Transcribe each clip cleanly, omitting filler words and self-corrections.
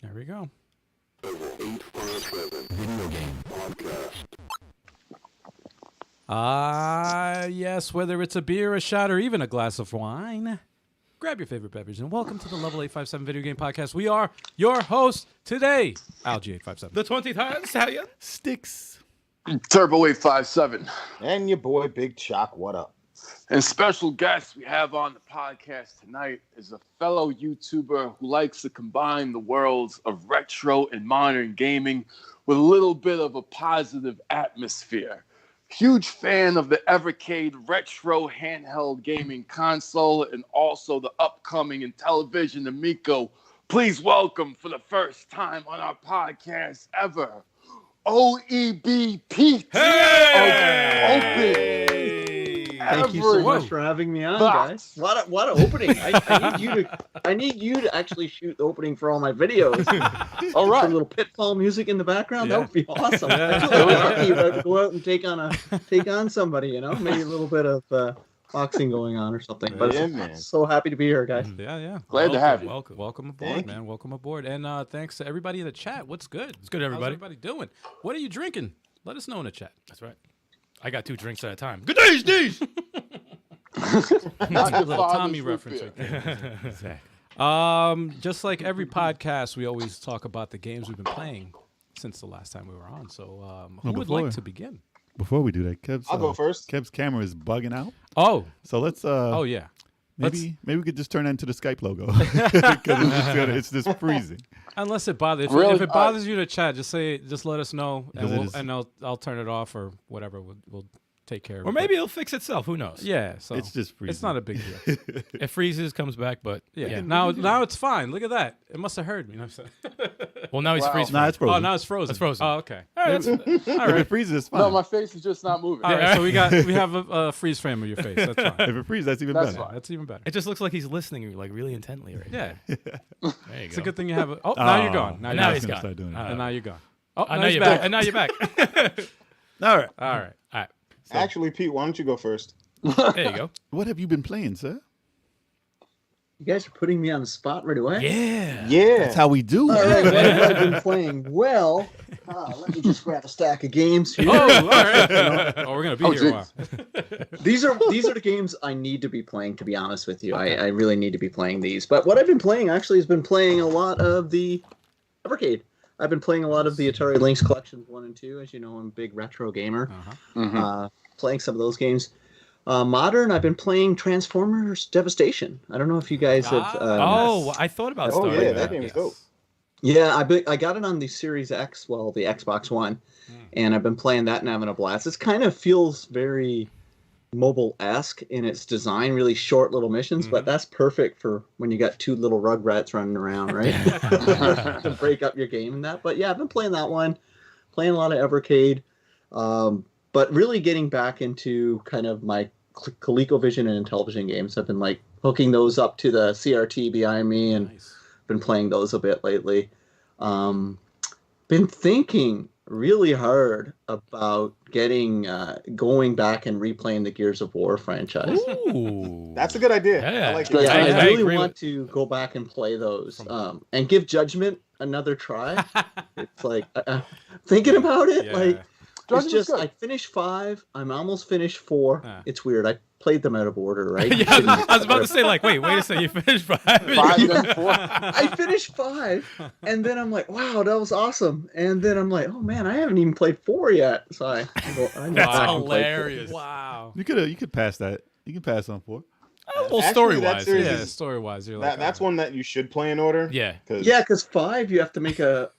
There we go. 857 Video Game Podcast. Yes, whether it's a beer, a shot, or even a glass of wine, grab your favorite beverage and welcome to the Level 857 Video Game Podcast. We are your hosts today, Algie857. The 20th Stallion. Sticks. Turbo 857. And your boy Big Chalk, what up? And special guest we have on the podcast tonight is a fellow YouTuber who likes to combine the worlds of retro and modern gaming with a little bit of a positive atmosphere. Huge fan of the Evercade retro handheld gaming console and also the upcoming Intellivision Amico. Please welcome for the first time on our podcast ever, OEB Pete. Hey! Thank you so much for having me on, guys. What an opening! I need you to actually shoot the opening for all my videos. All right, a little pitfall music in the background. Yeah. That would be awesome. I feel like lucky about to go out and take on somebody. You know, maybe a little bit of boxing going on or something. But Yeah, I'm man. so happy to be here, guys. Yeah. glad to have you. Welcome aboard, Thank man. Welcome aboard. And thanks to everybody in the chat. What's good? It's good, How's everybody. everybody doing? What are you drinking? Let us know in the chat. That's right. I got 2 drinks at a time. Good days, D's. Not your Little father's Tommy root reference beer. right there. Just like every podcast, we always talk about the games we've been playing since the last time we were on. So who would like to begin? Before we do that, Kev's, I'll go first. Kev's camera is bugging out, Oh, so let's. oh yeah. Maybe we could just turn that into the Skype logo because it's just freezing. Unless it bothers, Really? if it bothers you to chat, just let us know, Because and I'll turn it off or whatever. We'll take care of it. Or maybe it'll fix itself. Who knows? Yeah, so It's just freezing. it's not a big deal. It freezes, comes back, but Yeah. Now it's fine. Look at that. It must have heard me. You know what I'm saying? Well, now he's Wow. freeze. Nah, it's frozen. Oh, now it's frozen. It's frozen. Oh, okay. All right. All If right. it freezes, it's fine. No, my face is just not moving. All right. So we have a freeze frame of your face. That's fine. If it freezes, that's even That's better. fine. That's even better. It just looks like he's listening like really intently right Yeah. now. There you It's go. a good thing you have it. Oh, now you're gone. now Now he's you're gone. Start doing that. and now you're gone. Oh, I now know he's you're back. back. And now you're back. All right. All right. All right. Actually, Pete, why don't you go first? There you go. What have you been playing, sir? You guys are putting me on the spot right away. Yeah. Yeah. That's how we do. All right, what have I been playing? Well, let me just grab a stack of games here. Oh, all right. Oh, we're gonna be here a while. These are the games I need to be playing, to be honest with you. I really need to be playing these. But what I've been playing actually has been playing a lot of the Evercade. I've been playing a lot of the Atari Lynx Collections 1 and 2. As you know, I'm a big retro gamer. Playing some of those games. Modern, I've been playing Transformers Devastation. I don't know if you guys have... Oh, I thought about Oh, starting yeah, that. that game is dope. Yeah, I got it on the Series X, well, the Xbox One, and I've been playing that and having a blast. It kind of feels very mobile-esque in its design, really short little missions, but that's perfect for when you got 2 little rugrats running around, right? To break up your game and that. But yeah, I've been playing that one, playing a lot of Evercade, but really getting back into kind of my ColecoVision and Intellivision games. I've been like hooking those up to the CRT behind me and been playing those a bit lately. Been thinking really hard about going back and replaying the Gears of War franchise. Ooh. That's a good idea. Yeah. I like it. Yeah, I I really agree want to go back and play those and give Judgment another try. It's like thinking about it, Yeah. like it's Judgment's just good. I finished 5. I'm almost finished 4. Ah. It's weird. I played them out of order, right? Yeah, I was about to say, like, wait a second, you finished 5. 5 and 4. I finished 5, and then I'm like, wow, that was awesome. And then I'm like, oh man, I haven't even played 4 yet. So I That's back and play 4. hilarious. Wow. You could pass that. You can pass on 4. Well, Actually, story that wise. series Yeah, is- story wise, you're like That's oh. one that you should play in order. Yeah. Yeah, because 5, you have to make a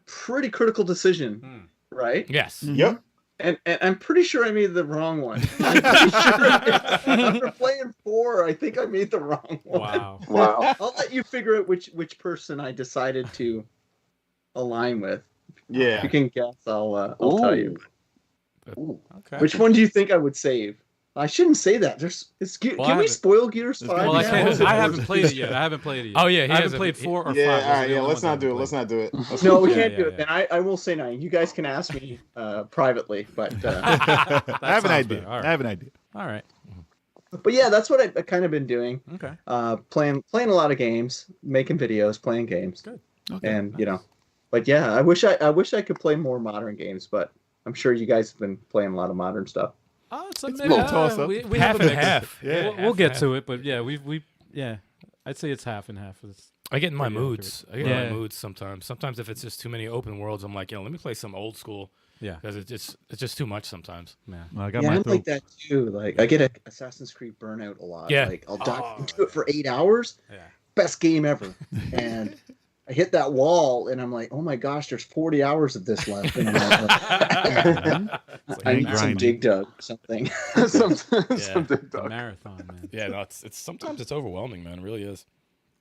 pretty critical decision, right? Yes. Yep. And I'm pretty sure I made the wrong one. I'm pretty sure after playing 4, I think I made the wrong one. Wow. Wow. I'll let you figure out which person I decided to align with. If Yeah. you can guess, I'll tell you. Okay. Which one do you think I would save? I shouldn't say that. Well, Can we haven't- spoil Gears 5 Well, I now? can't. I haven't played it yet. I haven't played it yet. Oh, yeah, he I haven't hasn't- played 4 or 5. Yeah, Those all are right, the yeah, only let's ones I not do it. haven't Let's played. not do it. Let's No, we Yeah, can't do yeah, it. yeah. Then I will say 9. You guys can ask me privately, but I have an sounds idea. better. All right. I have an idea. All right. but yeah, that's what I've kind of been doing. Okay. Playing a lot of games, making videos, playing games. Good. Okay. And but yeah, I wish I could play more modern games, but I'm sure you guys have been playing a lot of modern stuff. Oh, it's a It's a mix. little toss-up. We Half have a and mix. half. Yeah. We'll get to it, but yeah, I'd say it's half and half. It's, I get in my Pretty moods. I accurate. get in Yeah. my moods sometimes. Sometimes if it's just too many open worlds, I'm like, let me play some old school yeah, because it's just too much sometimes. yeah. Well, I got Yeah, my I'm throw. like that too. Like I get Assassin's Creed Burnout a lot. Yeah. Like I'll dive into it for 8 hours. Yeah. Best game ever. And I hit that wall, and I'm like, oh my gosh, there's 40 hours of this left. And I'm like, I need some grinding. Dig Dug or something. Something The dog. marathon, man. Yeah, no, it's sometimes it's overwhelming, man. It really is.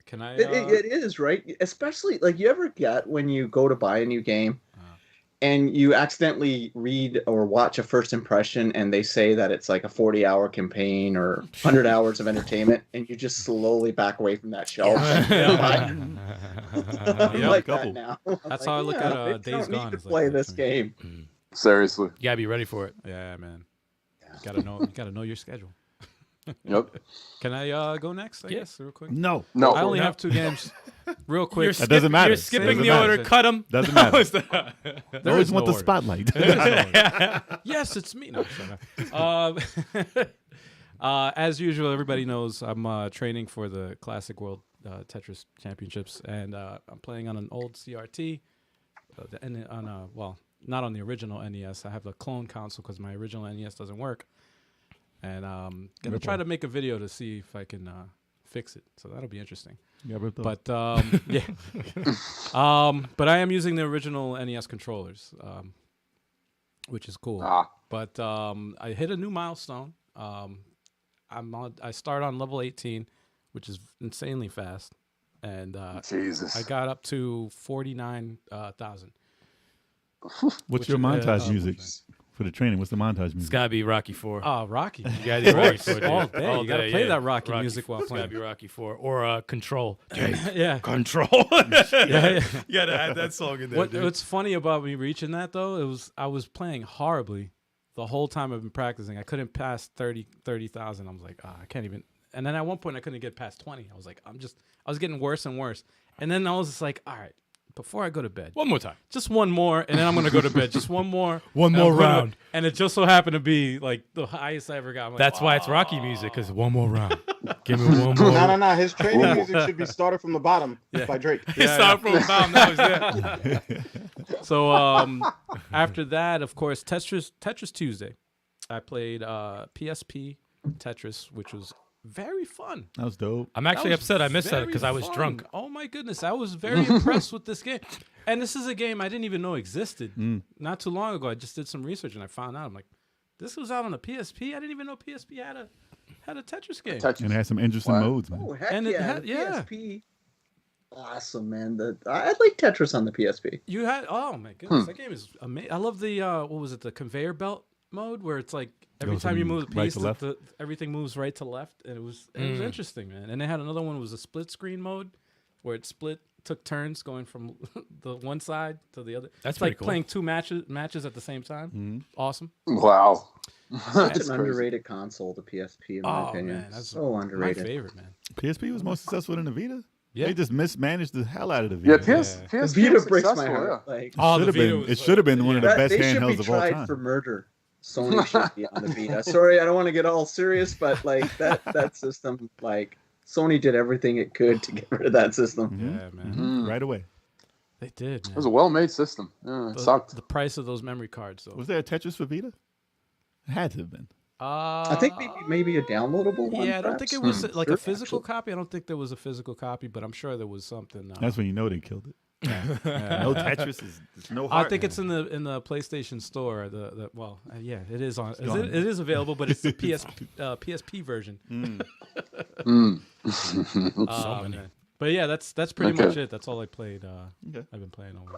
Can I? It is, right? Especially like you ever get when you go to buy a new game and you accidentally read or watch a first impression and they say that it's like a 40-hour campaign or 100 hours of entertainment, and you just slowly back away from that shelf. I'm Yeah, like couple. that now. I'm That's like, how I look yeah, at, I Days don't need Gone to is like play that this for me. game. Seriously. You gotta be ready for it. Yeah, man. You gotta know your schedule. Yep. Can I go next? I Yeah. guess real quick. No, No. I only no. have 2 games. Real quick. That doesn't matter. You're skipping Doesn't the matter. order. Cut them. doesn't matter. There Always is want no the order. spotlight. Yes, it's me. No, sorry. As usual, everybody knows I'm training for the Classic World Tetris Championships, and I'm playing on an old CRT. Not on the original NES. I have a clone console because my original NES doesn't work, and gonna try to make a video to see if I can fix it. So that'll be interesting. Yeah, ripped off. But yeah, but I am using the original NES controllers, which is cool. But I hit a new milestone. I start on level 18, which is insanely fast, and Jesus. I got up to 49,000. What's your montage music for the training? What's the montage It's music? gotta be Rocky 4. Oh, Rocky! You gotta do Rocky 4. dude. All day. You gotta play that Rocky music while It's gotta playing. be Rocky 4 or Control. Yeah. Control. Yeah. You gotta add that song in there, dude. What's funny about me reaching that though? I was playing horribly the whole time I've been practicing. I couldn't pass 30,000. I was like, I can't even. And then at one point I couldn't get past 20. I was like, I was getting worse and worse. And then I was just like, all right, before I go to bed, One more time. just one more, and then I'm gonna go to bed. Just one more, One and more I'm gonna- round. and it just so happened to be like the highest I ever got. I'm like, That's why it's Rocky music, because one more round. Give me one No, more. no. His training music should be "Started from the Bottom" by Drake. It's not from the bottom. That was it. So after that, of course, Tetris Tuesday. I played PSP Tetris, which was very fun. That was dope. I'm actually That was upset I missed that very because I was fun. drunk. Oh my goodness, I was very impressed with this game. And this is a game I didn't even know existed. Not too long ago, I just did some research and I found out. I'm like, this was out on the PSP. I didn't even know PSP had a Tetris game. And it had some interesting Wow. modes, man. Oh heck And it yeah! had- the yeah. PSP. Awesome, man. I like Tetris on the PSP. You had my goodness, that game is amazing. I love the what was it, the conveyor belt mode where it's like every Goes time you from move the right piece, to left. everything moves right to left, and it was interesting, man. And they had another one was a split screen mode where it took turns going from the one side to the other. That's it's like pretty cool. playing two matches at the same time. Awesome. Wow. Such That's an crazy. underrated console, the PSP, in my Oh opinion. man, that's so underrated. my favorite, man. PSP was more successful than the Vita. Yeah. They just mismanaged the hell out of the Yeah, Vita. PSP The was Vita breaks my successful, heart. Like, Oh, the Should've Vita been, was it should have been one of the best they should be handhelds of all tried time. for murder. Sony should be on the Vita. Sorry, I don't want to get all serious, but like that system, like Sony did everything it could to get rid of that system. Yeah, man. Mm. Right away. They did. It Man. was a well-made system. Yeah, it sucked. The price of those memory cards, though. Was there a Tetris for Vita? It had to have been. I think maybe a downloadable one. Yeah, I don't think it perhaps. was like Sure, a physical actually. copy. I don't think there was a physical copy, but I'm sure there was something. That's when you know they killed it. yeah. No Tetris is no I heart. think it's in the PlayStation Store. Yeah, it is on. gone. It is available, but it's the PSP version. So many. Man. But yeah, that's pretty Okay. much it. That's all I played. Okay. I've been playing all week.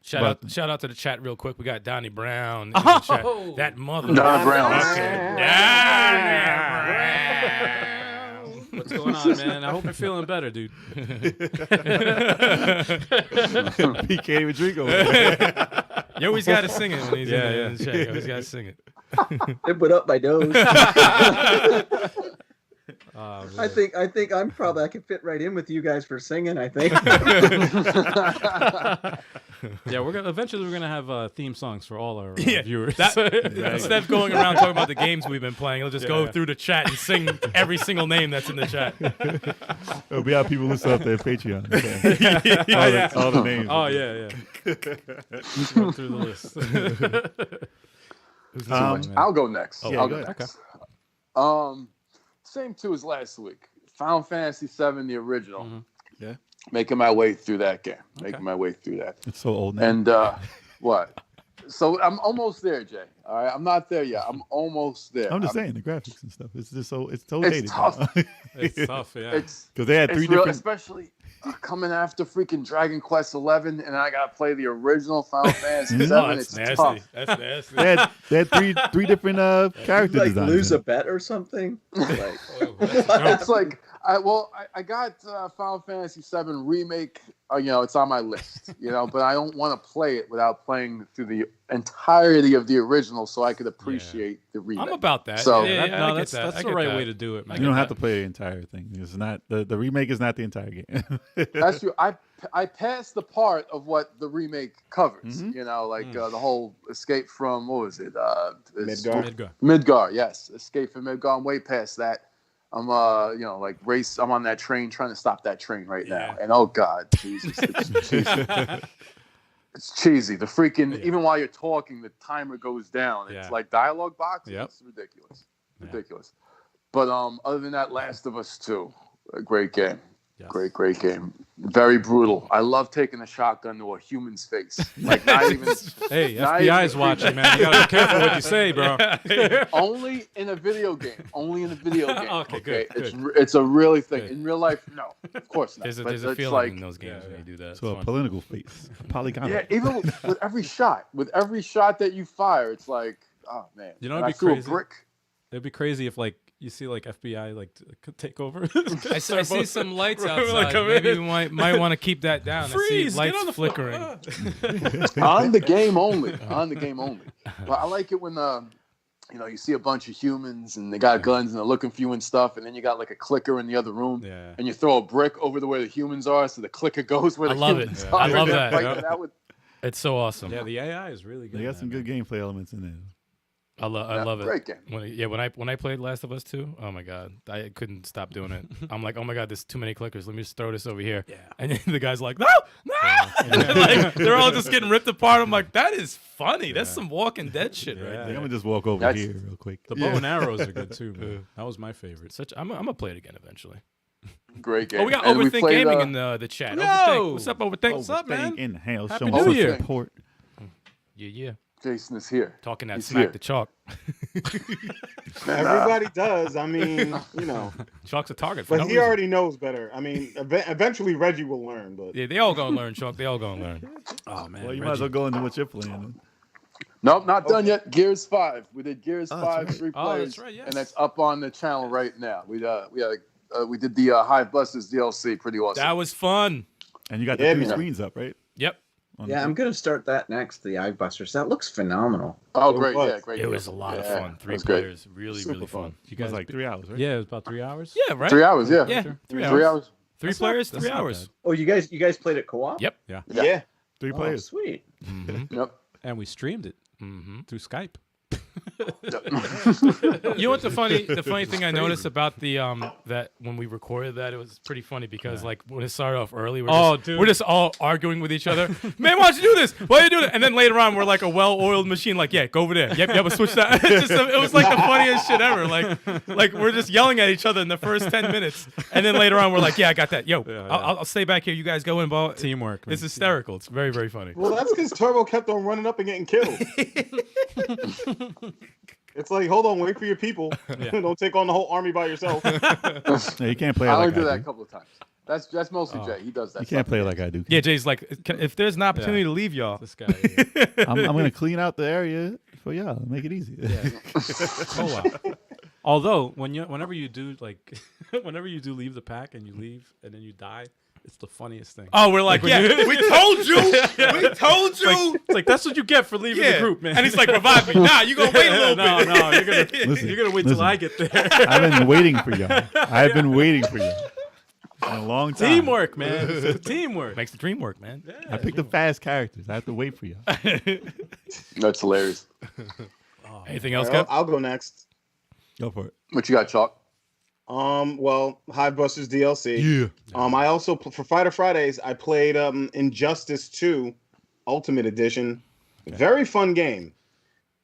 Shout out to the chat real quick. We got Donnie Brown in the chat. That mother. Don Brown. What's going on, man? I hope you're feeling better, dude. He can't even drink over there. You always got to sing it when he's Yeah, in the chat. You always got to sing it. It put up my nose. I think I can fit right in with you guys for singing. I think. Yeah, eventually we're gonna have theme songs for all our viewers. Instead of going around talking about the games we've been playing, he'll just go through the chat and sing every single name that's in the chat. It'll be how people listen up their Patreon. All the names. Oh yeah. Go through the list. I'll go next. Yeah, I'll go go ahead. next. Same two as last week. Final Fantasy VII, the original. Mm-hmm. Yeah. Making my way through that game. Making my way through that. It's so old now. And what? So I'm almost there, Jay. All right, I'm not there yet. I'm almost there. I'm just saying the graphics and stuff. It's just so It's dated. tough. It's tough, yeah. Because they had three different. especially coming after freaking Dragon Quest 11, and I gotta play the original Final Fantasy VII. That's It's nasty. tough. That's nasty. They had three different character like designs. lose a bet or something. Like, It's like I got Final Fantasy VII Remake. It's on my list. But I don't want to play it without playing through the entirety of the original, so I could appreciate the remake. I'm about that. So- I that's get the right way to do it, man. You don't have to play the entire thing. It's not the remake is not the entire game. That's true. I passed the part of what the remake covers. Mm-hmm. The whole escape from what was it? Midgar. Midgar. Yes, escape from Midgar. I'm way past that. I'm race. I'm on that train trying to stop that train right now. And oh god, Jesus, it's cheesy. It's cheesy. The freaking even while you're talking, the timer goes down. It's like dialogue boxes. Yep. It's ridiculous. But other than that, Last of Us 2, a great game. Yes. Great game. Very brutal. I love taking a shotgun to a human's face. Like not even. Hey, not FBI's even watching, man. You gotta be careful what you say, bro. Only in a video game. Okay, good. It's a really thing. Good. In real life, no, of course not. There's a But it's feeling like, in those games when you do that. So a It's fun. political face, polygon. yeah, even with every shot that you fire, it's like, oh man. You know, And it'd I be threw crazy. a brick. It'd be crazy if you see FBI take over. I see some lights Like, outside. come Maybe in. we might want to keep that down. Freeze! I see Get lights on the flickering. On the game only. But I like it when you see a bunch of humans and they got guns and they're looking for you and stuff, and then you got like a clicker in the other room, and you throw a brick over to where the humans are, so the clicker goes where I the love it. humans Yeah. are. I love And that. like, Yeah. that would, It's so awesome. Yeah, the AI is really good. They got some good gameplay elements in there. I love it. Great game. When I played Last of Us 2, oh my god, I couldn't stop doing it. I'm like, oh my god, there's too many clickers. Let me just throw this over here. Yeah. And then the guy's like, no. And then, like, they're all just getting ripped apart. I'm like, that is funny. That's some Walking Dead shit right Yeah. there. I'm gonna just walk over That's- here real quick. The bow and arrows are good too, man. That was my favorite. I'm gonna play it again eventually. Great game. Oh, we got And Overthink played, Gaming in the chat. Yo! Overthink. What's up, Overthink? What's up, man? In hell, Happy showing New Year. support. Yeah. Jason is here. Talking that He's smack here. to Chalk. Everybody does. I mean, Chalk's a target for but no he reason. already knows better. I mean, eventually Reggie will learn. But Yeah, they all gonna learn, Chalk. They all gonna learn. Oh man, Well, you might as well go into what you're playing. Nope, not done yet. Gears 5. We did Gears 5, right. 3 Oh, players, that's right, yes. and that's up on the channel right now. We did the Hive Busters DLC. Pretty awesome. That was fun. And you got Yeah, the 3 man. screens up, right? Yep. yeah, I'm gonna start that next. The Eye Busters. That looks phenomenal. Oh, It great! was. Yeah, great. It game. was a lot of Yeah, fun. it 3 was great. players. Really, Super really fun. You It was guys, like 3 hours, right? yeah, it was about 3 hours. Yeah, right? 3 hours. Yeah. Yeah, 3 hours. 3 hours. Three That's not- players, that's 3 not hours. bad. Oh, you guys played it co-op? Yep. yeah. 3 Oh, players. sweet. Yep. And we streamed it Mm-hmm. through Skype. You know what the funny thing I noticed about the that when we recorded that, it was pretty funny because like when it started off early, we're just all arguing with each other. Man, why don't you do this? Why are you doing it? And then later on, we're like a well-oiled machine. Like, yeah, go over there. Yep, we'll switch that. It was like the funniest shit ever. Like we're just yelling at each other in the first 10 minutes, and then later on, we're like, yeah, I got that. Yo, I'll stay back here. You guys go in, ball. Teamwork. Man. It's hysterical. It's very, very funny. Well, that's because Turbo kept on running up and getting killed. It's like, hold on, wait for your people. Don't take on the whole army by yourself. No, you can't play I it only like did I that a do. couple of times. That's mostly Jay. He does that. You can't stuff. play it like I do. Yeah, Jay's like, if there's an opportunity to leave y'all, This guy. Yeah. I'm gonna clean out the area for y'all. Make it easy. Co-op. Although whenever you do leave the pack and you leave and then you die, It's the funniest thing. Oh, we're like, yeah, we told you. We told you. It's like, that's what you get for leaving the group, man. And he's like, revive me. Nah, you going to wait a little bit. No, you're going to wait till I get there. I've been waiting for y'all. I've been waiting for you. A long time. Teamwork, man. It's teamwork. Makes the dream work, man. Yeah, I picked the fast characters. I have to wait for you. That's hilarious. Anything else, All Kev? right, I'll go next. Go for it. What you got, Chalk? Well, Hivebusters DLC. Yeah. I also for Fighter Fridays I played Injustice 2 Ultimate Edition. Very fun game.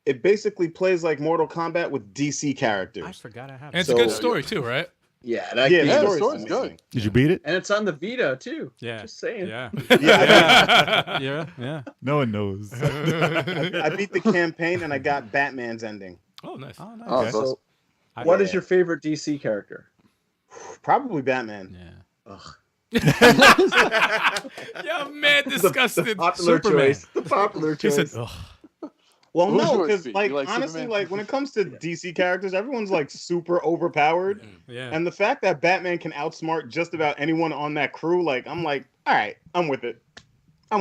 It basically plays like Mortal Kombat with DC characters. I forgot I had And it's it. a good story, too, right? Yeah, that Yeah, game the is story's amazing. good. Did you beat it? And it's on the Vita too. Yeah. Just saying. Yeah. Yeah, Yeah. No one knows. I beat the campaign and I got Batman's ending. Oh, nice. Oh, nice. Oh, so So, what is your favorite DC character? Probably Batman. Yeah. Ugh. Yeah, man, disgusted. Popular Superman. choice. The popular He choice. said, ugh. Well, Who's no, yours, because Pete? like You like honestly, Superman? like when it comes to DC characters, everyone's like super overpowered. Yeah. And the fact that Batman can outsmart just about anyone on that crew, like I'm like, all right, I'm with it. I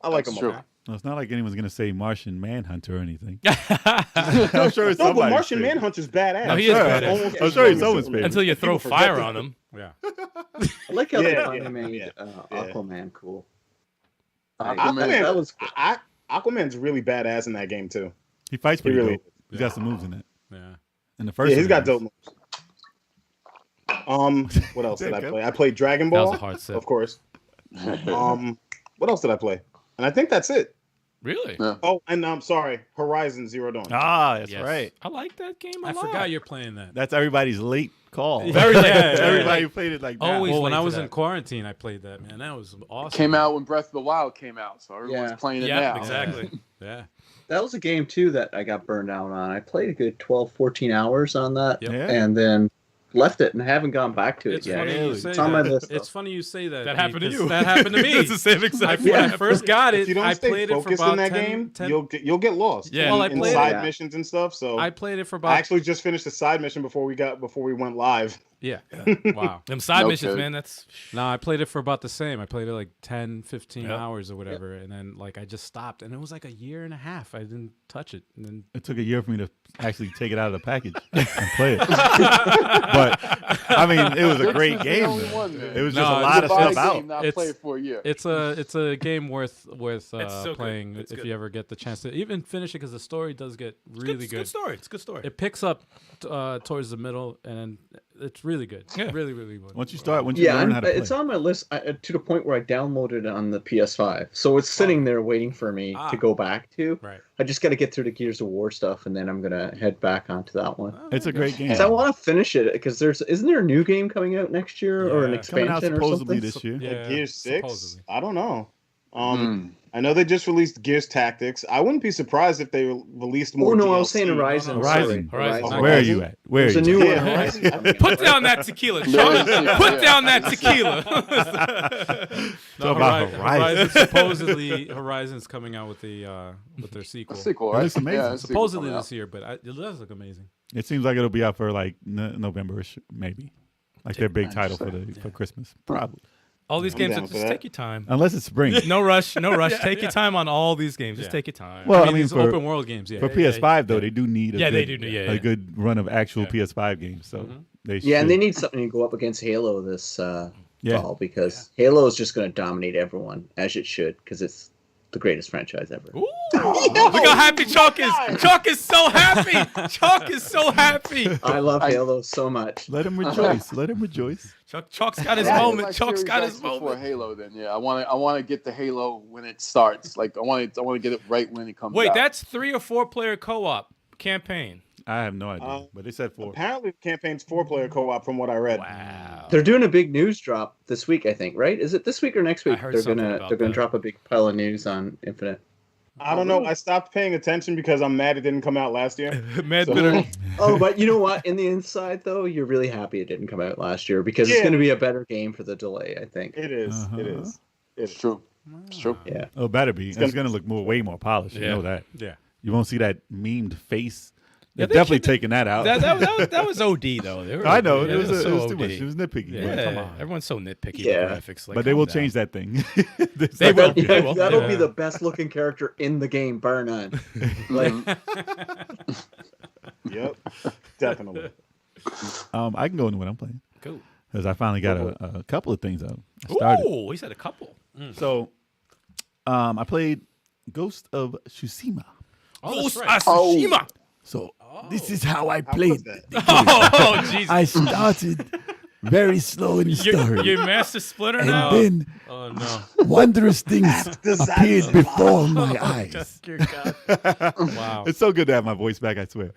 like That's him. true. All. No, it's not like anyone's gonna say Martian Manhunter or anything. I'm sure it's No, but somebody Martian say. Manhunter's badass. No, he is Sure. badass. Almost I'm sure he's almost someone's superman. favorite. Until you throw People fire forget on him. Yeah. I like how they Yeah, finally yeah, made yeah. Aquaman cool. Aquaman's really badass in that game too. He fights pretty really dope. He's got some moves in it. Yeah. In the first Yeah, he's got one, dope moves. What else did I play? I played Dragon That Ball, was a hard set. of course. What else did I play? And I think that's it. Really? Yeah. Oh, and I'm sorry, Horizon Zero Dawn. Ah, that's Yes. right. I like that game a I lot. forgot you're playing that. That's everybody's late call. Very late. Everybody played it like that. Always Well, when late I to was that. in quarantine, I played that, man. That was awesome. Came out when Breath of the Wild came out, so everyone's Yeah. playing it Yeah, now. exactly. Yeah. That was a game too that I got burned out on. I played a good 12, 14 hours on that, Yep. Yeah. and then left it and haven't gone back to it It's yet. funny you say It's on my that. list. It's funny you say that. That happened to because you. That happened to me. It's the same exact When I thing. first got it, If you don't I stay played it for focused about in that 10, game, 10 you'll get lost. Yeah. Well, I in played side it. missions and stuff. So I played it for I about actually just finished the side mission before we went live. yeah. Wow. Them side No missions, kidding. man, that's... No, I played it for about the same. I played it like 10, 15 Yep. hours or whatever, and then like I just stopped, and it was like a year and a half. I didn't touch it, and then It took a year for me to actually take it out of the package and play it. But I mean, it was a great The game. only though. one, man. It was No, just a it's lot of Buy a stuff game, out. not It's- play it for a year. it's a game worth It's so good. playing It's if good. you ever get the chance to even finish it, because the story does get really It's a good story. It's a good story. It picks up towards the middle, and it's really good. Yeah. Really, really good. Once you learn how to play. It's on my list to the point where I downloaded it on the PS5. So it's sitting there waiting for me to go back to. Right. I just got to get through the Gears of War stuff, and then I'm gonna head back onto that one. It's a great game. 'Cause I want to finish it because isn't there a new game coming out next year or an Yeah. Coming out expansion or supposedly something? this year. Yeah, Gears 6? supposedly. I don't know. I know they just released Gears Tactics. I wouldn't be surprised if they released more. Oh no, DLC. I was saying Horizon. No, Horizon. Sorry. Horizon. Where are you at? Where are There's a you new at? one. Yeah. Horizon coming out. Put down that tequila. Put down that tequila. No, Talk about Horizon. Horizon's coming out with their sequel. A sequel, It right? looks amazing. Yeah, a sequel Supposedly coming out. this year, but it does look amazing. It seems like it'll be out for like November-ish, maybe. Like their big title for Christmas, probably. All these I'm games, down just for that. take your time. Unless it's spring. No rush, no rush. Take your time on all these games. Just Yeah. take your time. Well, I mean, these for open world games, yeah. for PS5 though, they do need a good run of actual PS5 games. So they should. Yeah, and they need something to go up against Halo this fall because Halo is just going to dominate everyone as it should because it's the greatest franchise ever. Ooh. Look how happy Chalk is. Chalk is so happy. Chalk is so happy. I love Halo so much. Let him rejoice. Let him rejoice. Chalk's got his Yeah, moment. like Chalk's Series got X his before moment. Halo. Then I want to get the Halo when it starts. Like I want to get it right when it comes. Wait, out. that's 3 or 4 player co-op campaign. I have no idea, but they said 4. Apparently, the campaign's 4-player co-op, from what I read. Wow. They're doing a big news drop this week, I think. Right? Is it this week or next week? heard They're something gonna about they're gonna that. drop a big pile of news on Infinite. I don't know. I stopped paying attention because I'm mad it didn't come out last year. Mad So- bitter. Oh, but you know what? In the inside, though, you're really happy it didn't come out last year because it's Yeah. going to be a better game for the delay, I think. It is. It Uh-huh. is. It's true. It's true. Yeah. Oh, it better be. It's gonna- gonna look way more polished. You Yeah. know that. Yeah. You won't see that memed face They're definitely taking that out. That was OD though. I know yeah, it was so too OD. much. It was nitpicky. Yeah, But come on. everyone's so nitpicky Yeah. with graphics. Like, But they will calm change down. that thing. They will. Yeah, They will. that'll be Yeah. the best looking character in the game, bar none. Like, Yep, definitely. I can go into what I'm playing Cool. because I finally got a couple of things out. I started. Ooh, he said a couple. So, I played Ghost of Tsushima. Ghost of right. Tsushima. So this is how I How played. was that? Oh, Jesus. I started very slow in the story, You're Master Splinter and now? then Oh, no. wondrous things appeared before my eyes. Dear God. Wow. It's so good to have my voice back, I swear.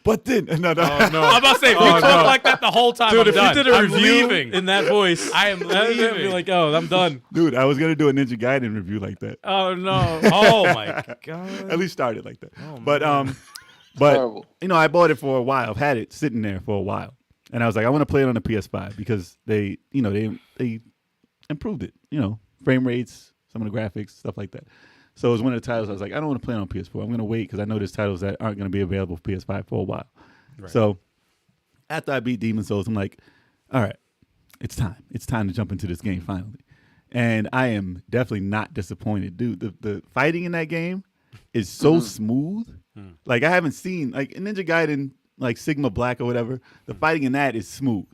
But then, no. I'm about to say, if you talk like that the whole time, Dude, I'm if done. you did a I'm review leaving. in that voice, I am I'd be leaving. like, oh, I'm done. Dude, I was going to do a Ninja Gaiden review like that. Oh, no. Oh, my God. At least started like that. Oh, but Terrible. I bought it for a while. I've had it sitting there for a while. And I was like, I want to play it on the PS5 because they improved it, frame rates, some of the graphics, stuff like that. So it was one of the titles I was like, I don't want to play it on PS4. I'm going to wait because I know there's titles that aren't going to be available for PS5 for a while. Right. So after I beat Demon's Souls, I'm like, all right, it's time. It's time to jump into this game finally. And I am definitely not disappointed. Dude, the fighting in that game is so smooth. Like I haven't seen, like in Ninja Gaiden, like Sigma Black or whatever, the fighting in that is smooth.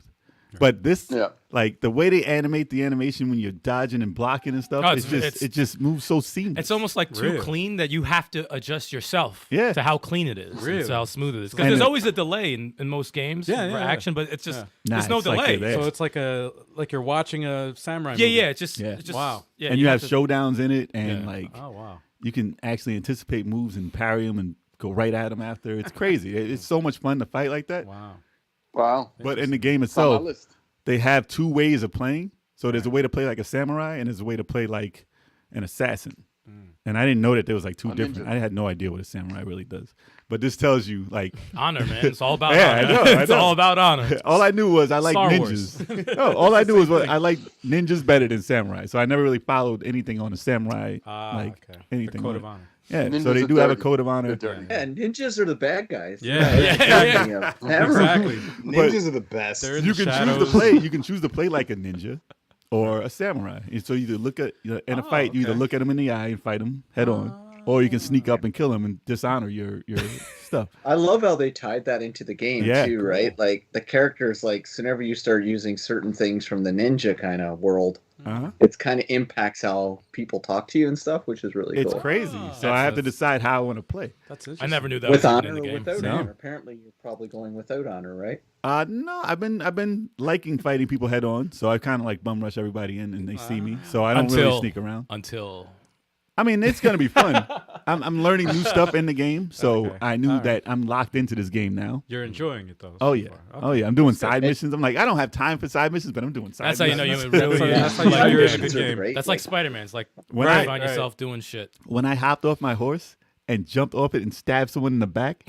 But this, like the way they animate the animation when you're dodging and blocking and stuff, it just moves so seamless. It's almost like too clean that you have to adjust yourself to how clean it is, to how smooth it is. Because there's always a delay in most games for action, but it's just there's no delay. So it's like you're watching a samurai movie. Yeah, it's just wow. Yeah, and you have showdowns in it, and oh wow, you can actually anticipate moves and parry them and go right at them after. It's crazy. It's so much fun to fight like that. Wow. But in the game itself, they have two ways of playing. So there's a way to play like a samurai, and there's a way to play like an assassin. And I didn't know that there was like two different. I had no idea what a samurai really does. But this tells you like honor, man. It's all about yeah, honor. I know. It's all about honor. All I knew was I like Star ninjas. No, all I knew was I like ninjas better than samurai. So I never really followed anything on the samurai, anything. The code of honor. Yeah, Ninjas so they are do have a dirty. code of honor. yeah, ninjas are the bad guys. Yeah. Exactly. Ninjas are the best. They're in You the can shadows. choose to play. You can choose to play like a ninja or a samurai. And so you either look at in a fight, you either look at him in the eye and fight him head on, or you can sneak up and kill him and dishonor your stuff. I love how they tied that into the game too, right? Like the characters, like so whenever you start using certain things from the ninja kind of world, it kind of impacts how people talk to you and stuff, which is really cool. It's crazy. So I have to decide how I want to play. That's I never knew that With was even honor in the or game. without No. honor? Apparently, you're probably going without honor, right? No, I've been liking fighting people head on, so I kind of like bum rush everybody in and they see me, so I don't really sneak around. I mean, it's gonna be fun. I'm learning new stuff in the game, so I knew that I'm locked into this game now. You're enjoying it though. Oh yeah, oh yeah. I'm doing side missions. I'm like, I don't have time for side missions, but I'm doing side. That's how you missions. know you really. That's how you know you're in a good Missions are game. great. That's like Spider-Man. It's like When you I- find yourself doing shit. When I hopped off my horse and jumped off it and stabbed someone in the back,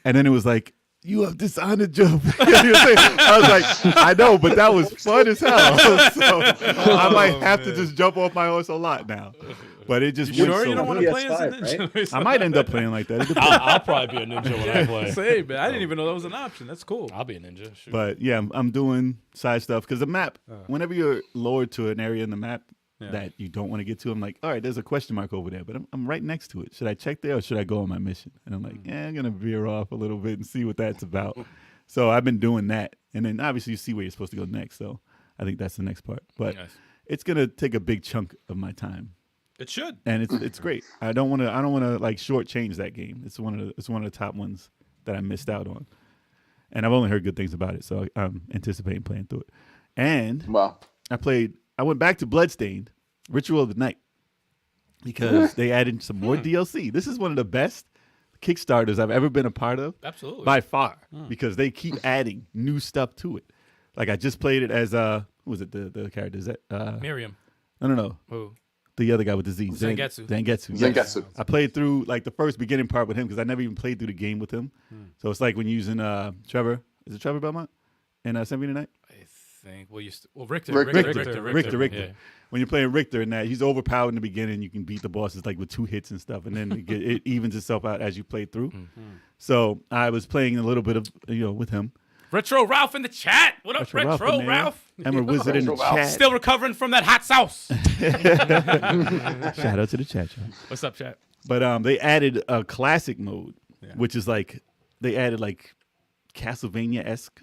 and then it was like, you have dishonored your. I was like, I know, but that was fun as hell. So I might have to just jump off my horse a lot now. But it just went Sure, so you don't well. want to play as a PS5, ninja. I might end up playing like that. It depends. I'll probably be a ninja when I play. Same, man. I didn't even know that was an option. That's cool. I'll be a ninja. Shoot. But yeah, I'm doing side stuff because the map. Whenever you're lowered to an area in the map that you don't want to get to, I'm like, all right, there's a question mark over there, but I'm right next to it. Should I check there or should I go on my mission? And I'm like, yeah, I'm gonna veer off a little bit and see what that's about. So I've been doing that, and then obviously you see where you're supposed to go next. So I think that's the next part. But it's gonna take a big chunk of my time. It should. And it's great. I don't want to like shortchange that game. It's one of the top ones that I missed out on, and I've only heard good things about it, so I'm anticipating playing through it. And I went back to Bloodstained Ritual of the Night because they added some more DLC. This is one of the best Kickstarters I've ever been a part of, absolutely, by far, because they keep adding new stuff to it. Like I just played it as who was it the character? Is that Miriam? No. Who? The other guy with the Z. Zangetsu. Zangetsu. I played through like the first beginning part with him because I never even played through the game with him. So it's like when you're using Trevor. Is it Trevor Belmont in Symphony of the Night? think. Well, Richter. Richter. Yeah. When you're playing Richter and that, he's overpowered in the beginning. You can beat the bosses like with 2 hits and stuff, and then it evens itself out as you play through. So I was playing a little bit of with him. Retro Ralph in the chat. What up, Retro Ralph? Emma Wizard in the chat. Still recovering from that hot sauce. Shout out to the chat. What's up, chat? But they added a classic mode, which is like they added like Castlevania-esque.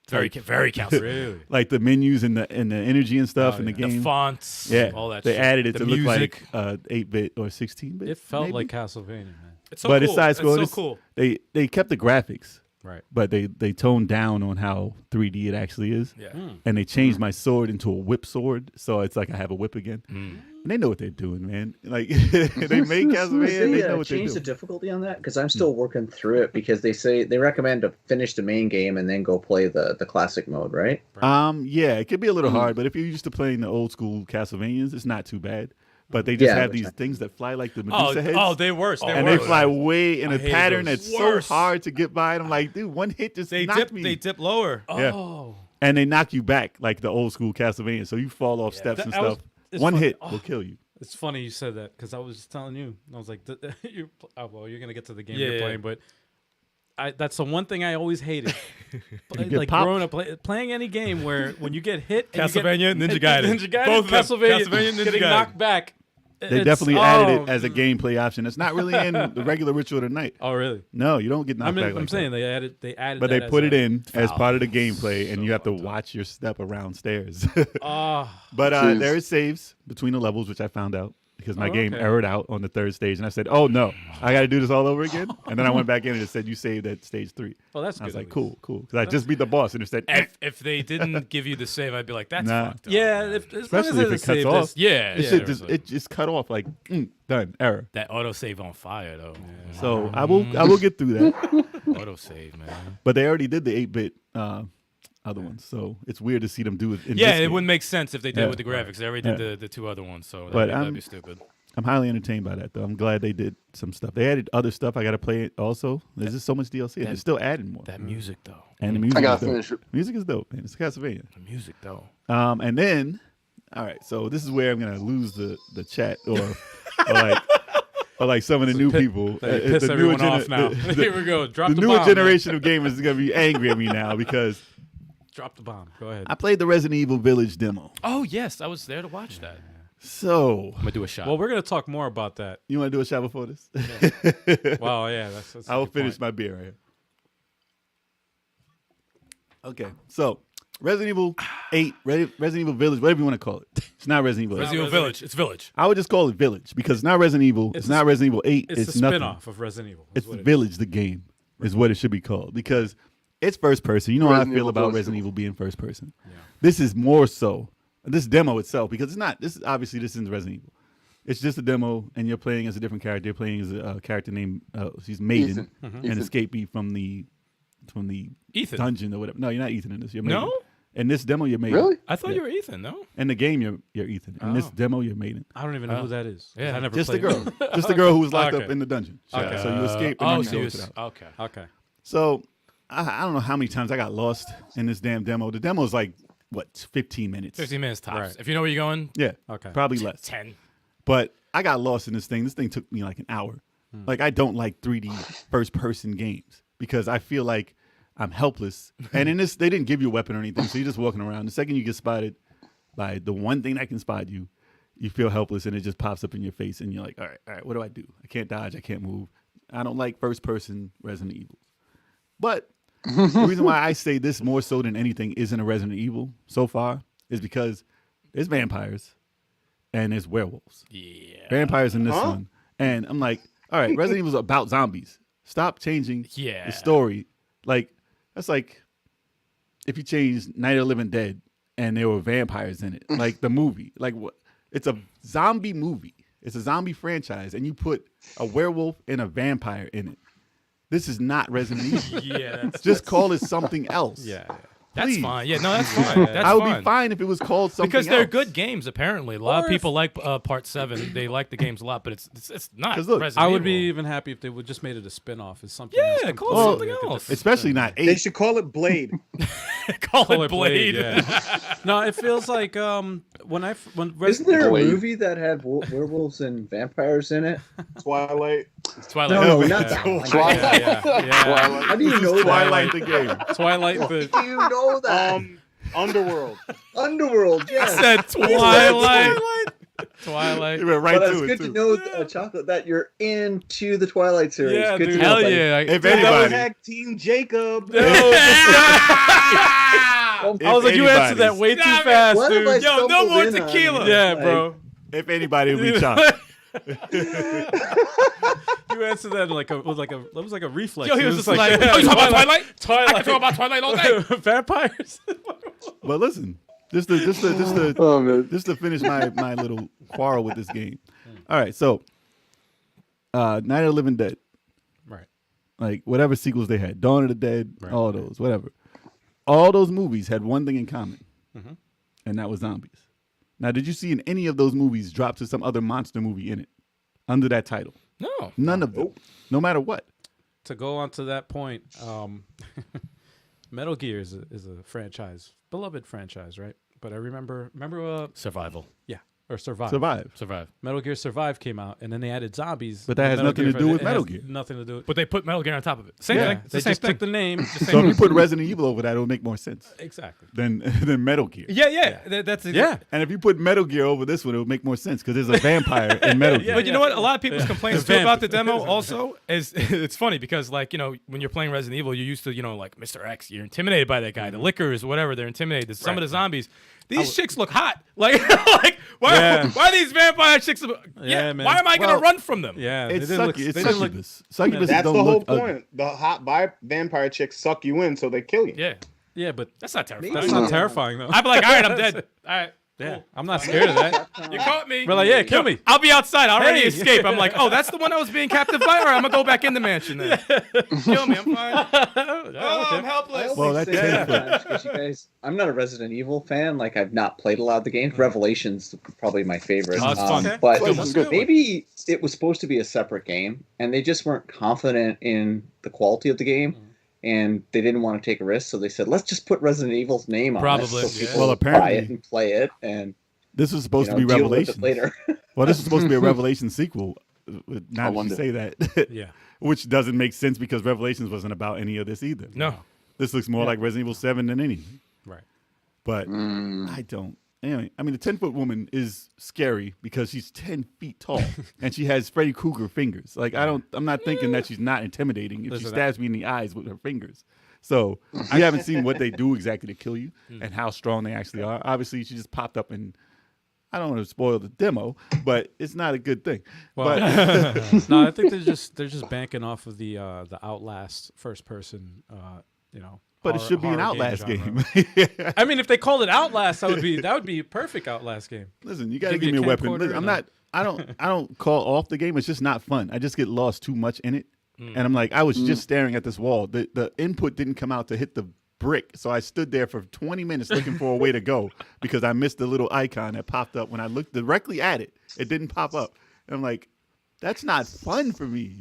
Very Castlevania. Really? Like the menus and the energy and stuff in the game. The fonts. Yeah, all that they shit. added it The to music. look like 8-bit or 16-bit. It felt maybe? like Castlevania, man. It's so but cool. it's side scroll. It's so cool. They kept the graphics. Right. But they toned down on how 3D it actually is. Yeah. And they changed my sword into a whip sword, so it's like I have a whip again. And they know what they're doing, man. Like they make Castlevania, they know what they're change doing. the difficulty on that? Because I'm still working through it because they recommend to finish the main game and then go play the classic mode, right? Yeah, it could be a little hard, but if you're used to playing the old school Castlevanias, it's not too bad. But they just have these things that fly like the Medusa heads. Oh, they're worse. They fly way in a pattern those. that's Worse. so hard to get by. And I'm like, dude, one hit just knocked me. They dip lower. Yeah. Oh. And they knock you back like the old school Castlevania. So you fall off steps and stuff. One hit will kill you. It's funny you said that because I was just telling you. I was like, you're going to get to the game Yeah, you're playing, but that's the one thing I always hated. get growing up, playing any game where when you get hit, Castlevania, Ninja Gaiden. Ninja Gaiden, Both of them. Castlevania, Ninja getting Gaiden. knocked back. They definitely added it as a gameplay option. It's not really in the regular Ritual of the Night. Oh, really? No, you don't get knocked back like I'm saying that. they added But that they put as it in as part of the foul. gameplay, and So you have to fucked up. watch your step around stairs. Oh, But Jeez. there is saves between the levels, which I found out because my game okay. errored out on the 3rd stage, and I said, "Oh no, I got to do this all over again." And then I went back in and it said, "You saved at stage 3." well, that's I was good. like, "Cool, cool," because I just beat the boss, and it said, If they didn't give you the save, I'd be like, that's Nah. fucked up. Yeah, man. as long as Especially if it cuts saved off. us- Yeah. "It yeah, should just it just cut off like done error." that autosave on fire, though. So I will get through that. Autosave, man. But they already did the 8-bit other ones, so it's weird to see them do it. In Yeah, this it game. wouldn't make sense if they did Yeah. it with the graphics. They already did the 2 other ones, so But that'd be stupid. I'm highly entertained by that, though. I'm glad they did some stuff. They added other stuff. I got to play it also. There's just so much DLC. And they're still adding more. That music, though. And the music I gotta is dope. finish it. Music is dope, man. It's Castlevania. The music, though. And then, all right, so this is where I'm gonna lose the chat or like some of the new people. They piss the everyone newer off now. Here we go. Drop The the newer bomb, generation of gamers is gonna be angry at me now because Drop the bomb. Go ahead. I played the Resident Evil Village demo. Oh, yes. I was there to watch that. So I'm going to do a shot. Well, we're gonna talk more about that. you want to do a shot before this? Well, yeah, that's I will a good finish point. my beer right here. Okay, so Resident Evil 8, Resident Evil Village, whatever you want to call it. It's not Resident Evil 8. Resident Evil Village. It's Village. I would just call it Village because it's not Resident Evil. It's not Resident Evil 8. It's the nothing. spinoff of Resident Evil. It's Village, the game, is what it should be called because it's first person. You know how I Resident feel Evil about Village. Resident Evil being first person. This is more so. This demo itself, because it's not. This is obviously this isn't Resident Evil. It's just a demo, and you're playing as a different character. You're playing as a character named she's Maiden, Ethan. an escapee from the Ethan. dungeon or whatever. No, you're not Ethan in this. You're Maiden. No? In this demo, you're Maiden. Really? I thought you were Ethan, no? In the game, you're Ethan. In this Oh. demo, you're Maiden. I don't even know who that is. 'cause Yeah. I never Just the played girl. Just the girl who was locked Okay. up in the dungeon. Okay. So you escape and then so you you go out. okay. Okay. So I don't know how many times I got lost in this damn demo. The demo is like, what, 15 minutes? 15 minutes tops. Right. If you know where you're going, Yeah. Okay. Probably less. 10. But I got lost in this thing. This thing took me like an hour. Like, I don't like 3D first-person games because I feel like I'm helpless. And in this, they didn't give you a weapon or anything, so you're just walking around. The second you get spotted by the one thing that can spot you, you feel helpless, and it just pops up in your face, and you're like, all right, what do I do? I can't dodge. I can't move. I don't like first-person Resident Evil. But the reason why I say this more so than anything isn't a Resident Evil so far is because there's vampires and there's werewolves. Yeah. Vampires in this one. And I'm like, all right, Resident Evil's about zombies. Stop changing the story. Like, that's like if you changed Night of the Living Dead and there were vampires in it. Like the movie. Like what? It's a zombie movie. It's a zombie franchise. And you put a werewolf and a vampire in it. This is not Resident Evil. Yeah. Just call it something else. Yeah. That's Please. fine. Yeah, no, that's fine. That's I would fine. be fine if it was called something because they're else. good games. Apparently, a lot of people like Part 7. They like the games a lot, but it's not. 'Cause look, Resident I would be Evil. even happy if they would just made it a spin-off. It's something. Yeah, else call it completely. something else. Especially not 8. They should call it Blade. Call it Blade. Yeah. No, it feels like when Isn't there a Blade. movie that had werewolves and vampires in it? Twilight. Twilight. No, not that one. yeah. How do you know Twilight that? the game. Twilight. How do you know that? Underworld. Underworld, I yes. said Twilight. Twilight. You went right But to it's it, good too. to know, Chocolate, that you're into the Twilight series. Yeah, good dude. to know, Hell buddy. yeah. If That was anybody, Tag Team Jacob. I was like, you answered that way too Stop it. fast, What have I dude. Yo, no stumbled more in on? tequila. Yeah, Like, bro. if anybody would be Chop. You answered that like a reflex. Yo, he It was just like, yeah, oh, you talking about Twilight? I Twilight. can talk about Twilight all day. Vampires. But listen, just Oh man. to finish my little quarrel with this game. All right, so Night of the Living Dead, Right. like whatever sequels they had, Dawn of the Dead, Right. all those, whatever. All those movies had one thing in common, and that was zombies. Now, did you see in any of those movies drop to some other monster movie in it under that title? No. None of them. No matter what. To go on to that point, Metal Gear is a franchise, beloved franchise, right? But I remember Survival. or Survive. Survive. Metal Gear Survive came out, and then they added zombies. But that has Metal nothing Gear to do with it Metal has Gear. Nothing to do with. But they put Metal Gear on top of it. Same Yeah, thing. It's they the same just thing. took the name. So if you put Resident Evil over that, it would make more sense Exactly. than Metal Gear. Yeah. That's Yeah. And if you put Metal Gear over this one, it would make more sense because there's a vampire in Metal Gear. But you know what? A lot of people's complaints too Vamp. about the demo also is it's funny because like, you know, when you're playing Resident Evil, you're used to, you know, like Mr. X, you're intimidated by that guy. The lickers, whatever, they're intimidated. Some of the zombies. These chicks look hot. Like why are these vampire chicks? Yeah, man. why am I gonna run from them? Yeah, It's they didn't sucky. It's they didn't look- succubus. Succubus That's don't the whole look ugly. point. The hot vampire chicks suck you in, so they kill you. Yeah. Yeah, but That's not terrifying. that's not terrifying though. I'd be like, all right, I'm dead. All right. Yeah, Cool. I'm not scared of that. You caught me. We're like, yeah, kill me. I'll be outside. I already Hey. escaped. I'm like, oh, that's the one I was being captive by? Or I'm going to go back in the mansion then. Kill me. I'm fine. Oh, I'm I helpless. Well, always that's say ten sometimes, 'cause you guys, I'm not a Resident Evil fan. Like, I've not played a lot of the games. Revelation's probably my favorite. Oh, it's fun. Okay. But Good one, good one. maybe it was supposed to be a separate game, and they just weren't confident in the quality of the game, and they didn't want to take a risk, so they said, let's just put Resident Evil's name on Probably, it so yeah. people Well, will buy apparently- it and play it, and This was supposed to be deal with it Revelation later. Well, this is supposed to be a Revelation sequel. Now that you wonder. say that, Yeah. which doesn't make sense because Revelations wasn't about any of this either. No. This looks more like Resident Evil 7 than anything. Right. But I don't. Anyway, I mean, the 10-foot woman is scary because she's 10 feet tall and she has Freddy Krueger fingers. Like, I'm not thinking that she's not intimidating if she Listen, stabs me in the eyes with her fingers. So I haven't seen what they do exactly to kill you and how strong they actually are. Obviously, she just popped up and I don't want to spoil the demo, but it's not a good thing. Well, But no, I think they're just banking off of the Outlast first person, but it horror- should be an horror Outlast genre. game. I mean, if they called it Outlast, that would be a perfect Outlast game. Listen, you got to Give you give me a a weapon. camcorder Listen, I'm and not. I don't call off the game. It's just not fun. I just get lost too much in it, and I'm like, I was just staring at this wall. The input didn't come out to hit the brick, so I stood there for 20 minutes looking for a way to go because I missed the little icon that popped up when I looked directly at it. It didn't pop up, and I'm like, that's not fun for me.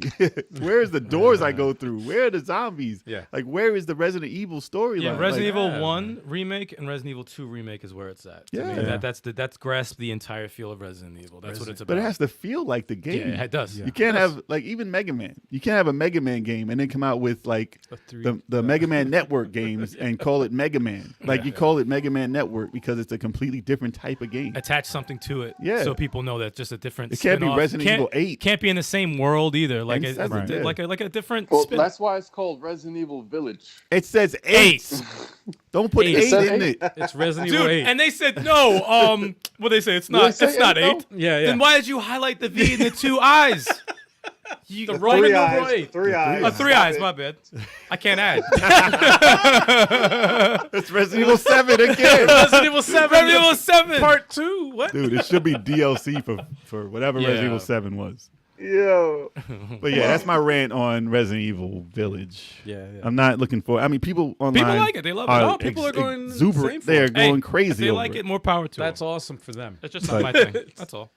Where is the doors I go through? Where are the zombies? Yeah. Like, where is the Resident Evil storyline? Yeah, Resident Like, Evil 1 remake and Resident Evil 2 remake is where it's at. To me, Yeah. that's grasped the entire feel of Resident Evil. That's what it's about. but it has to feel like the game. Yeah, it does. You can't have like even Mega Man. You can't have a Mega Man game and then come out with like the Mega Man Network games and call it Mega Man. Like you call it Mega Man Network because it's a completely different type of game. Attach something to it, Yeah. so people know that just a different. It can't be spin-off. Resident Evil 8. Can't be in the same world either. Like And it's seven, yeah. like a different. Well, spin. that's why it's called Resident Evil Village. It says 8. Don't put 8 Eight. in it. It's Resident Dude, Evil 8. and they said no. What they say? It's not. say It's not 8 8. though? yeah. Then why did you highlight the V and the 2 eyes? You The Roman Three numeral eyes. 8. Three eyes. Oh, 3 Stop eyes. it. My bad. I can't add. It's Resident Evil 7 again. Resident Evil 7. Resident Evil 7. Part 2. What? Dude, it should be DLC for whatever Yeah. Resident Evil 7 was. Yo. But yeah, that's my rant on Resident Evil Village. Yeah. I'm not looking for. I mean, people online. People like it. They love it. No, people are going exuberant. insane for They're it. going Hey, crazy. If they over like it, more power to That's them. awesome for them. That's just not my thing. That's all.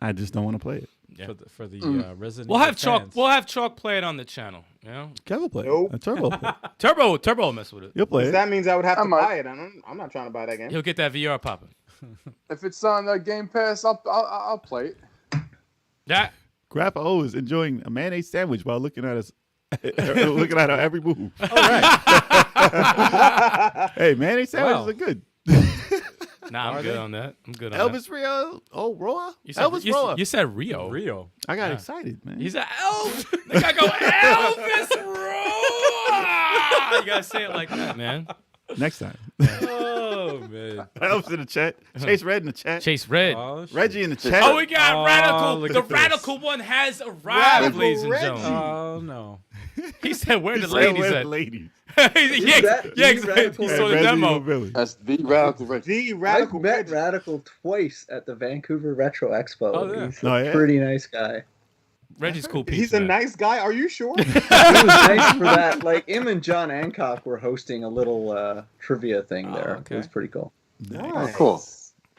I just don't want to play it. Yeah. For the Resident We'll Evil have Chalk. fans. We'll have Chalk play it on the channel. You know, Kevin play Nope. it. Turbo play it. Turbo will mess with it. You'll play it. That means I would have to might. buy it. I'm not trying to buy that game. He'll get that VR popping. If it's on Game Pass, I'll play it. Yeah. Grappa O is enjoying a mayonnaise sandwich while looking at us, looking at our every move. All right. Hey, mayonnaise sandwiches Wow. are good. Nah, I'm Are good they? on that. I'm good on Elvis Rio. Oh, Roa. that. Elvis Roa. You said Rio. Rio. I got Yeah. excited, man. He's an Elvis. They gotta go Elvis Rio. You gotta say it like that, man. Next time. Oh man. Elvis in the chat. Chase Red in the chat. Chase Red. Oh, shit. Reggie in the chat. Oh, we got Oh, Radical. look The at this. Radical one has arrived, Radical ladies and Reggie. gentlemen. Oh no. He said, where He the said, ladies "Where the at? ladies?" yeah, Radical exactly. He saw the Resident demo. Evil Village. That's the Radical Reggie. The I've Radical met Reggie. Radical twice at the Vancouver Retro Expo. Oh, yeah. He's Oh, a yeah? pretty nice guy. Reggie's cool pizza. He's a man. nice guy. Are you sure? He was nice for that. Like him and John Hancock were hosting a little trivia thing Oh, there. okay. It was pretty cool. Nice. Cool.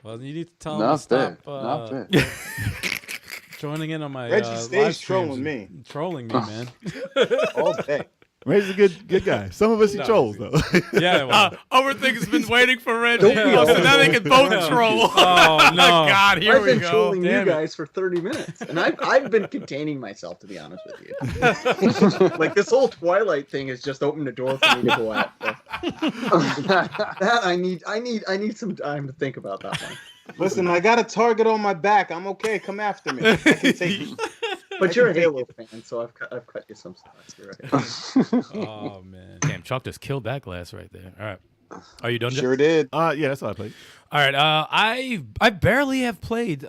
Well, you need to tell him to Not stop bad. Not bad. joining in on my Reggie live stays streams trolling me. and trolling me, man. All day. Reggie's a good guy. Some of us he No, trolls though. Yeah. Well, Overthink has been waiting for Reggie. Don't be So now they can both No. troll. Oh, no. God, here I've we been go. trolling you Damn it. guys for 30 minutes, and I've been containing myself, to be honest with you. Like this whole Twilight thing has just opened the door for me to go at. That I need some time to think about that one. Listen, I got a target on my back. I'm okay. Come after me. I can take you. But you're a Halo fan, so I've cut you some slots. You're right. oh man. Damn, Chalk just killed that glass right there. All right. Are you done, Jeff? Sure did. Yeah, that's all I played. All right. I barely have played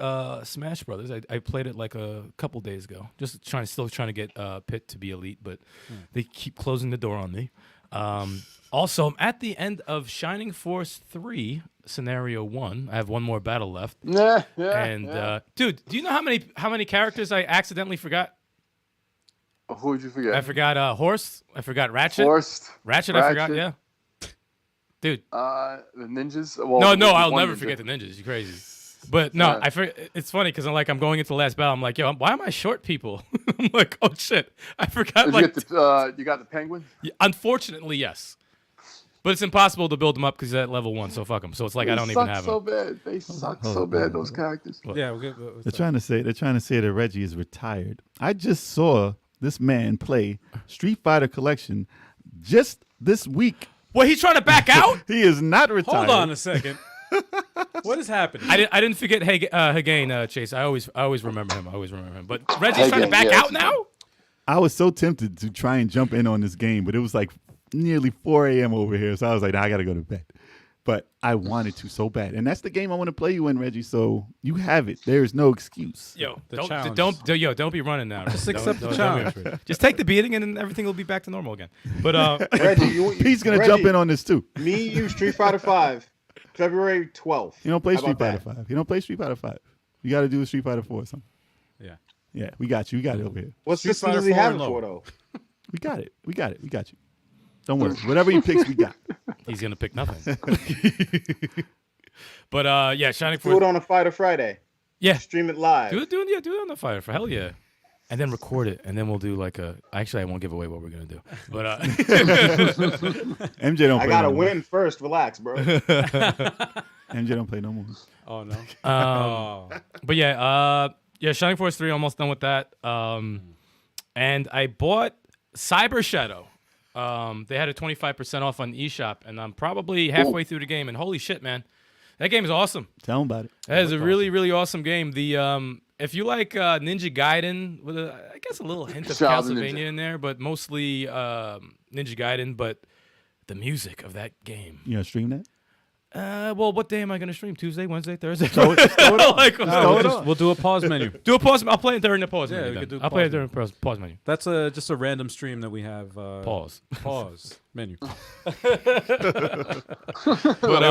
Smash Brothers. I played it like a couple days ago. Just still trying to get Pit to be elite, but they keep closing the door on me. Also, I'm at the end of Shining Force 3 Scenario 1. I have one more battle left. Yeah. Dude, do you know how many characters I accidentally forgot? Who would you forget? I forgot Horse. I forgot Ratchet. Forced. Ratchet, I forgot. Yeah. Dude. The ninjas. Well, No, I'll one never ninja. forget the ninjas. You crazy. But no, Yeah. it's funny because I'm going into the last battle. I'm like, yo, why am I short people? I'm like, oh shit, I forgot. Did Like, you got the penguin? unfortunately, yes. But it's impossible to build them up because he's at level 1. So fuck him. So it's like I don't even have so him. bad. They suck so bad. Those characters. Yeah. We'll get, They're trying to say that Reggie is retired. I just saw this man play Street Fighter Collection just this week. Well, he's trying to back out. He is not retired. Hold on a second. What is happening? I didn't forget Hagain, Chase. I always remember him. But Reggie's trying to Hagain, back yes. out now. I was so tempted to try and jump in on this game, but it was like nearly 4 a.m. over here, so I was like, nah, I gotta go to bed. But I wanted to so bad, and that's the game I want to play you in, Reggie. So you have it. There is no excuse. Yo, The don't challenge. don't be running now. Just Don't- accept the don't- challenge. don't- Just take the beating, and then everything will be back to normal again. But Reggie, Pete's gonna jump in on this too. Me, you, Street Fighter 5, February 12th. You don't play How Street about Fighter that? 5. You don't play Street Fighter 5. You got to do a Street Fighter 4 or something. Yeah. Yeah, we got you. We got it over here. What Street system Fighter does he 4 have and it lower. for, though? We got it. We got it. We got you. Don't worry. Whatever he picks, we got. he's gonna pick nothing. But yeah, Shining Do it Force. on a Fighter Friday. Yeah, Stream it live. do it on the fire for hell yeah, and then record it, and then we'll do like a. Actually, I won't give away what we're gonna do, but MJ don't play I gotta no more. win first. Relax, bro. MJ don't play no more. Oh no. But yeah, Shining Force 3, almost done with that. And I bought Cyber Shadow. They had a 25% off on eShop, and I'm probably halfway through the game. And holy shit, man, that game is awesome. Tell him about it. That is a really, really awesome game. The if you like Ninja Gaiden with I guess a little hint of Child of Castlevania Ninja. in there, but mostly Ninja Gaiden. But the music of that game, You gonna stream that? Well, what day am I going to stream? Tuesday, Wednesday, Thursday? We'll do a pause menu. Do a pause. I'll play it during the pause Yeah, menu. we could do I'll play it during the pause menu. That's just a random stream that we have. Pause. Pause menu. But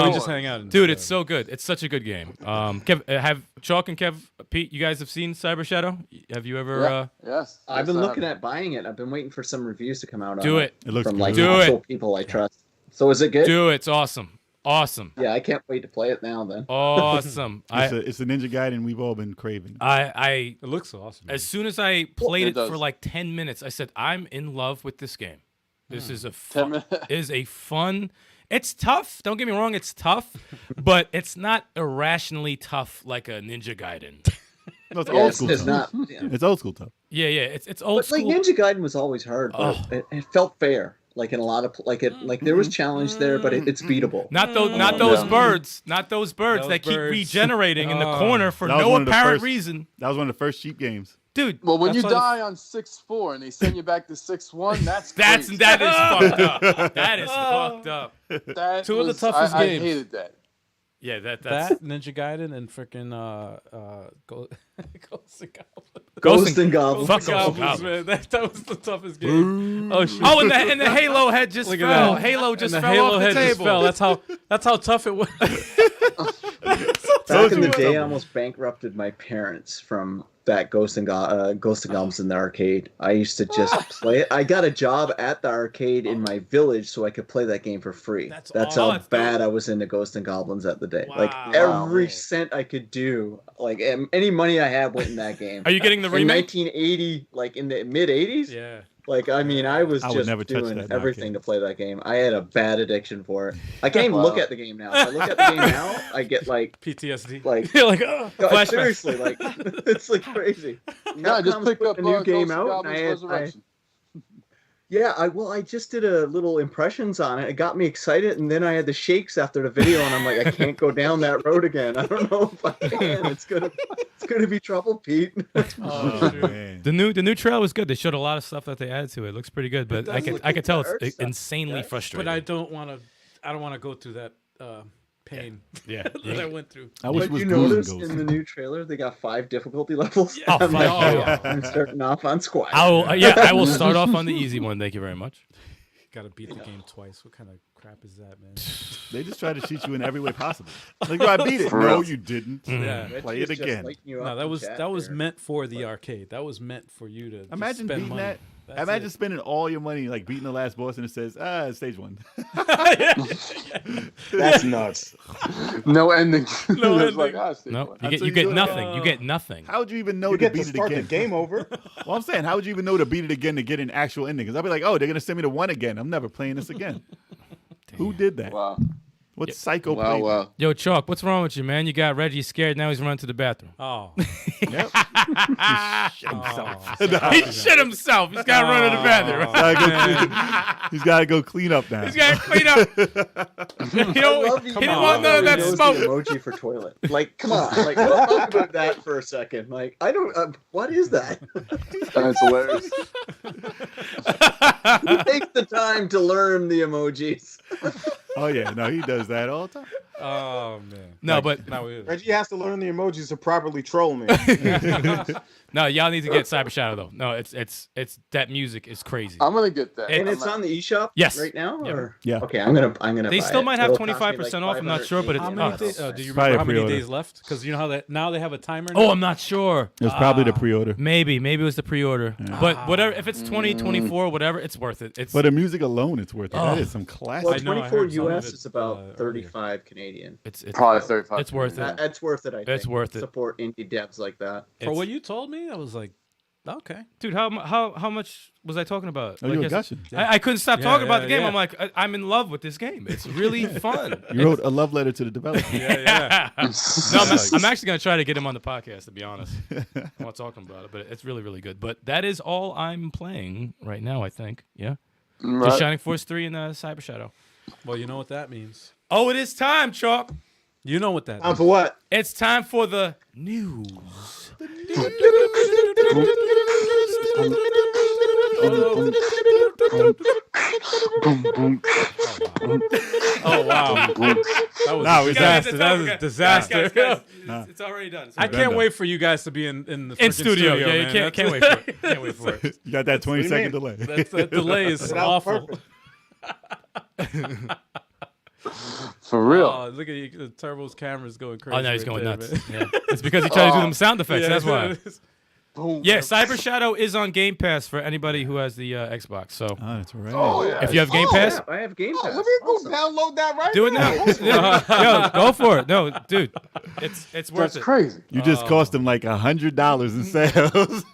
we just hang out. Dude, it's so good. It's such a good game. Kev, have Chalk and Kev, Pete, you guys have seen Cyber Shadow? Have you ever? Yes. I've been looking at buying it. I've been waiting for some reviews to come out. Do on it. It looks from good. like Do actual it. people I trust. So is it good? Do it. It's awesome. Awesome. Yeah, I can't wait to play it now. Then. Awesome. It's a Ninja Gaiden we've all been craving. It looks awesome. As soon as I played it does. for like 10 minutes, I said, I'm in love with this game. This is a 10 fun. minutes. Is a fun. It's tough. Don't get me wrong. It's tough, but it's not irrationally tough like a Ninja Gaiden. No, it's Yeah, old it's, school. it's tough. not. Yeah. It's old school tough. Yeah. It's old But school. like Ninja Gaiden was always hard, but it felt fair. Like in a lot of there was challenge there, but it's beatable. Not those Yeah. birds. Not those birds Those that keep birds. regenerating in the corner for That was no one of the apparent first- reason. That was one of the first cheap games. Dude, Well, when That's you why die on 6-4 and they send you back to 6-1, that's that crazy. is fucked up. That is fucked up. That Two of the was- toughest I games. hated that. Yeah, that's that Ninja Gaiden and freaking Ghosts and Goblins. Ghost and Goblins. Fuck Ghosts and Goblins, Goblins. man. That was the toughest game. Oh shit. Oh, and the Halo head just Look at fell. that. Halo just And the fell Halo off the head just table. fell. That's how tough it was. Back in the day, I almost bankrupted my parents from that Ghost and Goblins in the arcade. I used to just play it. I got a job at the arcade in my village so I could play that game for free. That's how bad I was into Ghost and Goblins at the day. Wow. Like every cent I could do, like any money I had went in that game. Are you getting the In remake? 1980, like in the mid 80s. Yeah. Like, I mean, I was I would just never touch doing that everything arcade. to play that game. I had a bad addiction for it. I can't even look at the game now. If I look at the game now, I get like, PTSD. like, You're like, oh. Flashback. seriously, like, it's like crazy. No, just Capcom's pick put up a new game Ghost and out, Goblins and Resurrection. I just did a little impressions on it. It got me excited, and then I had the shakes after the video, and I'm like, I can't go down that road again. I don't know if I can. It's gonna be trouble, Pete. Oh, man. The new trailer was good. They showed a lot of stuff that they added to it. It looks pretty good, but does I could tell look good. it's insanely Yeah. frustrating. But I don't want to go through that pain yeah. that I went through. I wish it But was you Ghouls and notice Ghosts. in the new trailer they got 5 difficulty levels. Oh, I'm like, fuck oh, I'm starting off on squad. I will start off on the easy one. Thank you very much. Got to beat the game twice. What kind of crap is that, man? They just try to cheat you in every way possible. Like, I beat it. For No, real. you didn't. Yeah. Play it again. No, that was meant for the arcade. That was meant for you to just Imagine spend beating money. that. That's Imagine it. spending all your money like beating the last boss and it says, stage 1. That's nuts. No ending. No It's ending. like, stage No, one. you Until get you do it. nothing. You get nothing. How would you even know You to get to beat it start the again? game over. Well, I'm saying, how would you even know to beat it again to get an actual ending? Because I'll be like, oh, they're going to send me to 1 again. I'm never playing this again. Who did that? Wow. What psycho Wow, played wow. Yo, Chalk, what's wrong with you, man? You got Reggie scared. Now he's running to the bathroom. Oh, Yep. He shit himself. He shit himself. He's got to run to the bathroom. He's got to go clean up now. He's got to clean up. he don't want none of that smoke. Emoji for toilet. Like, come on. Like, let's talk about that for a second. Like, I don't. What is that? That's hilarious. Who takes the time to learn the emojis? Oh, yeah. No, he does that all the time. oh man. No, but Now we Reggie has to learn the emojis to properly troll me. no, y'all need to get Cyber Shadow though. No, it's that music is crazy. I'm gonna get that. And I'm it's not- on the eShop Yes. right now. Yep. Or? Yeah. Okay, I'm gonna. They buy still it. might have It'll cost me 25% off, I'm not sure, but how it's many nuts. days? Do you Probably remember a how many pre-order. days left? Because you know how that now they have a timer. Oh, now? I'm not sure. It was probably the pre-order. Maybe it was the pre-order. But whatever, if it's 20, 24, whatever, it's worth it. It's For the music alone, it's worth it. Oh. That is some classic. Well, I know, I 24 heard some of US it, is about earlier. 35 Canadian. it's Probably 35. It's worth it. That's worth it. I think. It's worth it. Support indie devs like that. For what you told me, I was like, okay. Dude, how much was I talking about? Oh, you were yes- gushing. I couldn't stop Yeah, talking about yeah, the game. yeah. I'm like, I'm in love with this game. It's really fun. You wrote a love letter to the developer. Yeah. No, I'm actually gonna try to get him on the podcast. To be honest, I want to talk about it, but it's really, really good. But that is all I'm playing right now. I think, yeah. Right. Just Shining Force 3 and Cyber Shadow. Well, you know what that means. Oh, it is time, Chalk. You know what that Time means. for what? It's time for the news. Oh wow. That was No, a we disaster. Guys, That was a disaster. Guys, it's already done. I can't wait for you guys to be in the in freaking studio. Yeah, man. you can't wait for it. Can't wait for it. You got that 20-second delay. That delay is That was awful. perfect. For real. Oh, look at you, Turbo's camera's going crazy. Oh no, he's right going there, nuts. man. Yeah. It's because he tried to do them sound effects. Yeah, That's why. Boom. Yeah, Cyber Shadow is on Game Pass for anybody who has the Xbox. So Oh, that's right. Oh, yeah. if you have Game Pass, Yeah, I have Game Oh, Pass. let me go Awesome. download that right do it now. Yo, go for it. No, dude, it's worth That's it. crazy. You just cost him like $100 in sales.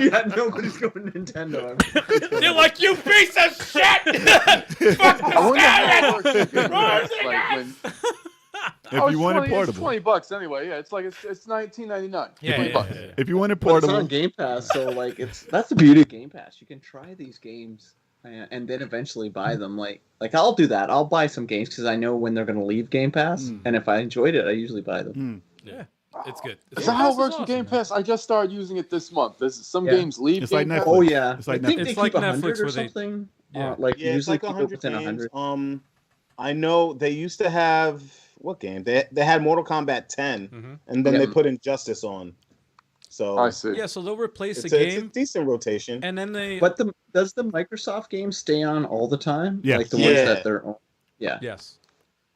Yeah, nobody's going to Nintendo. You're like, you piece of shit. Fuck I wonder how this it guy. works. Like when, If you want it It's portable. $20 anyway. Yeah, it's like it's $19.99. Yeah, $20. yeah, yeah. If you want it But it's portable, on Game Pass, so like that's the beauty of Game Pass. You can try these games and then eventually buy them. Like I'll do that. I'll buy some games because I know when they're going to leave Game Pass, and if I enjoyed it, I usually buy them. Yeah, it's good. Is that how it works awesome, with Game man. Pass? I just started using it this month. There's some Yeah. games leave It's Game like Pass. Netflix. Oh yeah, It's like I think Netflix. they It's like keep Netflix 100 or where they- something. Yeah. Like Yeah, it's usually like keep it 100 within games. 100. I know they used to have what game? They had Mortal Kombat 10, Mhm. and then Yeah. they put Injustice on. So I see. Yeah, so they'll replace it's a a game, decent rotation. and then they. But does the Microsoft game stay on all the time? Yes. Like the ones Yeah. that they're on. Yeah. Yes,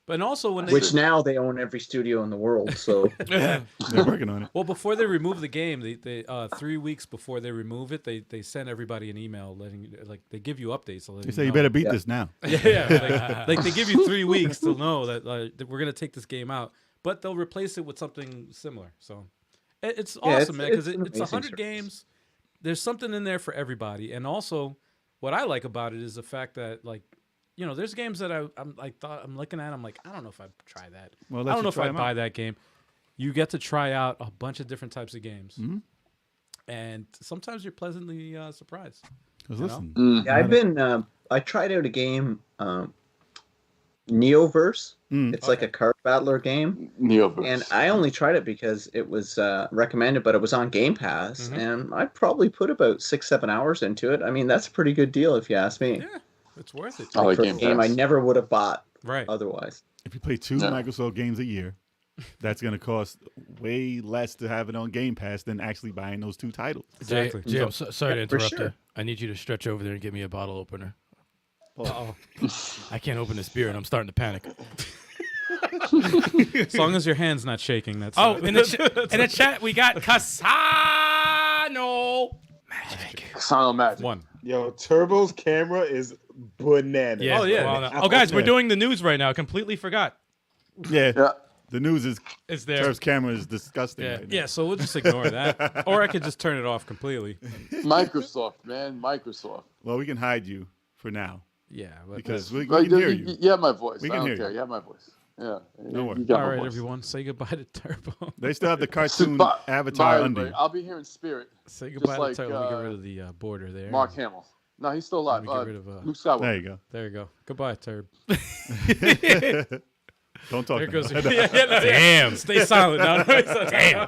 but also when they. Which now they own every studio in the world. So they're working on it. Well, before they remove the game, they 3 weeks before they remove it, they send everybody an email letting like they give you updates. So They say you better beat this now. Yeah. Like they give you 3 weeks to know that we're gonna take this game out, but they'll replace it with something similar. So it's awesome, man, because it's an it's amazing 100 service. games. There's something in there for everybody, and also what I like about it is the fact that like. You know, there's games that I'm looking at. I'm like, I don't know if I'd try that. Well, I let don't you know if try I'd 'em buy out. that game. You get to try out a bunch of different types of games, Mhm. and sometimes you're pleasantly surprised. 'Cause You listen, yeah, I've been. I tried out a game, Neoverse. It's like a card battler game. Neoverse. And I only tried it because it was recommended, but it was on Game Pass, and I probably put about 6-7 hours into it. I mean, that's a pretty good deal if you ask me. Yeah, it's worth it. I like For a Game game I Pass. never would have bought Right. otherwise. if you play 2 Yeah. Microsoft games a year, that's going to cost way less to have it on Game Pass than actually buying those 2 titles. Exactly. Jay, I'm sorry to Yeah, for interrupt sure. you. I need you to stretch over there and get me a bottle opener. Uh-oh. I can't open this beer and I'm starting to panic. As long as your hand's not shaking, that's Oh, in the chat we got Casano Magic. Kasano Magic. one. Yo, Turbo's camera is bananas. Yeah. Oh, yeah. well, no. Oh, guys, we're doing the news right now. Completely forgot. Yeah. Yeah. The news is It's there. Turf's camera is disgusting Yeah. right now. Yeah, so we'll just ignore that, or I could just turn it off completely. Microsoft, man. Microsoft. Well, we can hide you for now Yeah, but because we Like, can hear you. You have my voice. We I can don't hear care. you. You have my voice. Yeah. Don't worry. You got all my right, voice. everyone, say goodbye to Turbo. They still have the cartoon Bye, avatar bye, under everybody. you. I'll be here in spirit. Say goodbye like, to Turbo. Let me get rid of the border there. Mark Hamill. No, he's still alive. Let me get rid of, Luke Skywalker. There you go. There you go. Goodbye, Turb. Don't talk. There to goes. him. Damn. Stay silent. No, Damn.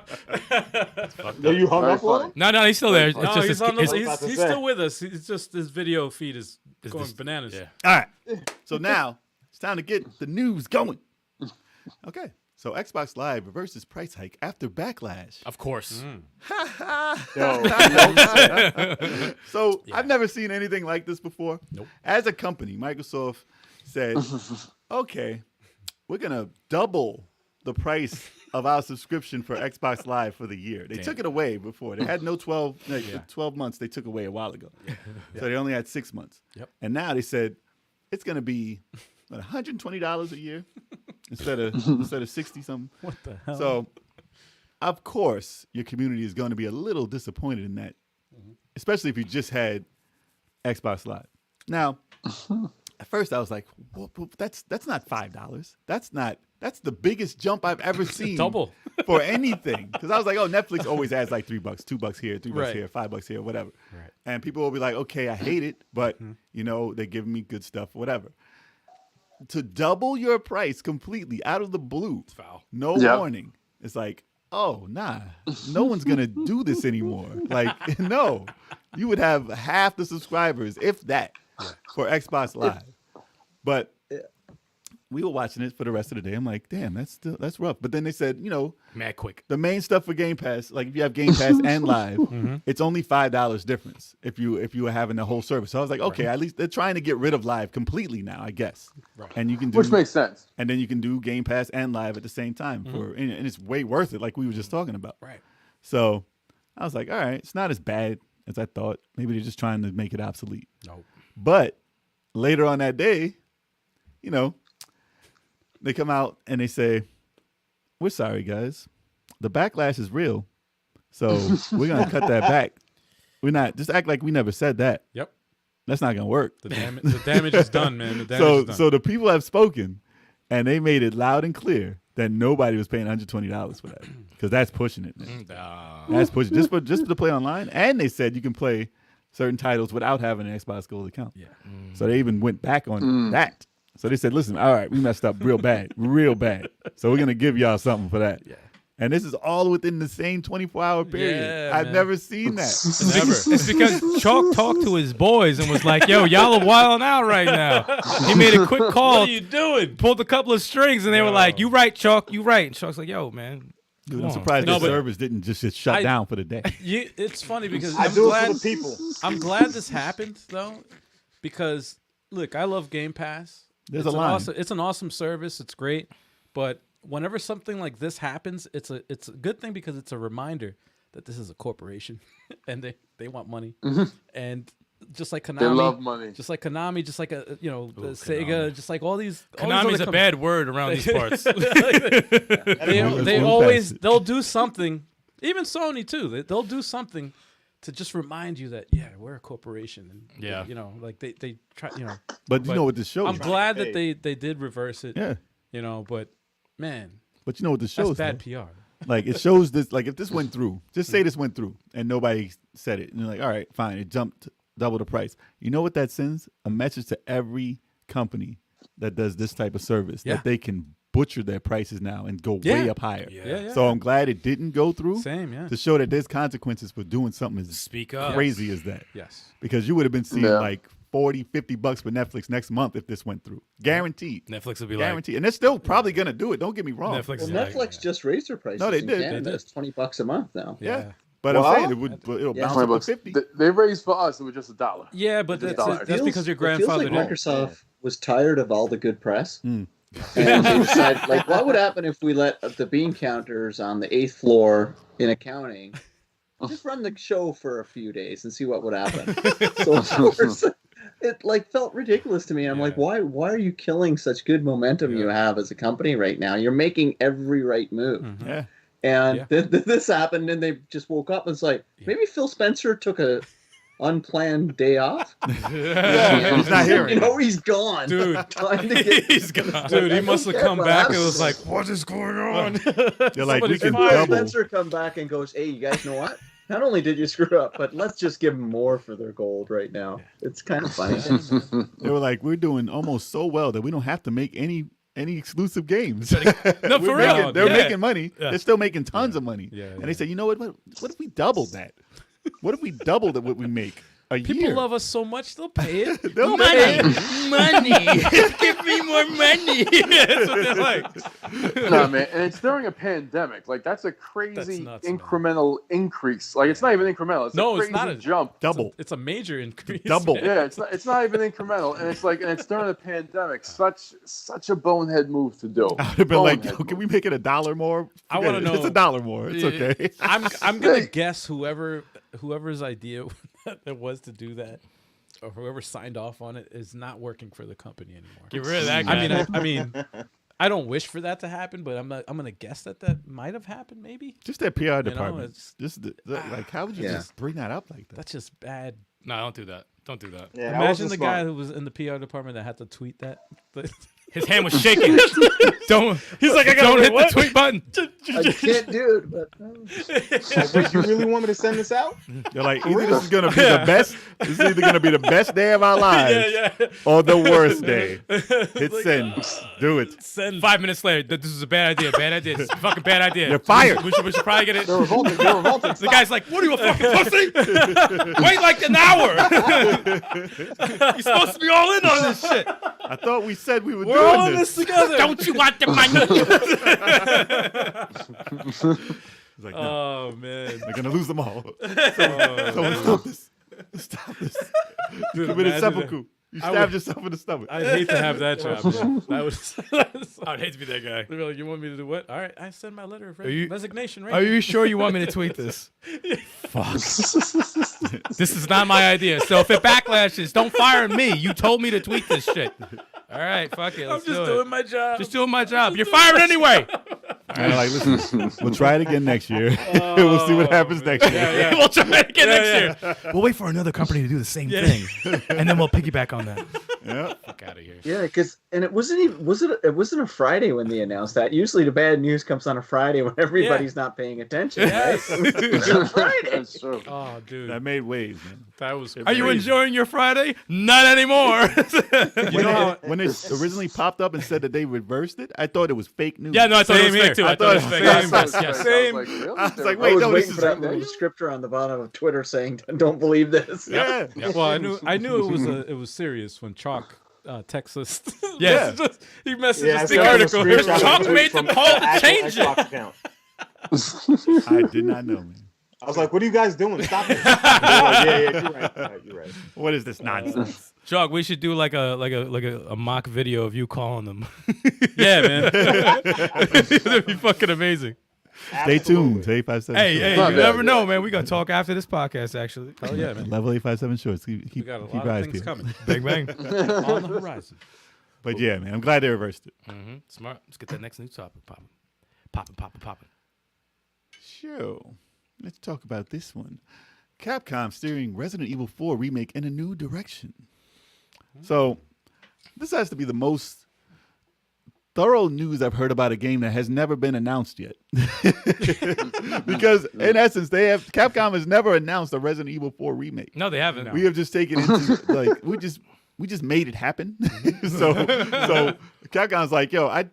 Yo, you hung Very up on funny. him? No, he's still there. It's no, just he's, on the, it's- I was about to he's say. still with us. It's just his video feed is going this- bananas. yeah. All right. So now it's time to get the news going. Okay. So Xbox Live reverses price hike after Backlash. Of course. Yo, So I've never seen anything like this before. Nope. As a company, Microsoft said, okay, we're going to double the price of our subscription for Xbox Live for the year. They took it away before. They had no 12 months they took away a while ago. So they only had 6 months. Yep. And now they said it's going to be what, $120 a year instead of 60 something. What the hell? So, of course, your community is going to be a little disappointed in that, especially if you just had Xbox Live. Now, at first I was like, well, that's not $5. That's the biggest jump I've ever seen. Double. For anything. Because I was like, oh, Netflix always adds like $3, $2 here, $3 Right. here, $5 here, whatever. Right. And people will be like, okay, I hate it, but you know, they're giving me good stuff, whatever. To double your price completely out of the blue, foul. no Yep. warning. It's like, oh, nah, no one's going to do this anymore. Like, no, you would have half the subscribers, if that, for Xbox Live. But we were watching it for the rest of the day. I'm like, damn, that's rough. But then they said, mad quick. The main stuff for Game Pass, like if you have Game Pass and Live, it's only $5 difference if you were having the whole service. So I was like, okay, at least they're trying to get rid of Live completely now, I guess. Right. And you can which makes sense. And then you can do Game Pass and Live at the same time and it's way worth it, like we were just talking about. Right. So I was like, all right, it's not as bad as I thought. Maybe they're just trying to make it obsolete. No. But later on that day, they come out and they say, we're sorry, guys. The backlash is real. So we're going to cut that back. We're not, just act like we never said that. Yep. That's not going to work. The damage is done, man. The damage is done. So the people have spoken, and they made it loud and clear that nobody was paying $120 for that. Because that's pushing it, man. That's pushing just to play online. And they said you can play certain titles without having an Xbox Gold account. Yeah. So they even went back on that. So they said, listen, all right, we messed up real bad. So we're going to give y'all something for that. Yeah. And this is all within the same 24-hour period. Yeah, I've man. never seen that. It's because Chalk talked to his boys and was like, yo, y'all are wilding out right now. He made a quick call. What are you doing? Pulled a couple of strings, and they were like, you right, Chalk, you right. And Chalk's like, yo, man. Dude, I'm surprised the servers didn't just shut down for the day. It's funny because I do it for the people. I'm glad this happened, though, because, look, I love Game Pass. There's a line. It's an awesome service. It's great. But whenever something like this happens, it's a good thing because it's a reminder that this is a corporation and they want money. And just like Konami, They love money. Just like Konami, just like Sega, Konami. just like all these. Konami's a bad word around these parts. They'll do something. Even Sony too. They'll do something to just remind you that we're a corporation. And like they try. But you know what this shows? I'm glad that they did reverse it. Yeah. But man. But you know what this shows? That's bad PR. Like it shows this. Like if this went through, just say this went through, and nobody said it, and you're like, all right, fine, it jumped double the price. You know what that sends? A message to every company that does this type of service that they can butcher their prices now and go way up higher. Yeah. So I'm glad it didn't go through. Same, yeah. To show that there's consequences for doing something as Speak up. crazy as that. Yes. Because you would have been seeing like $40-$50 for Netflix next month if this went through. Guaranteed. Netflix will be guaranteed. And they're still probably going to do it. Don't get me wrong. Netflix just raised their prices. No, they in did. Canada. It's $20 a month now. Yeah. But I'm saying it'll bounce up to 50. They raised for us. It was just $1. Yeah, but that's because your It grandfather feels like did. Microsoft was tired of all the good press. And they decided, like, what would happen if we let the bean counters on the 8th floor in accounting just run the show for a few days and see what would happen? So of course, it felt ridiculous to me. I'm like, why are you killing such good momentum you have as a company right now? You're making every right move. Yeah. And this happened, and they just woke up and it's like, maybe Phil Spencer took a unplanned day off. He's not here. He's gone. Dude, he's gone. Dude, he must have come back and was like, what is going on? They're like, we can Phil double. Spencer come back and goes, hey, you guys know what? Not only did you screw up, but let's just give them more for their gold right now. It's kind of funny. They were like, we're doing almost so well that we don't have to make any exclusive games. No, for real. They're making money. They're still making tons of money. Yeah, and they said, you know what if we doubled that? What if we doubled what we make a People year? love us so much, they'll pay it. They'll pay it. Money. Give me more money. That's what they're like. No, man, and it's during a pandemic. Like that's a crazy nuts, incremental increase. Like it's not even incremental. It's a crazy not a jump. Double. It's a major increase. Double. man. Yeah, it's not even incremental, and it's during a pandemic. Such a bonehead move to do. I would have been like, Bonehead yo, can move. we make it $1 more? I wanna Forget it. know- It's $1 more. It's okay. I'm gonna guess whoever's idea it was to do that, or whoever signed off on it, is not working for the company anymore. Get rid of that guy. I mean, I don't wish for that to happen, but I'm gonna guess that might have happened. Maybe Just that PR department. it's- Just like, how would you just bring that up like that? that's just bad. No, don't do that. Don't do that. Yeah, that Imagine wasn't the smart. guy who was in the PR department that had to tweet that. His hand was shaking. Don't. He's like, I gotta Don't wait, hit what? the tweet button. I can't do it, but Wait, you really want me to send this out? You're like, either this is gonna be the best. This is either gonna be the best day of our lives, yeah. or the worst day. Hit send. Do it. Send 5 minutes later, this is a bad idea. Bad idea. It's a fucking bad idea. You're fired. We should probably get it. They're revolting. They're revolting. The guy's like, "What are you, a fucking pussy? Wait like an hour." You're supposed to be all in on this shit. I thought we said we were We're doing all in this together. Don't you want the money? He's like, no, Oh man. they're gonna lose them all. Someone stop this. Stop this. You committed imagine seppuku. You I stabbed would- yourself in the stomach. I'd hate to have that job. Man. That was. I would hate to be that guy. They'd be like, you want me to do what? All right, I send my letter of you- resignation. Right Are now. you sure you want me to tweet this? Fuck. This is not my idea. So if it backlashes, don't fire me. You told me to tweet this shit. All right, fuck it. I'm Let's just do doing it. my job. Just doing my job. You're fired anyway. And like, listen, we'll try it again next year. We'll see what happens next year. Yeah. We'll try it again next year. We'll wait for another company to do the same thing, and then we'll piggyback on that. Yeah. Fuck out of here. Yeah, and it wasn't even it wasn't a Friday when they announced that. Usually the bad news comes on a Friday when everybody's not paying attention. Yes. Right? It's a Friday. That's true. Oh, dude, That made waves, man. that was. Are you crazy. enjoying your Friday? Not anymore. You know how when it originally popped up and said that they reversed it, I thought it was fake news. Yeah, no, I thought it Same was here. fake too. I I thought it was thought fake. it Yes, was yes, I yes. was Same. like, really? I was like, I wait, was no, waiting this for is that little descriptor on the bottom of Twitter saying, "Don't believe this." yeah. Well, I knew it was serious when Chalk texts us. Yes. He messaged Yeah, I us saw the a article. screenshot of the Chalk tweet made the from call to actual change it. Xbox account. I did not know, man. I was like, "What are you guys doing? Stop it!" Yeah, you're right. What is this nonsense? Chalk, we should do like a mock video of you calling them. Yeah, man. That'd be fucking amazing. Stay tuned to 857 Hey, Shorts. you Not never bad, know, yeah. man. We gonna talk after this podcast, actually. Hell yeah, man. Level 857 Shorts. We Keep got a keep lot your of eyes things peeled. coming Bang bang. on the horizon. But yeah, man, I'm glad they reversed it. Smart. Let's get that next news topic popping. Popping. Sure. Let's talk about this one. Capcom steering Resident Evil 4 remake in a new direction. So, this has to be the most thorough news I've heard about a game that has never been announced yet. Because in essence, Capcom has never announced a Resident Evil 4 remake. No, they haven't. No. We have just taken into like we just made it happen. so Capcom's like, yo, I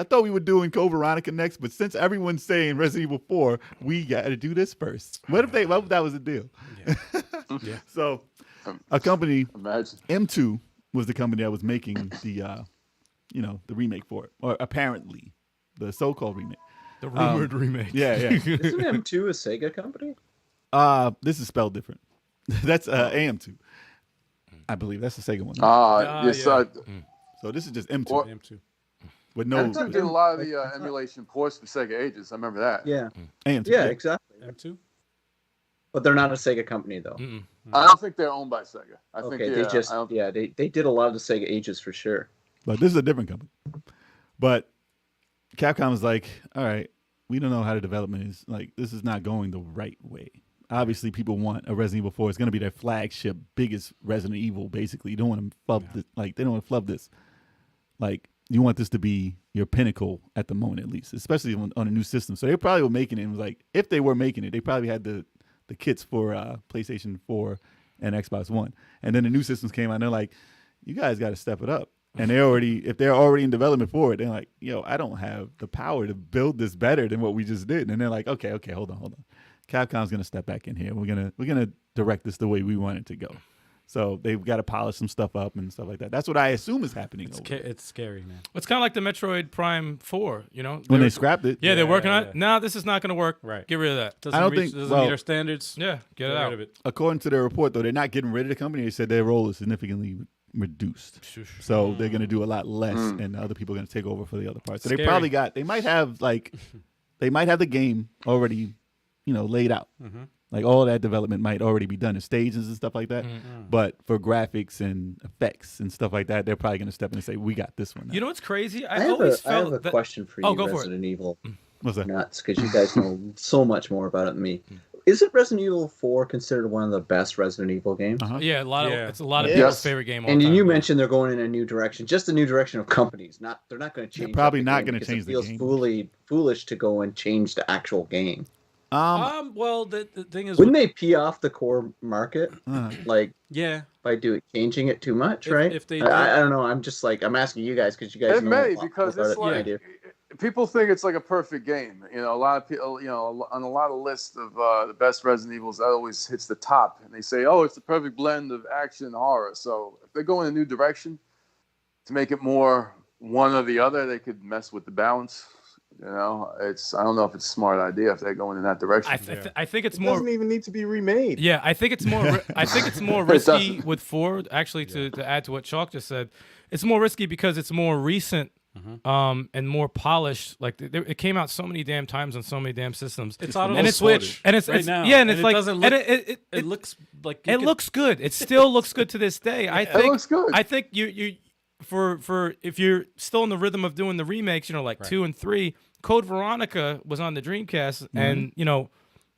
thought we were doing Code Veronica next, but since everyone's saying Resident Evil 4, we got to do this first. What if that was the deal? Yeah. So a company, Imagine. M2 was the company that was making the remake for it, or apparently the so-called remake. The rumored remake. Yeah. Isn't M2 a Sega company? This is spelled different. That's AM2. I believe that's the Sega one. Yes, yeah. So this is just M2 What? M2. with no M2 did a lot of the emulation ports for Sega Ages. I remember that. Yeah. AM2. Yeah, exactly. M2. But they're not a Sega company though. I don't think they're owned by Sega. I think Okay, they did a lot of the Sega Ages for sure. But this is a different company. But Capcom is like, all right, we don't know how the development is. Like, this is not going the right way. Obviously, people want a Resident Evil 4. It's going to be their flagship, biggest Resident Evil, basically. You don't want to flub this. Like, they don't want to flub this. Like, you want this to be your pinnacle at the moment, at least, especially on a new system. So they probably were making it. And was like, if they were making it, they probably had the kits for PlayStation 4 and Xbox One. And then the new systems came out, and they're like, you guys got to step it up. And if they're already in development for it, they're like, yo, I don't have the power to build this better than what we just did. And they're like, okay, hold on. Capcom's gonna step back in here. We're gonna direct this the way we want it to go. So they've got to polish some stuff up and stuff like that. That's what I assume is happening. It's scary, man. It's kind of like the Metroid Prime 4, you know? When they scrapped it. Yeah, they're working on it. yeah. No, this is not going to work. Right. Get rid of that. Doesn't I don't reach, think- doesn't well- meet our standards. Yeah, get it Get out. rid of it. According to their report, though, they're not getting rid of the company. They said their role is significantly reduced. So they're going to do a lot less, and other people are going to take over for the other parts. So Scary. they probably they might have the game already, laid out. Like all that development might already be done in stages and stuff like that. But for graphics and effects and stuff like that, they're probably going to step in and say, "We got this one." Now. You know what's crazy? I have a question for you, Oh, go for it. Resident Evil What's that? nuts, because you guys know so much more about it than me. Isn't Resident Evil 4 considered one of the best Resident Evil games? Yeah, it's a lot of Yes. people's favorite game. All And time. you mentioned they're going in a new direction, just a new direction of companies. They're not going to change. probably up the not game gonna because change it the feels game. foolish to go and change the actual game. Well, the thing is, Wouldn't they pee off the core market, yeah, by changing it too much, If- right? if they I don't know. I'm asking you guys because you guys It know may, a lot because more it's about it than I like do. people think it's like a perfect game. You know, a lot of people, you know, on a lot of lists of the best Resident Evils, that always hits the top. And they say, oh, it's the perfect blend of action and horror. So if they go in a new direction to make it more one or the other, they could mess with the balance. You know, I don't know if it's a smart idea if they're going in that direction. I think it's It more. doesn't even need to be remade. Yeah, I think it's more. I think it's more risky with 4. Actually, to add to what Chalk just said, it's more risky because it's more recent. And more polished. Like it came out so many damn times on so many damn systems. It's out on and the it's Switch and it's right now. Yeah, and it's it like doesn't look, it looks like it looks good. It still looks good to this day. I think it looks good. I think you for if you're still in the rhythm of doing the remakes, you know, like 2 and 3. Code Veronica was on the Dreamcast, and you know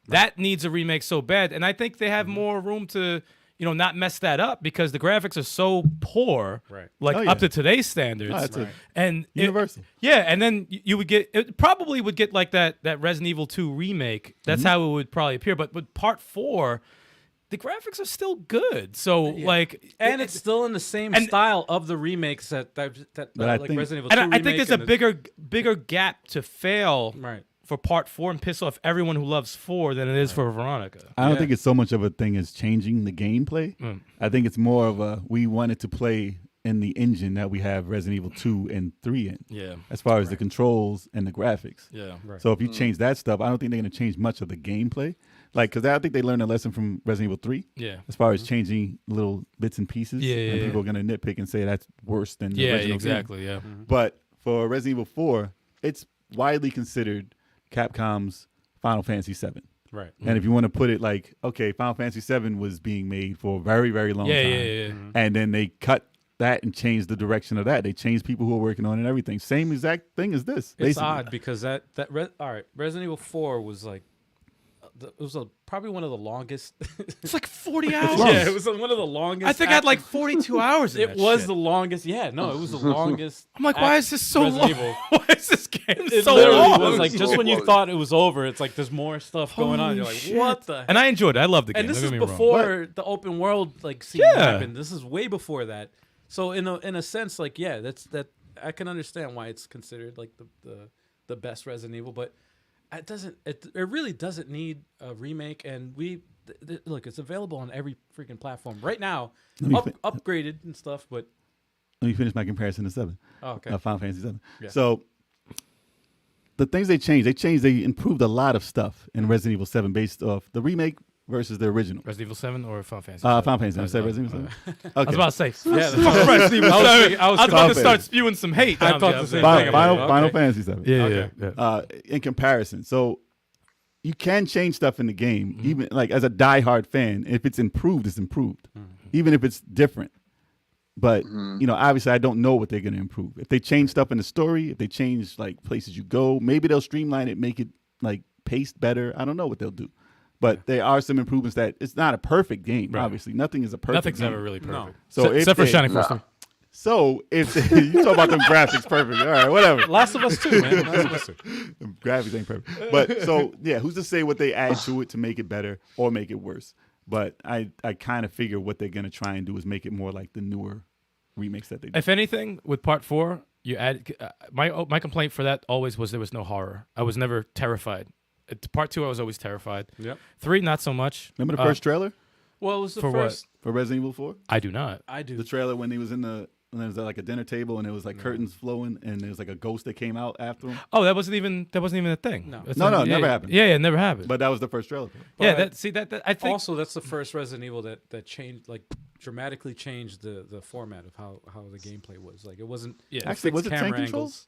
that needs a remake so bad. And I think they have more room to, you know, not mess that up because the graphics are so poor, like up to today's standards. And universal. And then you would get, it probably would get like that Resident Evil 2 remake. That's how it would probably appear. But with Part 4, the graphics are still good. So like, and it's still in the same style of the remakes that like Resident Evil 2 and I think there's a bigger gap to fail. For Part 4 and piss off everyone who loves 4 than it is for Veronica. I don't think it's so much of a thing as changing the gameplay. I think it's more of a we wanted to play in the engine that we have Resident Evil 2 and 3 in. Yeah. As far as the controls and the graphics. Yeah. So if you change that stuff, I don't think they're going to change much of the gameplay. Like, because I think they learned a lesson from Resident Evil 3. Yeah. As far as changing little bits and pieces. And people are going to nitpick and say that's worse than the original exactly, game. But for Resident Evil 4, it's widely considered Capcom's Final Fantasy VII. Right. And if you want to put it like, okay, Final Fantasy VII was being made for a very, very long time. And then they cut that and changed the direction of that. They changed people who were working on it and everything. Same exact thing as this. It's basically. odd because all right, Resident Evil 4 was like, it was probably one of the longest. It's like 40 hours. Yeah, it was one of the longest. I think I had like 42 hours. It was the longest. Yeah, no, it was the longest. I'm like, why is this so long? Why is this game it so literally long? was like just when you thought it was over, it's like there's more stuff going on. You're like, what the? And I enjoyed it. I loved the game. And this Don't is get me before the open world like scene happened. This is way before that. So in a sense, like that's I can understand why it's considered like the best Resident Evil, but it really doesn't need a remake. And look, it's available on every freaking platform right now, upgraded and stuff. But let me finish my comparison to 7. Oh, okay. Final Fantasy 7. Yeah. So the things they improved a lot of stuff in Resident Evil 7 based off the remake versus the original. Resident Evil 7 or Final Fantasy? Final Fantasy. I said Resident Evil 7. Okay. I was about to say, Resident Evil 7. I was about to start spewing some hate. I thought the same thing. Final Fantasy 7. Yeah. In comparison, so you can change stuff in the game, even like as a diehard fan. If it's improved, it's improved, even if it's different. But you know, obviously, I don't know what they're going to improve. If they change stuff in the story, if they change like places you go, maybe they'll streamline it, make it like paced better. I don't know what they'll do. But there are some improvements that it's not a perfect game. Right. Obviously, nothing is a perfect. Nothing's game. ever really perfect. No. So except for Shining Force 3. So if you talk about them graphics perfect, all right, whatever. Last of Us 2, man. Last of Us 2. The graphics ain't perfect, but so yeah, who's to say what they add to it to make it better or make it worse? But I kind of figure what they're gonna try and do is make it more like the newer remakes that they do. If anything, with Part 4, you add my complaint for that always was there was no horror. I was never terrified. Part 2, I was always terrified. Yep. 3, not so much. Remember the first trailer Well, it was the For first. for Resident Evil 4? I do not. I do. The trailer when he was in when there was like a dinner table and there was like curtains flowing and there was like a ghost that came out after him. Oh, that wasn't even a thing. No. It's No, not- it never happened. Yeah, it never happened. But that was the first trailer. yeah, But that I think Also, that's the first Resident Evil that changed, like, dramatically changed the format of how the gameplay was. Like, it wasn't Yeah. Actually, was it camera tank control? angles.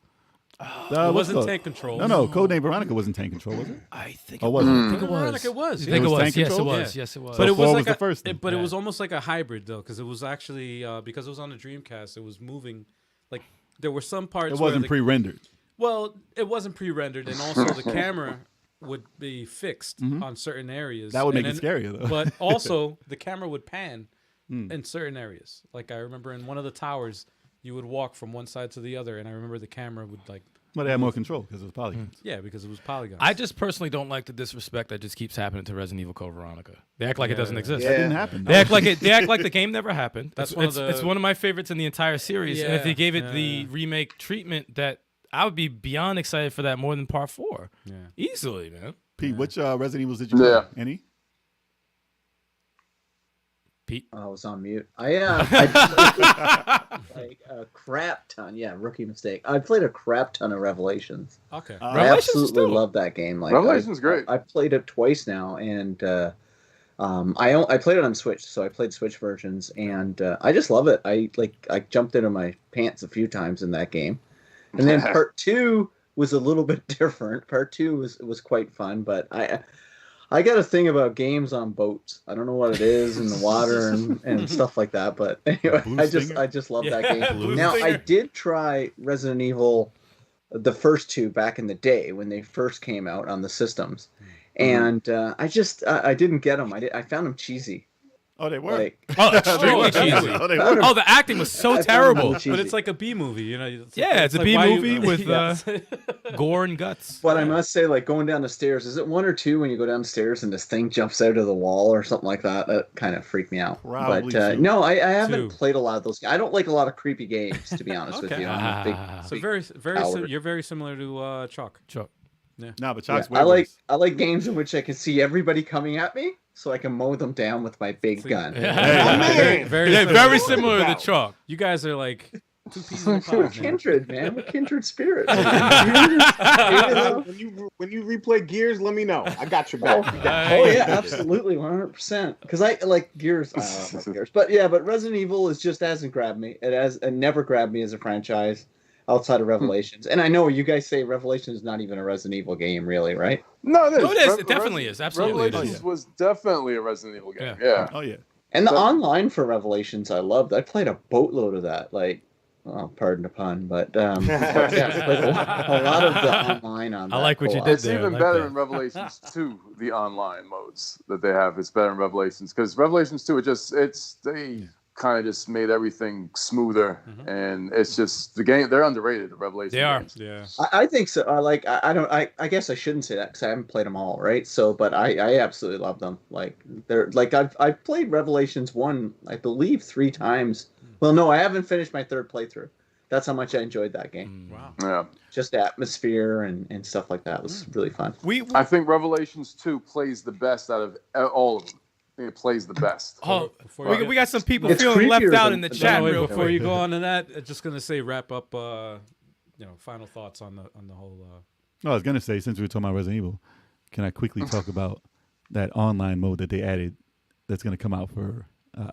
No, It wasn't tank control. No, Codename Veronica wasn't tank control, was it? I think Oh, was it? I think it was. Veronica was. I think yeah. it was. tank Yes, it control? was. Yeah. Yes, it was. But it 4 was was like the first thing. it was almost like a hybrid though, because it was actually because it was on the Dreamcast, it was moving. Like there were some parts. It wasn't pre-rendered. Well, it wasn't pre-rendered, and also the camera would be fixed on certain areas. That would And make it then- scarier, though. But also, the camera would pan in certain areas. Like I remember in one of the towers, you would walk from one side to the other, and I remember the camera would like. But they had more control because it was polygons. Yeah, because it was polygons. I just personally don't like the disrespect that just keeps happening to Resident Evil Code Veronica. They act like it doesn't exist. That didn't happen. They act like it. They act like the game never happened. That's it's, one of it's, the- it's one of my favorites in the entire series. And if Yeah, they gave it yeah. the remake treatment that I would be beyond excited for that more than Part 4. Yeah. Easily, man. Pete, which Resident Evils did you play? Any? Pete? I was on mute. I like a crap ton. Yeah, rookie mistake. I played a crap ton of Revelations. Okay. I absolutely love that game. Like, Revelation's great. I played it twice now, and I played it on Switch, so I played Switch versions, and I just love it. I jumped into my pants a few times in that game, and then Part 2 was a little bit different. Part 2 was quite fun, but I got a thing about games on boats. I don't know what it is in the water and stuff like that, but anyway, I just love that game. Now, I did try Resident Evil, the first 2 back in the day when they first came out on the systems, and I didn't get them. I found them cheesy. Oh, they were. Extremely cheesy. Oh, they were. Oh, the acting was so terrible. But it's like a B movie, you know. It's a like B why movie you- with gore and guts. But I must say, like, going down the stairs, is it 1 or 2 when you go downstairs and this thing jumps out of the wall or something like that? That kind of freaked me out. Probably but two. no, I haven't 2. played a lot of those. I don't like a lot of creepy games, to be honest with you. I'm a big, So big very coward. you're very similar to Chalk. No, but Chalk's Yeah, way worse. I like games in which I can see everybody coming at me, so I can mow them down with my big gun. Very similar to Chalk. You guys are like 2 peas in a pod, We're man. kindred, man. We're kindred spirits. When you replay Gears, let me know. I got your back. Oh yeah, absolutely, 100%. Because I like Gears, I don't know about Gears, but Resident Evil just hasn't grabbed me. It never grabbed me as a franchise outside of Revelations. And I know you guys say Revelations is not even a Resident Evil game, really, right? No, it is. No, it is. It definitely is. Absolutely it Revelations is. was definitely a Resident Evil game. Yeah. Yeah. Oh, yeah. And the online for Revelations, I loved. I played a boatload of that. Like, oh, pardon the pun, but yeah, I played a lot of the online on that. I like what you co-op. did It's there. even I like better that. in Revelations 2, the online modes that they have. It's better in Revelations because Revelations 2, they kind of just made everything smoother, and it's just the game. They're underrated. The Revelations. They are. games. Yeah. I think so. I guess I shouldn't say that because I haven't played them all, right? So, but I absolutely love them. Like they're like I've played Revelations 1, I believe 3 times. Well, no, I haven't finished my 3rd playthrough. That's how much I enjoyed that game. Wow. Yeah. Just atmosphere and stuff like that. It was really fun. I think Revelations 2 plays the best out of all of them. I think it plays the best. Oh, Before you we got some people It's feeling left creepier out than- in the than- chat wait, real before quick. you go on to that, just gonna say wrap up. Final thoughts on the whole. No, I was gonna say, since we were talking about Resident Evil, can I quickly talk about that online mode that they added that's gonna come out for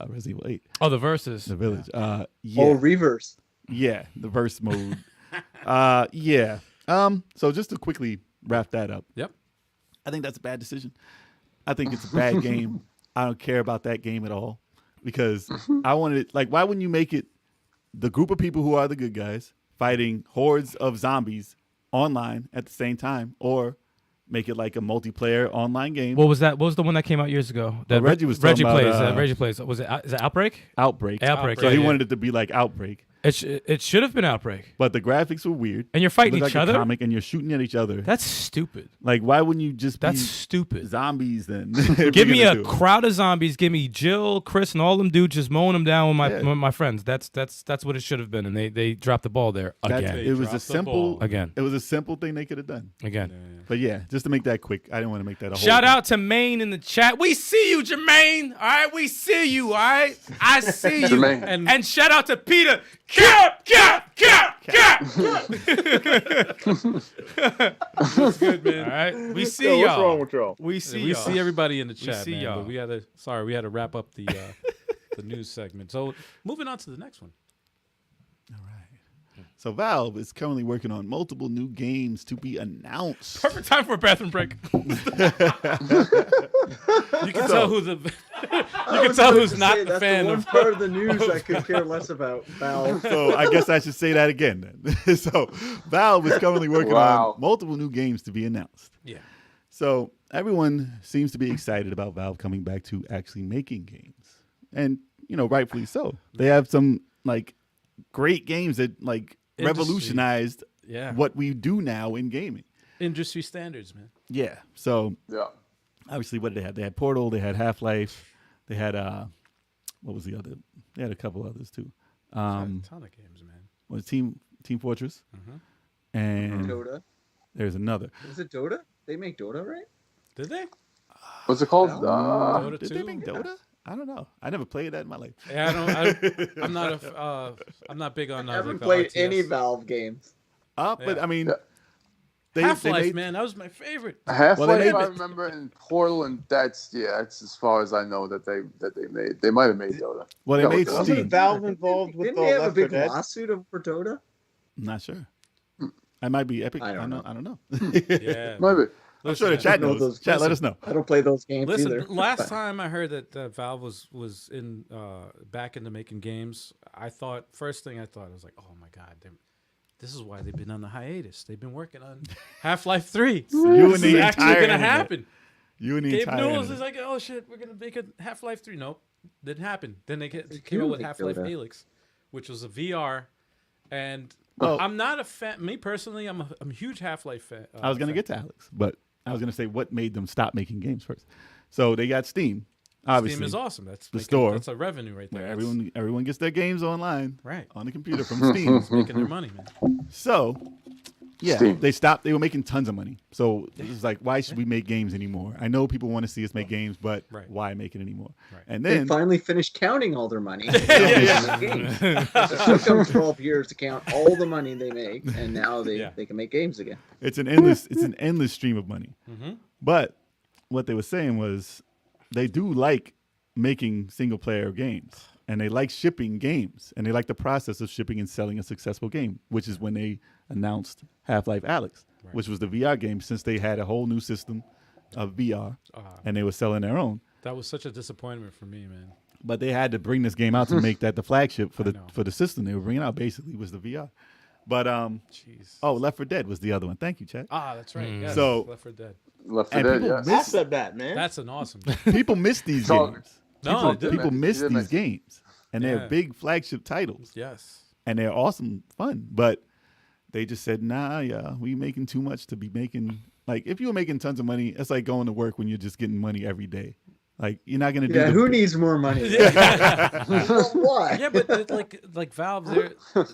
Resident Evil 8, Oh, the verses. the Village? Oh, Yeah, reverse. yeah, the verse mode. Yeah. So just to quickly wrap that up. Yep. I think that's a bad decision. I think it's a bad game. I don't care about that game at all because I wanted it. Like, why wouldn't you make it the group of people who are the good guys fighting hordes of zombies online at the same time, or make it like a multiplayer online game? What was that? What was the one that came out years ago? That Reggie was talking Reggie about, plays. Reggie plays. Was it? Is it Outbreak? Outbreak. Outbreak. So yeah, he yeah. wanted it to be like Outbreak, It should have been Outbreak. but the graphics were weird. And you're fighting It looked each like other. a comic, and you're shooting at each other. That's stupid. Like, why wouldn't you just That's be stupid. zombies then? Give me a crowd of zombies. Give me Jill, Chris, and all them dudes just mowing them down with Yeah. my friends. That's what it should have been, and they dropped the ball there again. It was dropped a the simple ball. Again. It was a simple thing they could have done. Again. But yeah, just to make that quick, I didn't want to make that a whole Shout thing. out to Maine in the chat. We see you, Jermaine. All right, we see you. All right, I see you. Jermaine. And shout out to Peter. Cap. That's good, man. All right, we see Yo, y'all. what's wrong with y'all? We see We y'all. see everybody in the chat, see man. y'all. But we had to wrap up the the news segment. So moving on to the next one. So Valve is currently working on multiple new games to be announced. Perfect time for a bathroom break. You can tell who the you can tell who's not the that's fan the one of. part of the news I could care less about. Valve. So I guess I should say that again then. So Valve is currently working Wow. on multiple new games to be announced. Yeah. So everyone seems to be excited about Valve coming back to actually making games. And, rightfully so. They have some like great games that like revolutionized Yeah. what we do now in gaming. Industry standards, man. Yeah. So Yeah. obviously, what did they have? They had Portal, they had Half-Life, they had what was the other? They had a couple others too. A ton of games, man. Was Team Fortress, and Dota. there's another. Is it Dota? They make Dota, right? Did they? What's it called? Dota Did 2? they make Dota? I don't know. I never played that in my life. Yeah, I'm not big on. I haven't like the played RTS. any Valve games. But I mean, Half-Life, made, man, that was my favorite. Half-Life, I remember, in Portal, and that's as far as I know that they made. They might have made Dota. Well, they made Wasn't Steam. Valve involved with Didn't the they have a Left 4 big Dead? lawsuit for Dota? I'm not sure. I might be Epic. I don't know. I don't know. Yeah, Maybe. I'm sure the chat know knows. those- Chat, let us know. I don't play those games Listen, either. last time I heard that Valve was in back into making games, first thing I thought, I was like, oh my god, this is why they've been on the hiatus. They've been working on Half-Life 3. You This and the is actually entire gonna internet. happen. You and the Gabe entire Newell's internet. is like, oh shit, we're gonna make a Half-Life 3. Nope, didn't happen. Then they came do out with make Half-Life Dota. Helix, which was a VR, and Oh. I'm not a fan. Me personally, I'm a huge Half-Life fan. I was going to get to Alex, but I was going to say what made them stop making games first. So they got Steam, obviously. Steam is awesome. That's the store. That's a revenue right there. Where That's everyone gets their games online, right on the computer from Steam. making their money, man. So, yeah, Steam. they stopped. They were making tons of money. So it was like, why should we make games anymore? I know people want to see us make games, but Right. why make it anymore? Right. And They then finally finished counting all their money. It took them 12 years to count all the money they make, and now they can make games again. it's an endless stream of money. But what they were saying was they do like making single player games, and they like shipping games, and they like the process of shipping and selling a successful game, which is when they announced Half-Life Alyx, which was the VR game, since they had a whole new system of VR and they were selling their own. That was such a disappointment for me, man. But they had to bring this game out to make that the flagship for the system they were bringing out. Basically, was the VR. But Jeez. Left 4 Dead was the other one. Thank you, Chad. That's right. Yes, So- Left 4 Dead. Left 4 And Dead, people yes. I said that, man. That's an awesome. People miss these So- games. No, they did. People man. miss He did these mention- games, and they're big flagship titles, Yes. and they're awesome fun. But they just said, "Nah, we making too much to be making." Like, if you were making tons of money, it's like going to work when you're just getting money every day. Like, you're not gonna do. Yeah, who needs more money? Why? Yeah, but like Valve,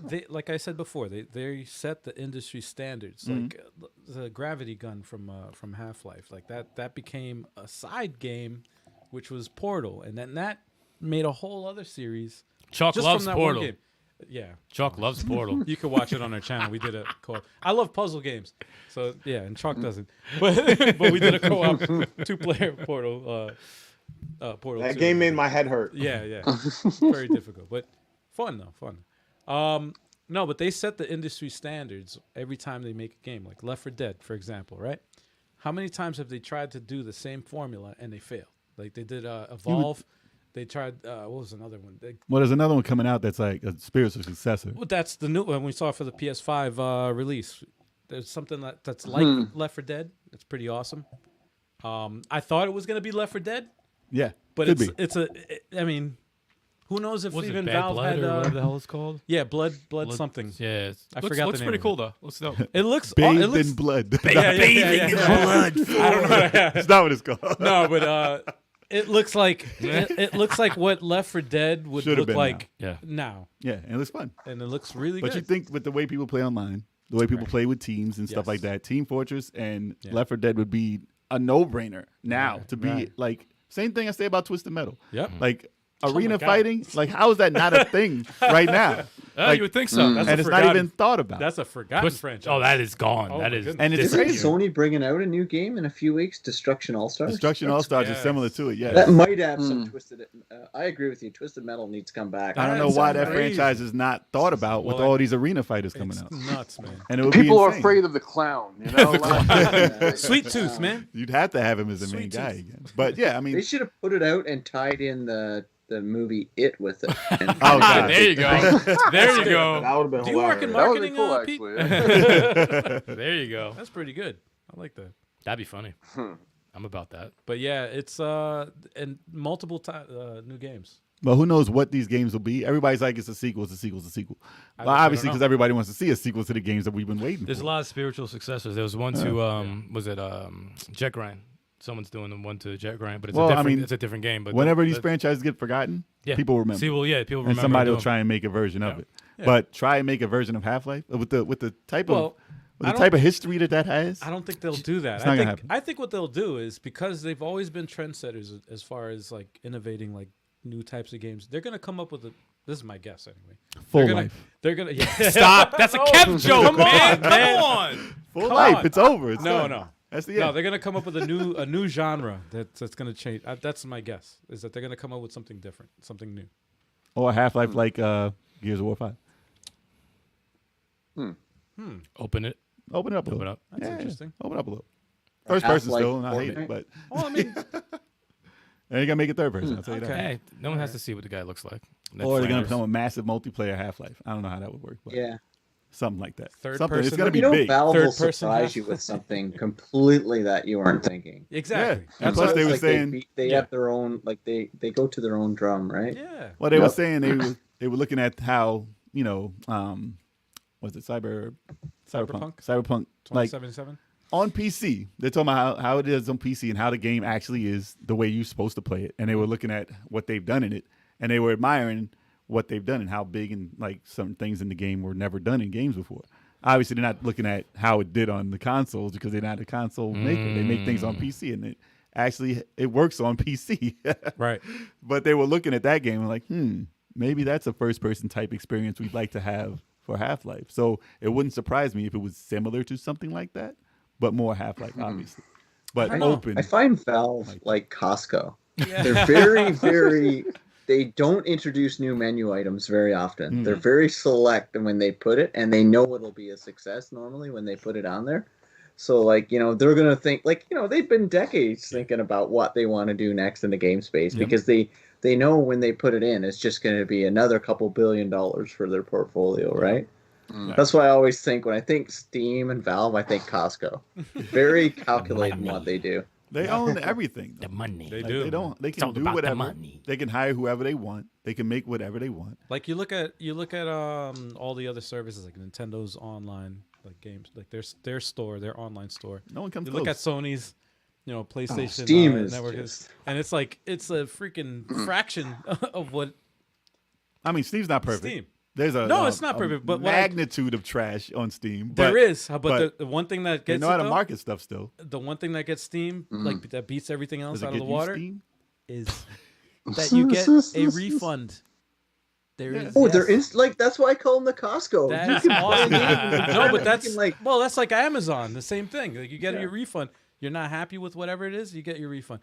they like I said before, they set the industry standards. Like the gravity gun from Half-Life, like that became a side game, which was Portal, and then that made a whole other series. Chalk just loves from that Portal. one game. Yeah, Chalk loves Portal. you can watch it on our channel. We did a co-op. I love puzzle games, so yeah, and Chalk doesn't. But we did a co-op 2-player Portal. Portal. That 2. game made my head hurt. Yeah. Very difficult, but fun though. Fun. No, but they set the industry standards every time they make a game. Like Left 4 Dead, for example, right? How many times have they tried to do the same formula and they failed? Like they did Evolve. They tried. What was another one? Well, there's another one coming out that's like a spiritual successor. Well, that's the new one we saw for the PS5 release. There's something that's like Left 4 Dead. It's pretty awesome. I thought it was gonna be Left 4 Dead, Yeah, but could I mean, who knows if Was it even Bad Valve Blood had or whatever the hell it's called? yeah, blood something. Yeah, I forgot Looks the pretty name cool of though. Looks dope. It looks. Bathed it looks in blood. yeah. blood. I don't know. That's not what it's called. No, but it looks like it looks like what Left 4 Dead would Should've look been like now. now, Yeah, and it looks fun. and it looks really But good. you think with the way people play online, the way people play with teams and stuff Yes. like that, Team Fortress and Left 4 Dead would be a no-brainer now to be like, same thing I say about Twisted Metal. Yep. Like arena my God. fighting, like how is that not a thing right now? Oh, you would think so. That's And a it's not forgotten- even thought about. That's a forgotten franchise. Oh, that is gone. Oh, That my is. goodness. And it's Isn't crazy. Sony bringing out a new game in a few weeks? Destruction All Stars. Destruction All Stars is Yes. similar to it. Yeah. That might have some Twisted. I agree with you. Twisted Metal needs to come back. I don't know That's why that crazy. franchise is not thought about with Well, all these arena fighters coming It's out. nuts, man. And it would People be are insane. afraid of the clown, you know? Like, Sweet Tooth, man. You'd have to have him as the main Sweet guy tooth. again. But yeah, I mean, They should have put it out and tied in the movie It with it. oh Ah, god, there you go. There you That go. would have been Do you work in hilarious. that would marketing, be cool, Pete? actually. Yeah. There you go. That's pretty good. I like that. That'd be funny. I'm about that. But yeah, it's and multiple new games. But who knows what these games will be? Everybody's like, it's a sequel, it's a sequel, it's a sequel. Well, I obviously, don't know. because everybody wants to see a sequel to the games that we've been waiting There's for. a lot of spiritual successors. There was one to was it Jet Grind? Someone's doing the one to Jet Grind, but it's Well, a I different. mean, It's a different game. But Whenever these franchises get forgotten, yeah. people remember. See, well, yeah, people remember. and somebody will them. try and make a version of Yeah. it. But try and make a version of Half-Life with the type Well, of With the type of history that has, I don't think they'll do that. It's not gonna happen. I think what they'll do is, because they've always been trendsetters as far as like innovating like new types of games, they're gonna come up with a. This is my guess anyway. Full life. They're gonna Stop. That's a Kev joke, man. Come on. Full life. It's over. It's done. No. That's the No, end. they're gonna come up with a new genre that's gonna change. That's my guess. Is that they're gonna come up with something different, something new. Or a Half-Life like Gears of War 5. Open it. Open it up a Open little. up. That's interesting. Open up a little. First person Half-Life still, and I hate Fortnite? it, but Well, I mean, they ain't gonna make it third person. I'll tell you that. Hey, no one has to see what the guy looks like. That's Or they're gonna Flanders. become a massive multiplayer Half-Life. I don't know how that would work, but Yeah. something like that. Third something. It's person. gonna be You know, big. Valve will Third person surprise half. you with something completely that you weren't thinking. exactly. Yeah. And So plus, they it's were like saying, they Yeah. have their own, like they go to their own drum, right? Yeah. well, they were Yep. saying they were looking at how was it Cyberpunk? Like 2077. on PC, they're talking about how it is on PC and how the game actually is the way you're supposed to play it. And they were looking at what they've done in it, and they were admiring what they've done and how big and like some things in the game were never done in games before. Obviously, they're not looking at how it did on the consoles because they're not a console maker. They make things on PC, and it works on PC. Right. But they were looking at that game and like, maybe that's a first-person type experience we'd like to have for Half-Life. So it wouldn't surprise me if it was similar to something like that, but more Half-Life, obviously. But open. I find Valve like Costco. They're very, very. They don't introduce new menu items very often. They're very select when they put it, and they know it'll be a success normally when they put it on there. So, like, they're going to think, like, they've been decades thinking about what they want to do next in the game space because they know when they put it in, it's just going to be another couple $2 billion for their portfolio, right? That's why I always think, when I think Steam and Valve, I think Costco. Very calculated in what they do. They own everything. The money. They Like, do. They It's all can do about the whatever. money. They can hire whoever they want. They can make whatever they want. Like you look at all the other services like Nintendo's online like games, like their store, their online store. No one comes You close. look at Sony's, PlayStation Steam is network, just- and it's like it's a freaking fraction of what I mean, Steam's not perfect. Steam. There's it's not perfect, but what I- magnitude of trash on Steam. There but is, but the one thing that they gets know how to it, though, market stuff still. the one thing that gets Steam like that beats everything else Does it out of get the you water Steam? is that you get a refund. There is. Oh, yes. they're like that's why I call them the Costco. That's You can buy a awesome. game and No, you but can, that's like well, that's like Amazon. The same thing. Like you get your refund. You're not happy with whatever it is, you get your refund.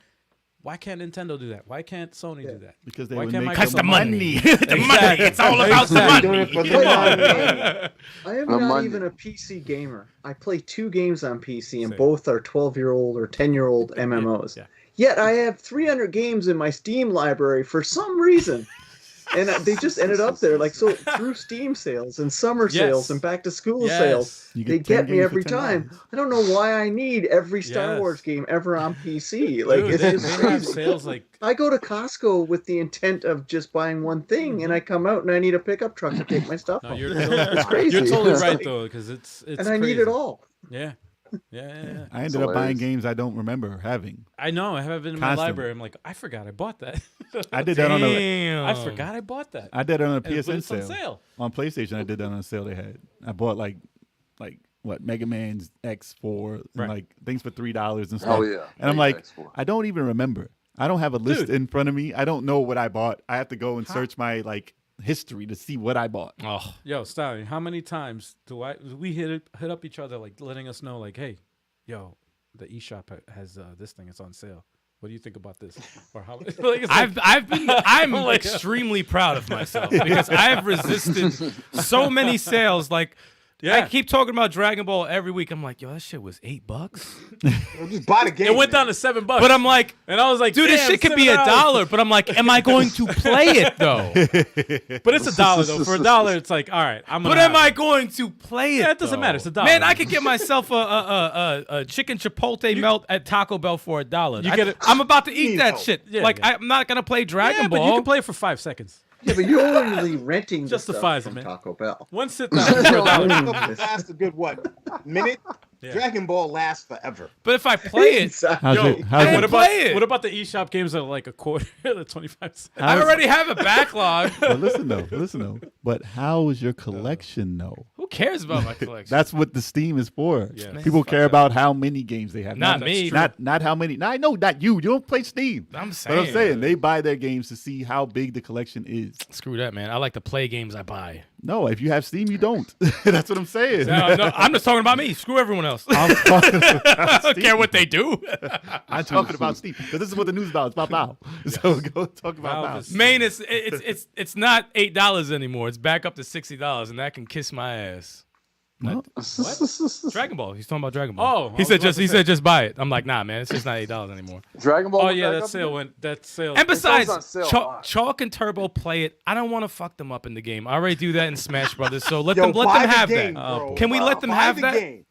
Why can't Nintendo do that? Why can't Sony do that? Because they Why would can't make Microsoft- Because the money. The money. Exactly. It's all about the Exactly. Doing money. it for the money. I am The not money. even a PC gamer. I play 2 games on PC, and Same. both are 12-year-old or 10-year-old MMOs. Yeah. Yet I have 300 games in my Steam library for some reason. And they just ended up there, like, so through Steam sales and summer sales and back to school sales, You they 10 get me games every for $10. time. I don't know why I need every Star Yes. Wars game ever on PC. Like, Dude, it's they just have crazy. sales like I go to Costco with the intent of just buying one thing, and I come out and I need a pickup truck to take my stuff no, home. you're It's crazy. You're totally It's right like- though, because it's and I need it all. Yeah. Yeah. I ended up buying hilarious. games I don't remember having. I know. I have it in my Constantly. library. I'm like, I forgot I bought that. I did that on a Damn. I forgot I bought that. I did it on a And- but PSN it's on sale. sale. On PlayStation, I did that on a sale they had. I bought like what Mega Man's X4 and Right. like things for $3 and stuff. Oh yeah. And I'm Mega like, X4. I don't even remember. I don't have a list Dude. in front of me. I don't know what I bought. I have to go and search my like history to see what I bought. Oh, Yo, Stallion, how many times do we hit up each other like letting us know like, hey, yo, the eShop has this thing. It's on sale. What do you think about this? Or how? Like, it's like, I'm extremely proud of myself because I have resisted so many sales. Like, I keep talking about Dragon Ball every week. I'm like, yo, that shit was $8. Just buy the game. it went man. down to $7. But I'm like, and I was like, dude, this damn, shit could be $7. $1. But I'm like, am I going to play it though? But it's $1 though. For $1, it's like, all right, I'm. But am I going to play it? Yeah, it doesn't though? matter. It's $1. Man, I could get myself a chicken chipotle melt at Taco Bell for $1. You get it- I'm about to eat that Eat. shit. Yeah, like yeah. I'm not gonna play Dragon Yeah, Ball. but you can play it for 5 seconds. Yeah, but you're only renting the Justifies stuff it, from man. Taco Bell. One sit down for $1. Last a good minute? Yeah. Dragon Ball lasts forever. But if I play it, Exactly. How's Yo, it? How's I it? didn't play it. What about the eShop games that are like a quarter, the 25 cents? I already have a backlog. But listen though. But how is your collection though? Who cares about my collection? That's what the Steam is for. Yeah. People care about how many games they have. Not me. Not how many. No, I know, not you. You don't play Steam. I'm saying. But I'm saying they buy their games to see how big the collection is. Screw that, man. I like to play games I buy. No, if you have Steam, you don't. That's what I'm saying. No, I'm just talking about me. Screw everyone else. I'm talking about I don't Steam. care what they do. I'm talking about Steam because this is what the news is about. It's about Valve. So go talk about Valve Valve. is- Main, it's not $8 anymore. It's back up to $60, and that can kiss my ass. Well, Dragon Ball. He's talking about Dragon Ball. Oh, he said just buy it. I'm like, nah, man. It's just not $8 anymore. Dragon Ball. Oh went yeah, back that up sale again? went. That sale. And besides, on sale a lot. Chalk and Turbo play it. I don't want to fuck them up in the game. I already do that in Smash Brothers. So let Yo, them buy the have game, that. bro. Can we let them Buy have the that? game.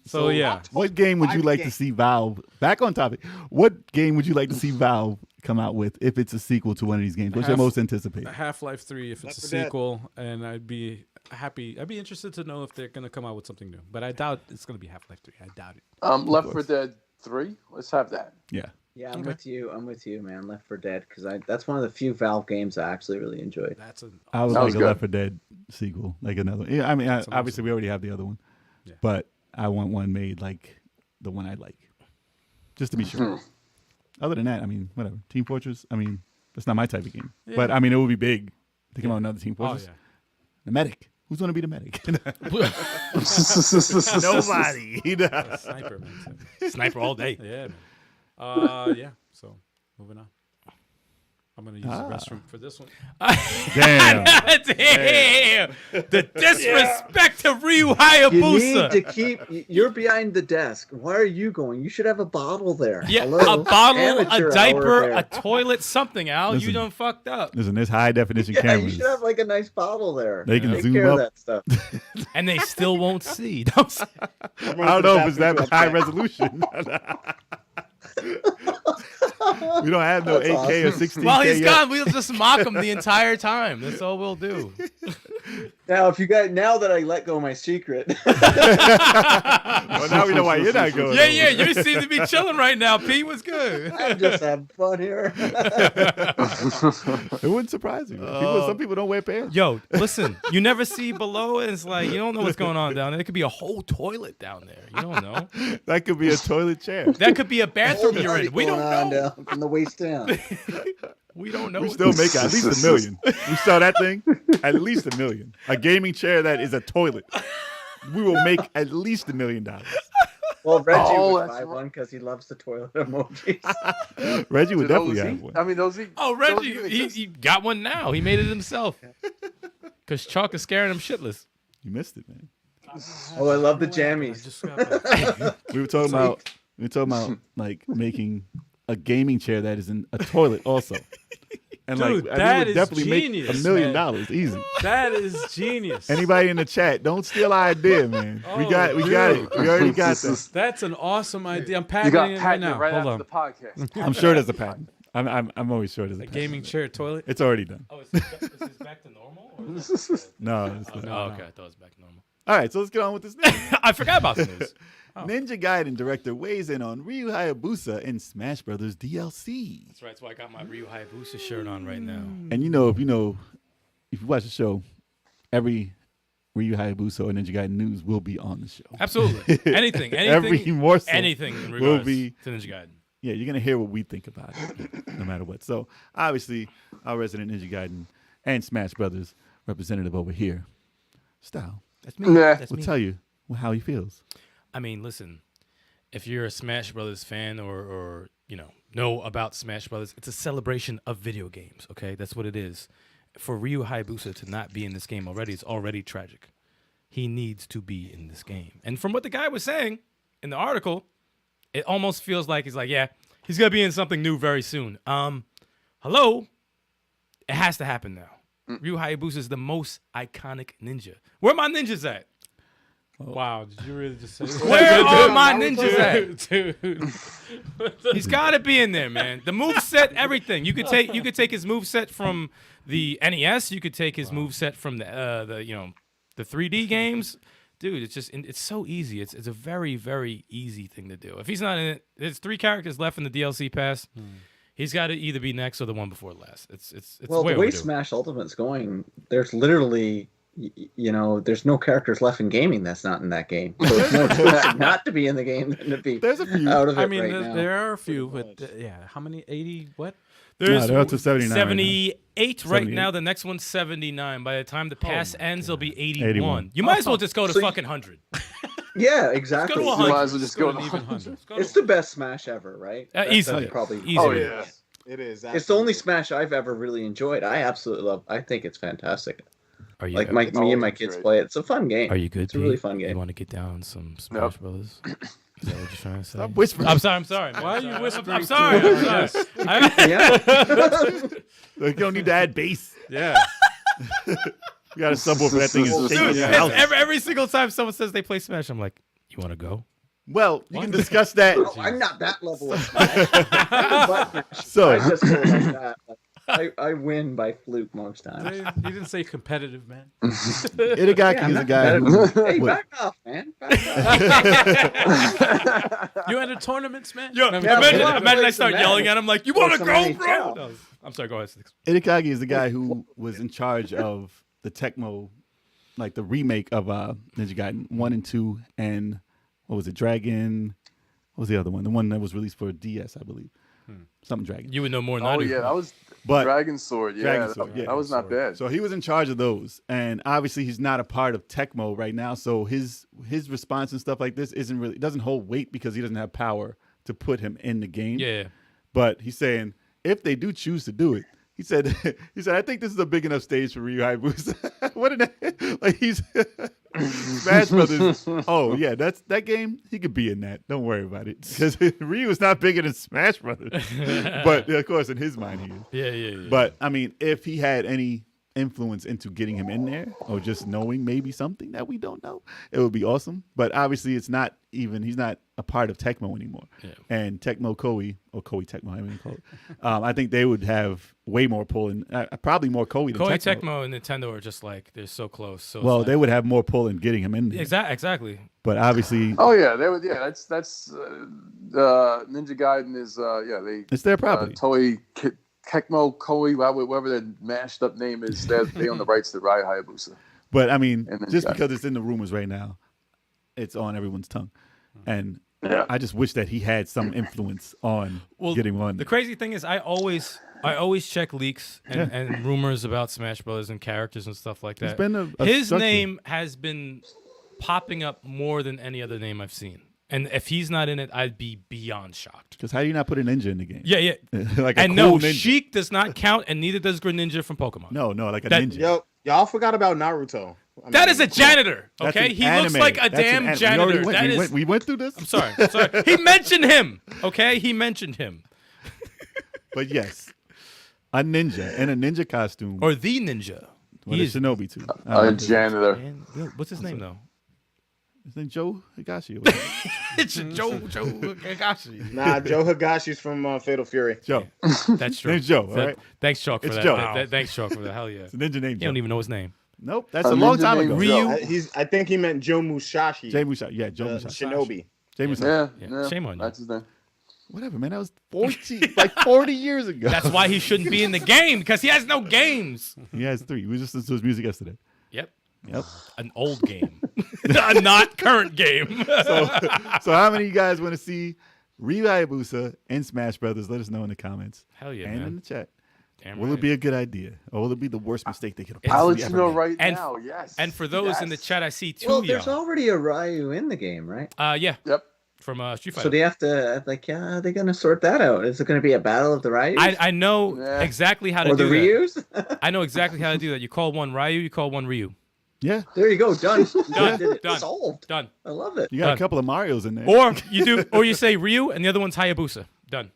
So yeah, what game would buy you the like game. to see Valve? Back on topic. What game would you like to see Valve come out with if it's a sequel to one of these games? What's your most anticipated? Half-Life 3 if it's a Left 4 Dead. sequel, and I'd be happy. I'd be interested to know if they're gonna come out with something new. But I doubt it's gonna be Half-Life 3. I doubt it. Left 4 Dead 3. Let's have that. Yeah. Yeah, I'm with you. I'm with you, man. Left 4 Dead, because that's one of the few Valve games I actually really enjoyed. That's an. I would That like was a good. Left 4 Dead sequel, like another. Yeah, I mean, obviously we already have the other one, Yeah. but I want one made like the one I like, just to be sure. Other than that, I mean, whatever. Team Fortress. I mean, that's not my type of game, but I mean, it would be big to come out with another Team Oh Fortress. yeah. The medic. Who's gonna be the medic? Nobody. Sniper man. too. Sniper all day. Yeah. Man. Yeah. So moving on. I'm gonna use the restroom for this one. Damn. Damn. The disrespect to Ryu You need Hayabusa. to keep. You're behind the desk. Why are you going? You should have a bottle there. Yeah, Hello? a bottle, Amateur a hour diaper, there. a toilet, something, Al. Listen. You done fucked up. Listen, there's high definition Yeah, you cameras. should have like a nice bottle there. They can Take zoom care up. of that stuff. And they still won't see. Don't say- I don't know if it's that high resolution. We don't have no That's 8K or awesome. 16K While he's yet. gone, we'll just mock him the entire time. That's all we'll do. Now, if you guys, now that I let go of my secret, Well, now we know why you're not going. Yeah, yeah, you seem to be chilling right now. P was good. I'm just having fun here. It wouldn't surprise me. Some people don't wear pants. Yo, listen, you never see below, and it's like you don't know what's going on down there. There could be a whole toilet down there. You don't know. That could be a toilet chair. That could be a bathroom you're in. We don't Going on know. down from the waist down. We don't know. We still make at least $1 million. We sell that thing at least $1 million. A gaming chair that is a toilet. We will make at least $1 million. Well, Reggie Oh, would that's buy right. one because he loves the toilet emojis. Reggie would Do definitely those have eat? one. I mean, those. Oh, those Reggie, even he exist? got one now. He made it himself. Because Chalk is scaring him shitless. You missed it, man. Oh, I love the I jammies. just got back. We were talking about like making a gaming chair that is in a toilet also. And Dude, like that we would is definitely make genius, $1 million man. easy. That is genius. Anybody in the chat, don't steal our idea, man. we got it. We already got that. That's an awesome idea. I'm You patenting got it right patented now. right Hold after on. the podcast. I'm sure there's a patent. I'm always sure there's a A patent. gaming chair toilet. It's already done. Oh, is this back to normal? No, it's not. Oh, okay. I thought it was back to normal. All right, so let's get on with this news. I forgot about the news. Ninja Gaiden director weighs in on Ryu Hayabusa in Smash Brothers DLC. That's right. That's why I got my Ryu Hayabusa shirt on right now. And if you watch the show, every Ryu Hayabusa or Ninja Gaiden news will be on the show. Absolutely. Anything. Every morsel anything in will regards be. to Ninja Gaiden. Yeah, you're gonna hear what we think about it, no matter what. So obviously, our resident Ninja Gaiden and Smash Brothers representative over here, Style, That's me. Nah. That's will me. tell you how he feels. I mean, listen, if you're a Smash Brothers fan or know about Smash Brothers, it's a celebration of video games, okay? That's what it is. For Ryu Hayabusa to not be in this game already is already tragic. He needs to be in this game. And from what the guy was saying in the article, it almost feels like he's like, yeah, he's going to be in something new very soon. Hello? It has to happen now. Ryu Hayabusa is the most iconic ninja. Where are my ninjas at? Wow, did you really just say that? Where are my ninjas at? Dude. He's got to be in there, man. The moveset, everything. You could take his moveset from the NES. You could take his moveset from the 3D games. Dude, it's so easy. It's a very, very easy thing to do. If he's not in it, there's 3 characters left in the DLC pass. He's got to either be next or the one before last. It's Well, way the way overdue. Smash Ultimate's going, there's literally you know, there's no characters left in gaming that's not in that game. So it's more expensive not to be in the game than to be There's a few. out of it I mean, right now. there are a few, but how many? 80? What? There's they're up to 79 right now. 78 right 78. now. The next one's 79. By the time the pass ends, it'll be 81. 81. You might as well just go to fucking 100. Yeah, exactly. Let's go to You 100. might as well just go to even 100. It's the best Smash ever, right? Easily. That's probably Easily. Oh yeah. It is. It's the only Smash I've ever really enjoyed. I absolutely love. I think it's fantastic. Are you Like good? me and my kids play it. It's a fun game. Are you good? It's a really Pete? fun game. You want to get down on some Smash Brothers? Is that what you're trying to say? Stop whispering. I'm sorry. Why are you whispering? I'm sorry. I'm sorry. Yeah. Like, you don't need to add bass. Yeah. You got a subwoofer for that thing. Is Dude, shaking your house. every single time someone says they play Smash, I'm like, you want to go? Well, you can discuss that. No, I'm not that level of Smash. But So, I just go like that. I win by fluke most times. You didn't say competitive, man. Itagaki I'm is a not guy bad who. at it. Hey, what- back off, man. Back off. You enter tournaments, man? Yo, No, imagine well, I it's start a yelling match. at him like, you want to Or go, somebody bro? tell. No, I'm sorry, go ahead. Six. Itagaki is the guy who was in charge of the Tecmo, like the remake of Ninja Gaiden 1 and 2, and what was it, Dragon? What was the other one? The one that was released for DS, I believe. Something Dragon. You would know more than I Oh do. yeah, that was But Dragon Sword. Yeah, Dragon Sword, yeah. that was not bad. so he was in charge of those, and obviously he's not a part of Tecmo right now. So his response and stuff like this doesn't hold weight because he doesn't have power to put him in the game. Yeah. But he's saying if they do choose to do it, he said I think this is a big enough stage for Ryu Hayabusa. What an like he's Smash Brothers. Oh yeah, that game. He could be in that. Don't worry about it because Ryu is not bigger than Smash Brothers. But of course, in his mind, he is. Yeah. But I mean, if he had any influence into getting him in there, or just knowing maybe something that we don't know, it would be awesome. But obviously, he's not a part of Tecmo anymore. Yeah. And Tecmo Koei, or Koei Tecmo, however you call it, I think they would have way more pull, and probably more Koei than Koei Tecmo. Tecmo and Nintendo are just like, they're so close. So Well, it's they would have more pull in getting him in there. Exactly. But obviously, Oh yeah, they would. Yeah, that's Ninja Gaiden is. They it's their property. Tecmo, Koei, whatever their mashed up name is. They own the rights to Ryu Hayabusa. But I mean, And then just got- because it's in the rumors right now, it's on everyone's tongue. And Yeah. I just wish that he had some influence on getting one. The crazy thing is, I always check leaks and rumors about Smash Brothers and characters and stuff like that. It's been a His structure. name has been popping up more than any other name I've seen. And if he's not in it, I'd be beyond shocked. Because how do you not put a ninja in the game? Yeah. Like a And cool no, ninja. Sheik does not count, and neither does Greninja from Pokemon. No, like a That- ninja. Yo, y'all forgot about Naruto. That is a janitor, That's okay? an He looks anime. like a That's an damn anime. janitor. We went through this? I'm sorry. He mentioned him, okay? He mentioned him. But yes, a ninja in a ninja costume. Or the ninja. What He is is Shinobi too? A janitor. Man, what's his name, though? His name Joe Higashi. It's Joe Higashi. Nah, Joe Higashi's from Fatal Fury. Joe. That's true. Name's Joe, all right? Thanks, Chalk, for It's that. Joe. Thanks, Chalk, for that. Hell yeah. It's a ninja name. You don't even know his name. Nope, that's A a long ninja time named ago. Ryu. I think he meant Joe Musashi. Jay Musashi. Yeah, Joe Musashi. Shinobi. Jay Musashi. Yeah, shame on you. That's his name. Whatever, man. That was 40 years ago. That's why he shouldn't be in the game, because he has no games. He has 3. We just listened to his music yesterday. Yep. Yep. An old game. A not current game. So how many of you guys want to see Ryu Hayabusa and Smash Brothers? Let us know in the comments Hell yeah, and in man. the chat. Damn Will right. it be a good idea, or will it be the worst mistake they could have I'll possibly let you ever know made? right And- now. Yes. And for those in the Yes. chat, I see two Well, there's y'all. already a Ryu in the game, right? Yeah, Yep. from Street Fighter. So they have to are they gonna sort that out? Is it gonna be a battle of the Ryus? I know Yeah. exactly how to or the do that. Ryus? I know exactly how to do that. You call one Ryu, you call one Ryu. Yeah, There you go, done. Done, Did it. done. Solved. Done. I love it. you got Done. a couple of Marios in there. Or you say Ryu and the other one's Hayabusa. Done.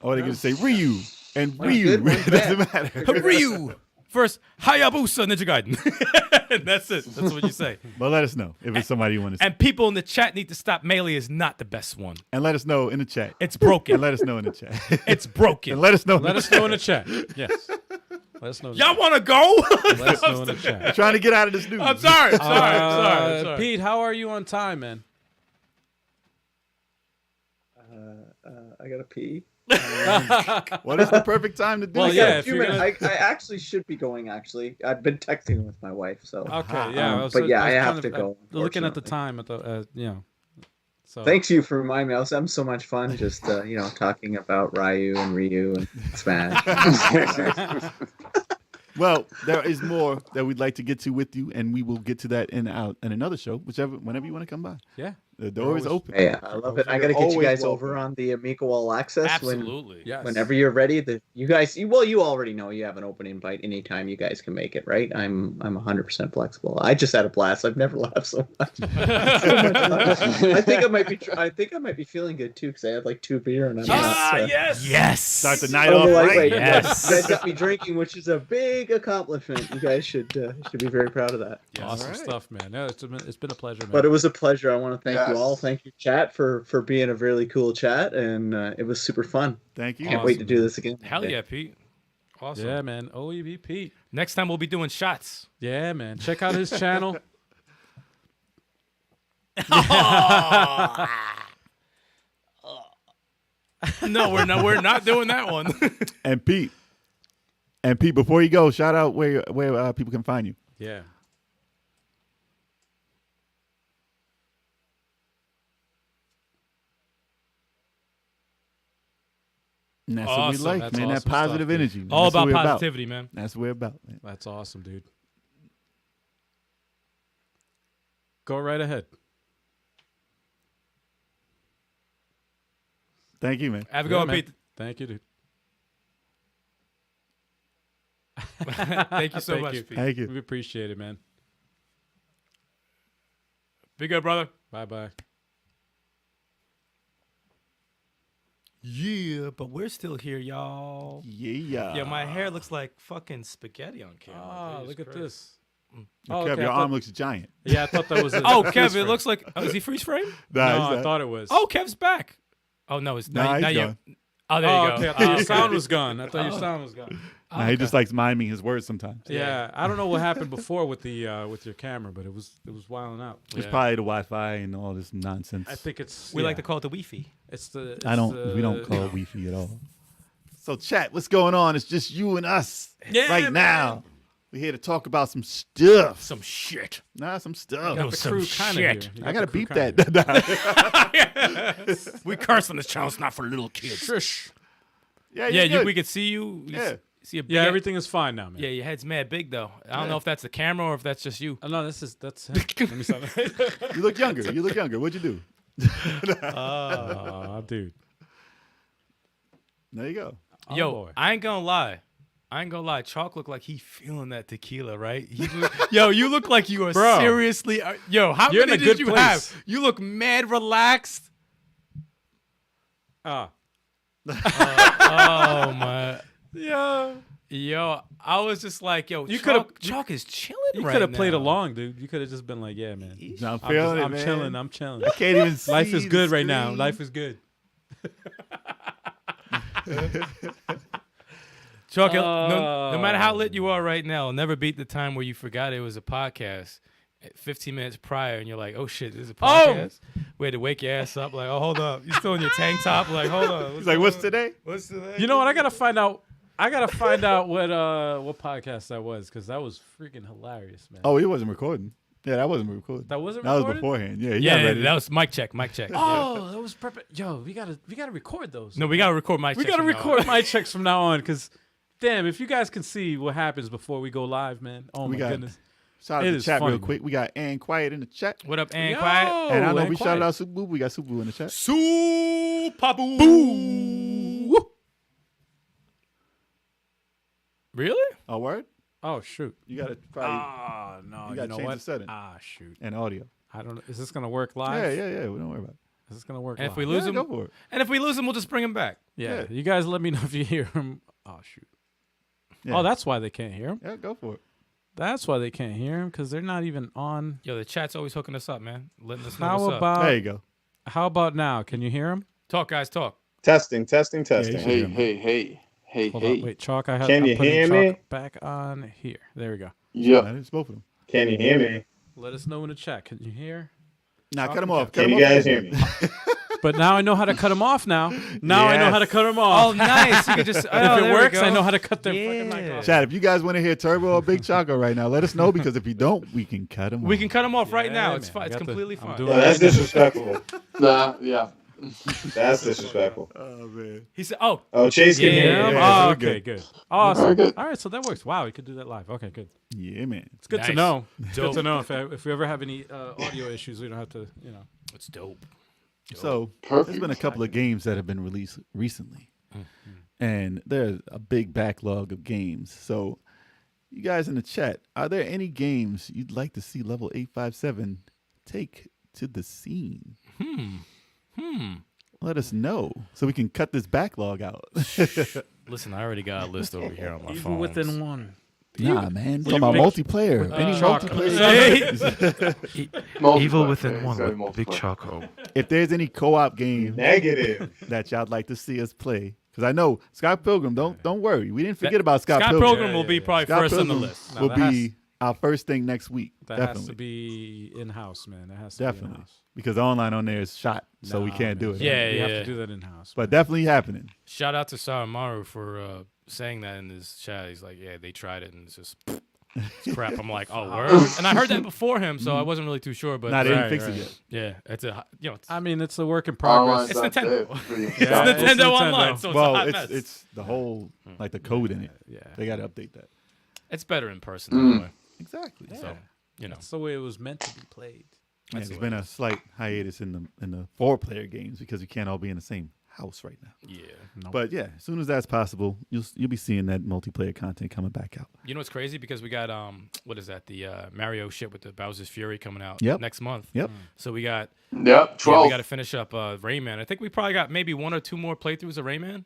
Or they're gonna say Ryu and One's Ryu. good, one's It doesn't bad. matter. Ryu. First, Hayabusa Ninja Gaiden. That's it. That's what you say. But let us know if it's somebody you want to see. And people in the chat need to stop. Melee is not the best one. And let us know in the chat. It's broken. And let us know in the chat. It's broken. And let us know. Let us know in the chat. Yes. Let us know. Y'all want to go? Let us know in the chat. Trying to get out of this news. I'm sorry. Sorry. Pete, how are you on time, man? I gotta pee. What is the perfect time to do Well, it? yeah, if Few you're minutes. gonna- I actually should be going. Actually, I've been texting with my wife, so. Okay, yeah. But yeah, I have kind to of, go. looking at the unfortunately. time at the, So Thanks you for reminding me. I was having so much fun just talking about Ryu and Ryu and Smash. Well, there is more that we'd like to get to with you, and we will get to that in another show, whenever you want to come by. Yeah. The door is open. Yeah, I love it. I got to get you Always guys welcome. over on the Amico All Access. Absolutely. Yes. Whenever you're ready, you guys. Well, you already know you have an open invite anytime you guys can make it, right? I'm 100% flexible. I just had a blast. I've never laughed so much. I think I might be feeling good too because I had like 2 beer and I'm not. Yes. Start the night Oh, off like, right. wait, Yes. You guys got me drinking, which is a big accomplishment. You guys should be very proud of that. Awesome Alright. stuff, man. Yeah, it's been a pleasure, man. But it was a pleasure. I want to thank you Yes. all. Thank you, chat, for being a really cool chat, and it was super fun. Thank you. Can't wait to do this again. Hell yeah, Pete. Awesome. Yeah, man. OEB Pete. Next time we'll be doing shots. Yeah, man. Check out his channel. No, we're not doing that one. And Pete, before you go, shout out where people can find you. Yeah. And that's what we Awesome. like, That's man. awesome That positive stuff, dude. energy. Man. All That's what about we're positivity, man. That's what we're about, man. That's awesome, dude. Go right ahead. Thank you, man. Have a Yeah, go on, man. Pete. Thank you, dude. Thank you so much, Pete. Thank you. We appreciate it, man. Be good, brother. Bye-bye. Yeah, but we're still here, y'all. Yeah. Yeah, my hair looks like fucking spaghetti on camera. Oh, Jesus look at Christ. this. Kev, okay, your I thought- arm looks giant. Yeah, I thought that was a Oh, freeze Kev, it frame. looks like. Oh, is he freeze frame? Nah, No, he's I not. thought it was. Oh, Kev's back. Oh no, it's Nah, not. he's Not yet. gone. Oh, there Oh, you okay. go. I thought your Okay. sound was gone. I thought your sound was gone. Nah, he just likes miming his words sometimes. Yeah, I don't know what happened before with the with your camera, but it was wilding out. It's Yeah. probably the Wi-Fi and all this nonsense. I think it's We yeah. like to call it the Wi-Fi. It's the. I don't. It's, We don't call it Wi-Fi at all. So, chat, what's going on? It's just you and us right now. We're here to talk about some stuff. Some shit. Some stuff. No, the some crew kind of shit. here. You I got gotta the crew beep kinda that. We curse on this channel. It's not for little kids. Shush. yeah, Yeah, you're good. we could see you. You Yeah. See a big Yeah, everything is fine now, man. Yeah, your head's mad big though. I don't Yeah. know if that's the camera or if that's just you. Oh, no, that's him. Let me stop. You look younger. You look younger. What'd you do? Oh, dude. There you go. Oh, Yo, boy. I ain't gonna lie. Chalk look like he feeling that tequila, right? Yo, you look like you are Bro. seriously. Yo, how You're in many a did good you place. have? You look mad relaxed. Ah. Oh my. Yeah. Yo, I was just like, yo, You Chalk is chilling You right could have played now. along, dude. You could have just been like, yeah, man. I'm I'm, feeling it, I'm man. chilling. I'm chilling. I can't even see Life is the good right now. screen. Life is good. Chalk, no matter how lit you are right now, it'll never beat the time where you forgot it was a podcast 15 minutes prior and you're like, oh shit, this is a podcast? We had to wake your ass up like, oh, hold up. You're still in your tank top. Like, hold on. He's like, what's today? What's today? You know what? I gotta find out. what podcast that was, because that was freaking hilarious, man. Oh, he wasn't recording. Yeah, that wasn't recording. That wasn't That was recorded? beforehand. Yeah, Yeah, that was mic check. Oh, that was perfect. Yo, we gotta record those. No, we got to record mic we checks. gotta from now on. record my checks from now on, because damn, if you guys can see what happens before we go live, man. Oh We my got- goodness. Shout out It to is chat funny, real quick. We got Ann Quiet in the chat. What up, Ann Yo, Quiet? And I know Ann we Quiet. shouted out Super Boo. We got Super Boo in the chat. Super Boo. Really? Oh, word? Oh shoot. You got to probably Ah no. you gotta know change what? the setting. Ah shoot. and audio. I don't know. Is this gonna work live? Yeah. We don't worry about it. Is this gonna work? And if live? we lose Yeah, him, go for it. we'll just bring him back. yeah. Yeah. You guys let me know if you hear him. Oh shoot. Yeah. Oh, that's why they can't hear him. Yeah, go for it. That's why they can't hear him, because they're not even on. Yo, the chat's always hooking us up, man. Letting us know How what's up. about There you go. how about now? Can you hear him? Talk, guys, talk. Testing. you should Hey, Hold hey. on. Wait, Chalk. I have. Can I'm you putting hear Chalk me? back on here. There we go. Yeah. It's both of them. Can you hear me? Let us know in the chat. Can you hear? Nah, Chalk cut him and off. Chat. Cut Can him you off. guys hear me? But now I know how to cut them off. Now I know how to cut them off. Oh, nice. You can just if it works, I know how to cut their fucking mic off. Chad, if you guys want to hear Turbo or Big Choco right now, let us know, because if you don't, we can cut them off. We can cut them off right now. man. It's fine. It's completely fine. That's disrespectful. Yeah. That's disrespectful. Oh, man. He said, Oh, Chase can hear Yeah. you. Oh, okay, good. Awesome. Very good. All right, so that works. Wow, we could do that live. Okay, good. Yeah, man. It's good to Nice. know. It's good Dope. to know if we ever have any audio issues, we don't have to, it's dope. So Perfect. there's been a couple of games that have been released recently, and there's a big backlog of games. So you guys in the chat, are there any games you'd like to see Level 857 take to the scene? Let us know so we can cut this backlog out. Listen, I already got a list over here on my Even phone. within one. Nah, man. Talking about multiplayer. Any multiplayer? Evil Within One Exactly, with Big multiplayer. Choco. If there's any co-op game Negative. that y'all like to see us play, because I know Scott Pilgrim. Don't worry, we didn't forget about Scott Scott Pilgrim. Pilgrim will be probably Scott first on the Pilgrim list. will No, that be our first thing next week. That has to Definitely, be in-house, man. That has to be definitely, in-house. because the online on there is shot, so we Nah, can't do man. it. Yeah, We have yeah. to do that in-house. But definitely happening. Shout out to Saramaru for saying that in his chat. He's like, yeah, they tried it and it's just it's crap. I'm like, oh, word. And I heard that before him, so I wasn't really too sure. But Not even Right, fix right. it yet. yeah, it's a it's, I mean, it's a work in Online's progress. It's not Nintendo. there. Pretty it's exciting. it's Nintendo Nintendo. Online, so it's a Well, hot mess. it's the whole like the code in it. Yeah. They got to update that. It's better in person anyway. Exactly. So you know, That's the way it was meant to be played. Yeah, there's been a slight hiatus in the 4-player games because we can't all be in the same house right now. yeah. But yeah, as soon as that's possible, you'll be seeing that multiplayer content coming back out. You know what's crazy? Because we got what is that? The Mario shit with the Bowser's Fury coming out Yep. next month. Yep. So we got Yep, yeah, 12. we got to finish up Rayman. I think we probably got maybe 1 or 2 more playthroughs of Rayman.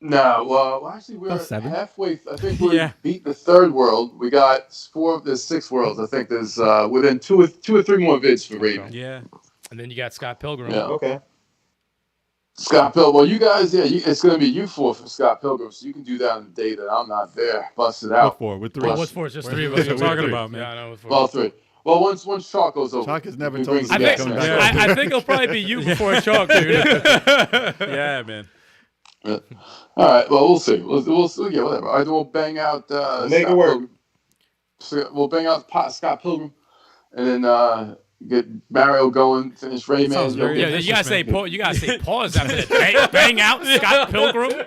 No, well, actually, we're About 7. halfway. I think we Yeah. beat the 3rd world. We got 4. There's 6 worlds. I think there's within 2 or 3 more vids for Raven. Yeah. And then you got Scott Pilgrim. Yeah. Okay. Scott Pilgrim. Well, you guys, it's going to be you 4 for Scott Pilgrim, so you can do that on the day that I'm not there. Bust it What out. for? With 3. Well, what's 4? It's just 3 of us. What are you talking about, man? Yeah, I know. What's 4. Well, 3. Well, once Chalk goes over. Chalk has never he told brings us it I Yeah, think, back. coming back. I think it'll probably be you before Chalk, dude. Yeah, man. All right. Well, we'll see. We'll yeah, whatever. All right, then we'll bang out. Make it work. We'll bang out Scott Pilgrim, and then get Mario going. Finish Rayman. sounds very Yeah, ambitious, you gotta say man. you gotta say pause after that. Bang out Scott Pilgrim.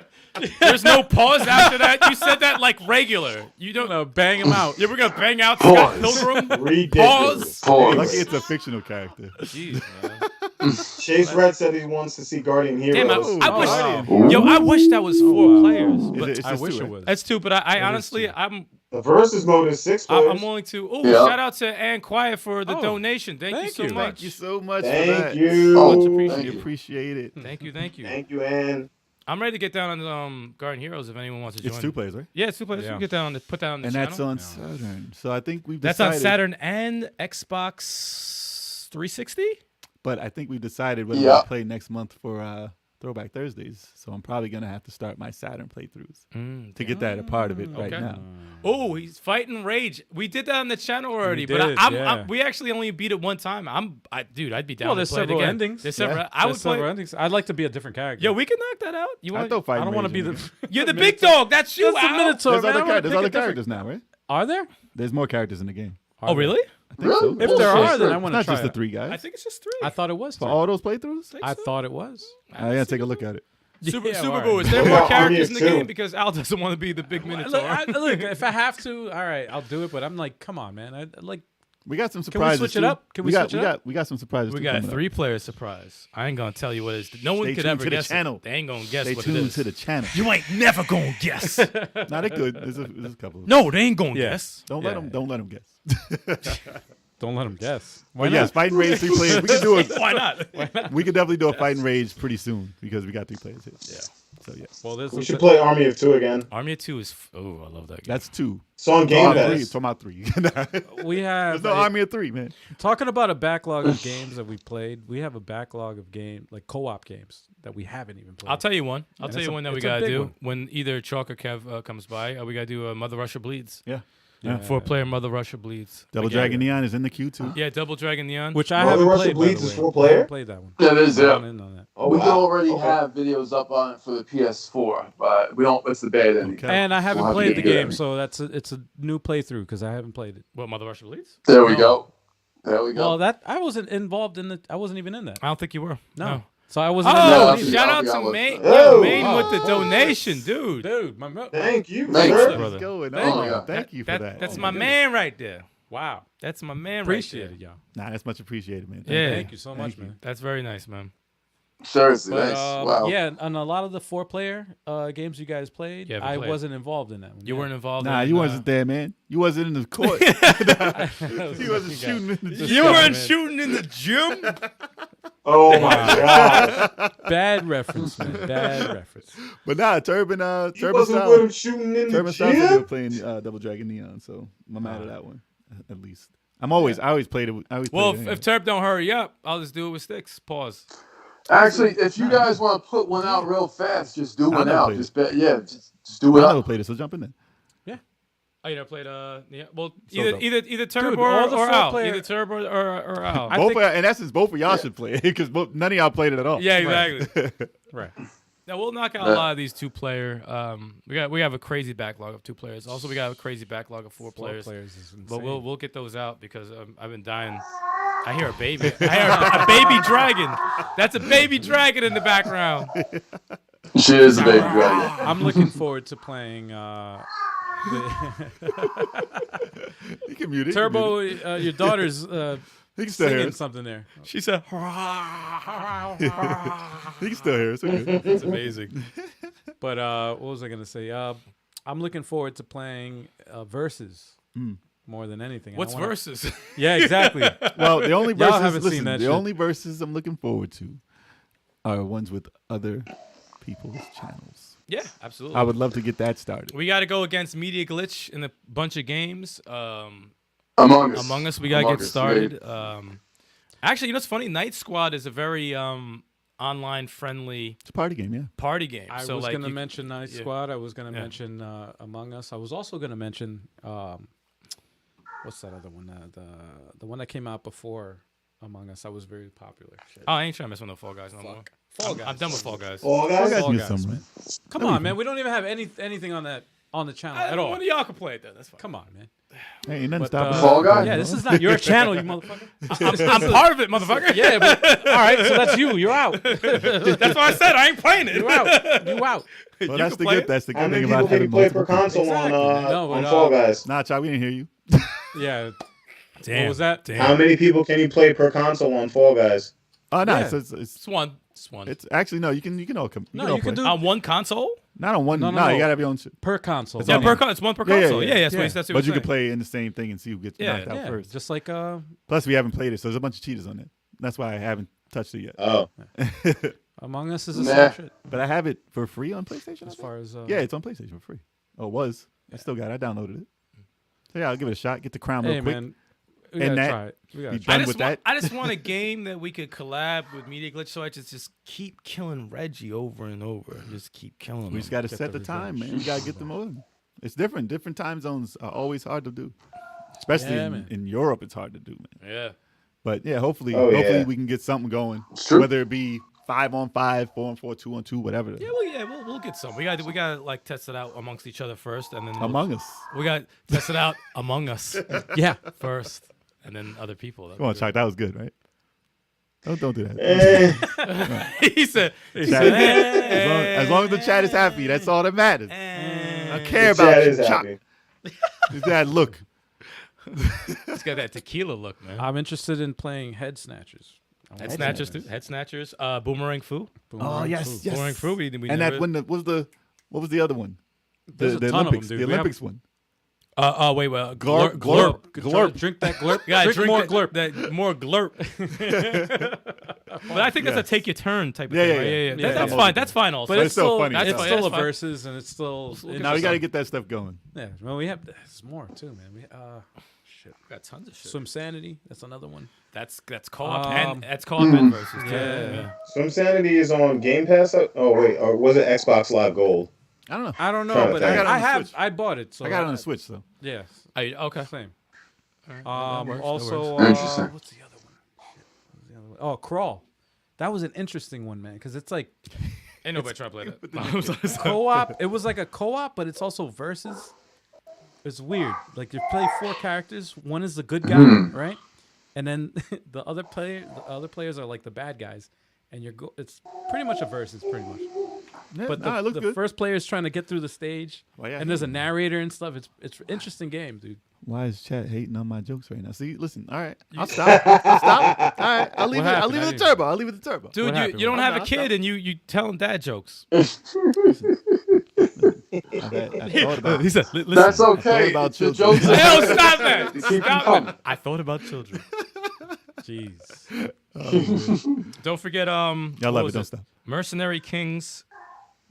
There's no pause after that. You said that like regular. You don't know. Bang him out. Yeah, we're gonna bang out Scott Pause. Pilgrim. Ridiculous. Pause. Lucky it's a fictional character. Jeez, man. Chase Red said he wants to see Guardian Damn, Heroes. I wish. wow. Yo, I wish that was 4 players. But It's I just wish 2, it right? was. that's 2. But I honestly, I'm The versus mode is 6 players. I'm willing to. Oh, Yeah. shout out to Ann Quiet for the Oh, donation. Thank you thank so you. much. Thank you so much for Thank that. you. Oh, Much We appreciated. Thank you. appreciate it. Thank you, thank you. Thank you, Ann. I'm ready to get down on Guardian Heroes if anyone wants to join. It's 2 players, right? Yeah, it's 2 players. Yeah. We get down on put that on the And channel. that's on Saturn. So I think we've That's decided. on Saturn and Xbox 360. But I think we've decided whether Yeah. to play next month for Throwback Thursdays. So I'm probably going to have to start my Saturn playthroughs to get that a part of it right okay. now. Oh, he's fighting Rage. We did that on the channel already, but did, yeah. we actually only beat it 1 time. Dude, I'd be down. Well, to there's play it several again. endings. There's several. Yeah. I would There's several play. endings. I'd like to be a different character. Yeah, we can knock that out. You I want? thought I Fighting don't want to Rage be in the. there. You're the big dog. That's you. That's the Al. Minotaur. There's man. other, I wanna there's pick other a different- characters now, right? Are there? There's more characters in the game. Oh, really? I think so. If there are, then I It's want to not try just the it. 3 guys. I think it's just 3. I thought it was. For three. all those playthroughs? I thought it was. I gotta take a look at it. Super Yeah, Super all Boo. right. Is there What more about characters in Army the of game Two? because Al doesn't want to be the big Minotaur? Look, if I have to, all right, I'll do it. But I'm like, come on, man. I like. We got some Can we surprises. switch it too. up? Can we switch it up? We got some surprises. We too got a coming up. 3-player surprise. I ain't gonna tell you what it is. No one Stay could tuned ever to the guess channel. it. They ain't gonna guess Stay what it tuned is. to the channel. You ain't never gonna guess. Not it good. There's a couple. No, they ain't gonna Yeah. guess. Don't let them guess. Don't let him guess. Why But yes, not? Fighting Rage 3 players. We can do it. Why not? We could definitely do a Fighting Rage pretty soon because we got 3 players here. Yeah. So yeah, Well, there's We should play Army of Two again. Army of 2 is. Oh, I love that game. that's 2. It's on Game Talking about 3. Pass. Talking about 3. We have There's no Army of 3, man. talking about a backlog of games that we played. We have a backlog of like co-op games that we haven't even played. I'll tell you one. I'll tell it's you a- one that we it's a gotta big do one. when either Chalk or Kev comes by. We gotta do Mother Russia Bleeds. Yeah. Yeah. 4-player Mother Russia Bleeds. Double Dragon Neon is in the queue too. Yeah, Double Dragon Neon. Which I Mother haven't Russia played. Bleeds by is the way. 4-player? I haven't played that one. That is, I'm yeah. not in on that. Oh, We wow. already Okay. have videos up on it for the PS4, but we don't. It's the beta. Okay. And I haven't We'll have to played the get game, it. so it's a new playthrough because I haven't played it. What, Mother Russia Bleeds? There we go. There we go. Well, that I wasn't involved in I wasn't even in that. I don't think you were. No. So I wasn't in Oh, that one Yeah, either. shout I out forgot to what- Maine. Oh. Maine with the donation, dude. Dude, Thank you, Thanks, sir. brother. What's going Thank on? you. Thank you for that. That's Oh, my my man right there. wow. That's my man Appreciate right it, there. y'all. Nah, that's much appreciated, man. Yeah. Thank you so much, man. That's very nice, man. Seriously, But nice. Wow. yeah, and a lot of the 4-player games you guys played, You haven't I played. wasn't involved in that one. You weren't involved Nah, in you wasn't there, man. You wasn't in the court. You wasn't shooting in the You weren't shooting in the gym? Oh my god. Bad reference, man. Bad reference. But nah, Turban You wasn't with him shooting in the Turban South ended gym? up playing Double Dragon Neon, so I'm mad at that one. At least I always played it. I always Well, played it if Terp don't hurry up, I'll just do it with sticks. Pause. Actually, if you guys want to put one out real fast, just do one never out. played Just just do it I never up. played it, so jump in there. Oh, you never played yeah. Well, So dope. either Turb Dude, or all the Al. 4-player Either Turb or Al. I Both think- of, in essence, both of y'all should play it because none of y'all played it at all. Yeah, exactly. Right. Now we'll knock out a lot of these 2-player. We have a crazy backlog of 2 players. Also, we got a crazy backlog of 4 players. Is insane. But we'll get those out because I've been dying. I hear a baby. I hear a baby dragon. That's a baby dragon in the background. She is a baby dragon. I'm looking forward to playing You can mute it. Turbo. Your daughter's He can still hear singing us. something there. She said, He can still hear us. Okay. "It's amazing." But what was I gonna say? I'm looking forward to playing Versus more than anything. What's versus? Yeah, exactly. Well, the only Y'all verses, haven't seen listen, that the shit. only verses I'm looking forward to are ones with other people's channels. Yeah, absolutely. I would love to get that started. We got to go against Media Glitch in a bunch of games. Among Us. Among Us, we got to Among get Us, started. Actually, you know what's funny? Night Squad is a very online friendly It's a party game, yeah. party game. I so was like gonna you- mention Night yeah. Squad. I was gonna Yeah. mention Among Us. I was also gonna mention what's that other one? The one that came out before Among Us. That was very popular. Shit. Oh, I ain't trying to mess with no Fall Guys no more. Fall Guys. I'm done with Fall Guys. Fall Guys? Guys Fall need Guys, some, man. Come on, man. We don't even have anything on the channel at all. One of y'all can play it then. That's fine. Come on, man. Hey, ain't nothing But, stopping us. Fall Guys? Yeah, this is not your channel, you motherfucker. I'm part of it, motherfucker. Yeah, but all right. So that's you. You're out. That's why I said I ain't playing it. You're out. You out. Well, You that's can the play good. it? That's the How good many thing people about can you having play per multiple. console Exactly. No, on but, Fall Guys? Nah, Chuck, we didn't hear you. Yeah. Damn. What was that? Damn. How many people can you play per console on Fall Guys? Oh, no, Yeah. It's one. It's one. it's actually no. You can all come. No, all you can play. do On one console? Not on one. No, No, no, no. you gotta have your own shit. per console. It's Yeah, on per there. it's one per Yeah, yeah, console. yeah. Yeah, that's Yeah. what that's what But he's you can saying. play in the same thing and see who gets Yeah, knocked out Yeah, first. just like Plus, we haven't played it, so there's a bunch of cheaters on it. That's why I haven't touched it yet. Oh. Among Us is the Nah. same shit. But I have it for free on PlayStation. I As think? far as Yeah, it's on PlayStation for free. Oh, it was. I still got it. I downloaded it. So yeah, I'll give it a shot. Get the crown hey real quick. man, we And gotta that- try it. We gotta be try. done with that. I just want a game that we could collab with Media Glitch so I just keep killing Reggie over and over. Just keep killing him. We just got to Get set the the time, revenge. man. We got to get them on. It's different. Different time zones are always hard to do. Especially Yeah, man. in Europe, it's hard to do, man. Yeah. But yeah, hopefully Oh, hopefully yeah. we can get something going. It's true. Whether it be 5-on-5, 4-on-4, 2-on-2, whatever. Yeah, we'll get some. We got to like test it out amongst each other first, and then Among Us. we got to test it out among us Yeah. first, and then other people. Come on, Chuck. That was good, right? Don't do that. He said, Chat- as long as the chat is happy, that's all that matters. I care The about chat you, is Chuck. happy. Just that look. He's got that tequila look, man. I'm interested in playing Head Snatchers. Head snatchers, too. Head snatchers. Boomerang Foo. Oh, yes, yes. Boomerang Foo. We And never- that when what was the other one? There's The a ton Olympics. of them, dude. The We have- Olympics one. wait, well, Glurp. Glurp. Drink that glurp. Yeah, drink more that, glurp. That more glurp. But I think that's a take your turn type of Yeah, thing. yeah, right? yeah. That- Yeah, that's yeah. fine. That's fine. Also, But it's it's still still funny. It's That's fine, still a that's fine. versus, and it's still. Now we got to get that stuff going. Yeah. Well, we have. There's more too, man. We shit. got tons of shit. Swim Sanity. That's another one. That's co-op and Um, that's co-op and versus. too. Yeah. Swim Sanity is on Game Pass. Oh wait, or was it Xbox Live Gold? I don't know. I don't know, but I got it on the Switch. I bought it. So I got it on the Switch, so. Yes. Okay. Same. That works, that Also, works. Interesting. what's the other one? Oh, Crawl. That was an interesting one, man, because it's like Ain't nobody trying to play that. co-op. It was like a co-op, but it's also versus. It's weird. Like you play 4 characters. One is the good guy, right? And then the other players are like the bad guys, and it's pretty much a versus, pretty much. Yeah, But the first player is trying to get through the stage, and there's a narrator and stuff. It's an interesting game, dude. Why is chat hating on my jokes right now? See, listen. All right, I'll stop. All right, I'll leave it to Turbo. I'll leave it to Turbo. Dude, you don't have a kid and you tell him dad jokes. I thought about He said, That's okay. about The children. jokes are Hell, stop that. Keep them Stop coming. it. I thought about children. Jeez. Don't forget Y'all what love it. was Don't stop. Mercenary Kings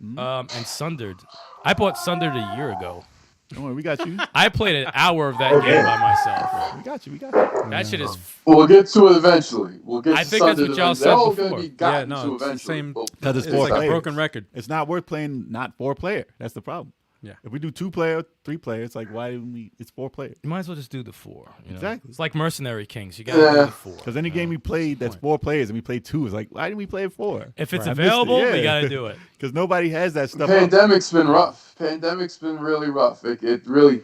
and Sundered. I bought Sundered a year ago. Don't worry, we got you. I played an hour of that game by myself. We got you. We got you. That shit is We'll get to it eventually. We'll get I to think that's Sunday what y'all eventually. said They're all before. going to be gotten Yeah, no, to it's the eventually. same- But Because it's It's 4 like a players. broken record. It's not worth playing not 4 player. That's the problem. Yeah. If we do 2 player, 3 player, it's like why didn't we? It's 4 players. You might as well just do the 4. You know? Exactly. It's like Mercenary Kings. You got to do the 4. Because any game we played that's 4 players and we played 2 is like why didn't we play 4? If it's I missed it, available, we yeah. got to do it. Because nobody has that stuff. up. Pandemic's been rough. Pandemic's been really rough. It really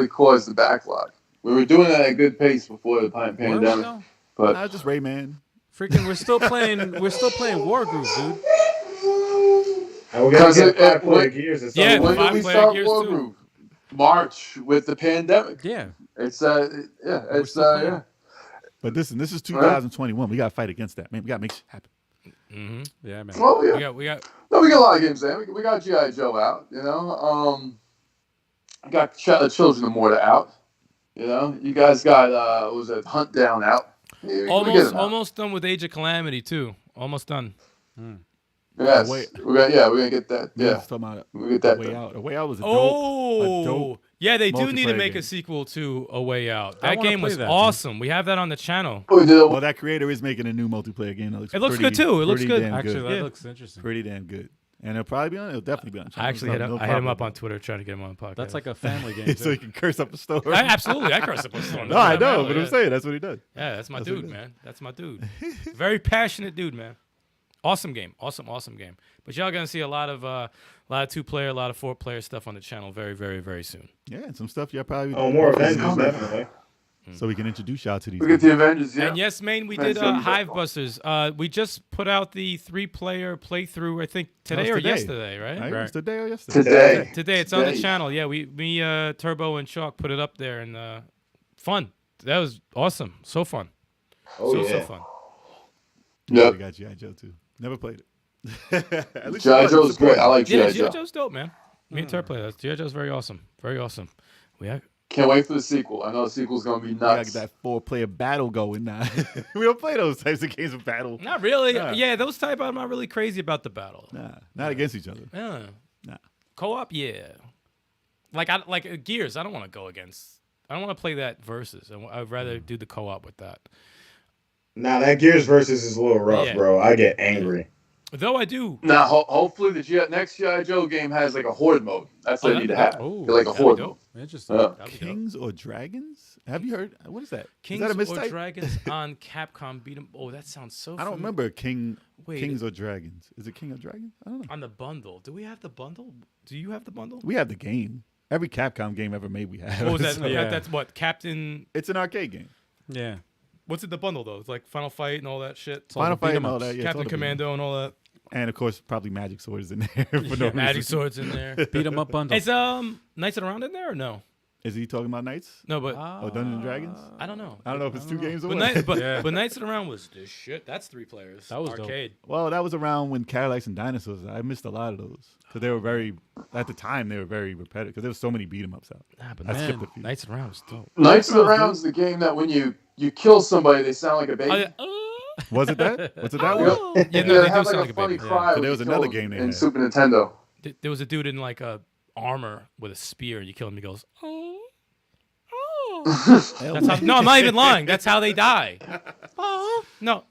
caused the backlog. We were doing it at a good pace before the pandemic, though? but Nah, just Rayman. Freaking, we're still playing War Group, dude. And we're gonna get 5 player it- gears or Yeah, something. when did we 5-player start gears War too. Group? March with the pandemic. Yeah. It's still playing. But listen, this is 2021. We got to fight against that, man. We got to make shit happen. Mm-hmm. Yeah, man. Well, yeah. We got. No, we got a lot of games there. We got G.I. Joe out, you know. We got Children of Morta out. You know, you guys got what was it, Hunt Down out. Yeah, we get 'em out. Almost done with Age of Calamity too. Almost done. Yes, Wait. we're gonna get that. Yeah, Talking about we get that. A Way Out. A Way Out was a Oh, dope yeah, they do need to multiplayer make game. a sequel to A Way Out. I That wanna game play was that, awesome. We have that on the channel. We did Well, that creator is making a new multiplayer game. That looks It looks pretty- good, too. It looks pretty good. damn Actually, that Yeah. looks interesting. Pretty damn good. And it'll probably be on. It'll definitely be on. I actually hit him up on Twitter trying to get him on the podcast. That's like a family game. so Too. he can curse up a store. Absolutely. I curse up a storm. No, I know, but I'm saying that's what he does. Yeah, that's my That's what dude, it is. man. That's my dude. Very passionate dude, man. Awesome game. Awesome game. But y'all gonna see a lot of 2-player, a lot of 4-player stuff on the channel very, very, very soon. Yeah, and some stuff y'all probably. Oh, more Avengers, definitely. So we can introduce y'all to these. We get the Avengers. Yeah. And yes, Maine, we Nice did to meet you. Hive Busters. We just put out the 3-player playthrough. I think today or today. yesterday, right? Right? Right. It's today or yesterday? Today. Today, it's on the Today. channel. Yeah, me, Turbo, and Chalk put it up there, and fun. That was awesome. So fun. Oh, so yeah. fun. Yep. We got G.I. Joe too. Never played it. At least G.I. you Joe's support great. I it. like Yeah, G.I. G.I. Joe. Joe's dope, man. Me and Turbo play that. G.I. Joe's very awesome. Very awesome. Can't wait for the sequel. I know the sequel's gonna be We gotta nuts. get that 4-player battle going now. We don't play those types of games of battle. Not really. Nah. Yeah, those type, I'm not really crazy about the battle. Nah, not against each other. Yeah. Nah. Co-op, yeah. Like Gears, I don't want to go against. I don't want to play that versus. I'd rather do the co-op with that. Now that Gears versus is a little rough, Yeah. bro. I get angry. Though I do. Now, hopefully, the next G.I. Joe game has like a horde mode. That's what they need to have. Oh, Get, like a that'd be horde dope. mode. Interesting. Yeah. That'd be dope. Kings or Dragons? Have you heard? What is that? Kings is that a or mistype? Dragons on Capcom beat 'em. Oh, that sounds so. I don't familiar. remember Wait. Kings or Dragons. Is it King or Dragons? I don't know. On the bundle. Do we have the bundle? Do you have the bundle? We have the game. Every Capcom game ever made, we have. What was that? So, Yeah. That's what Captain. It's an arcade game. Yeah. What's in the bundle though? It's like Final Fight and all that shit. It's all Final the Fight beat and 'em all ups. that. Yeah, it's all Captain the Commando and all that. And of course, probably Magic Swords in there for no Magic reason. Swords in there. Beat 'em up bundle. Is Knights of the Round in there or no? Is he talking about Knights? No, but Or Dungeons and Dragons? I don't know. I don't know if it's two games or But, what. but Knights of the Round was this shit. That's 3 players. That was dope. arcade. Well, that was around when Cadillacs and Dinosaurs. I missed a lot of those because they were very. At the time, they were very repetitive because there was so many beat 'em ups out. Nah, but I man, skipped a few. Knights of the Round was dope. Knights of the Round's the game that when you kill somebody, they sound like a baby. Was it that? Was it that You one? know? Yeah, Yeah, no, they they have do sound like like a a funny baby. cry. So when there you was kill another them game they in had. Super Nintendo. There was a dude in like a armor with a spear, and you kill him. He goes, oh. That's how, no, I'm not even lying. That's how they die. No.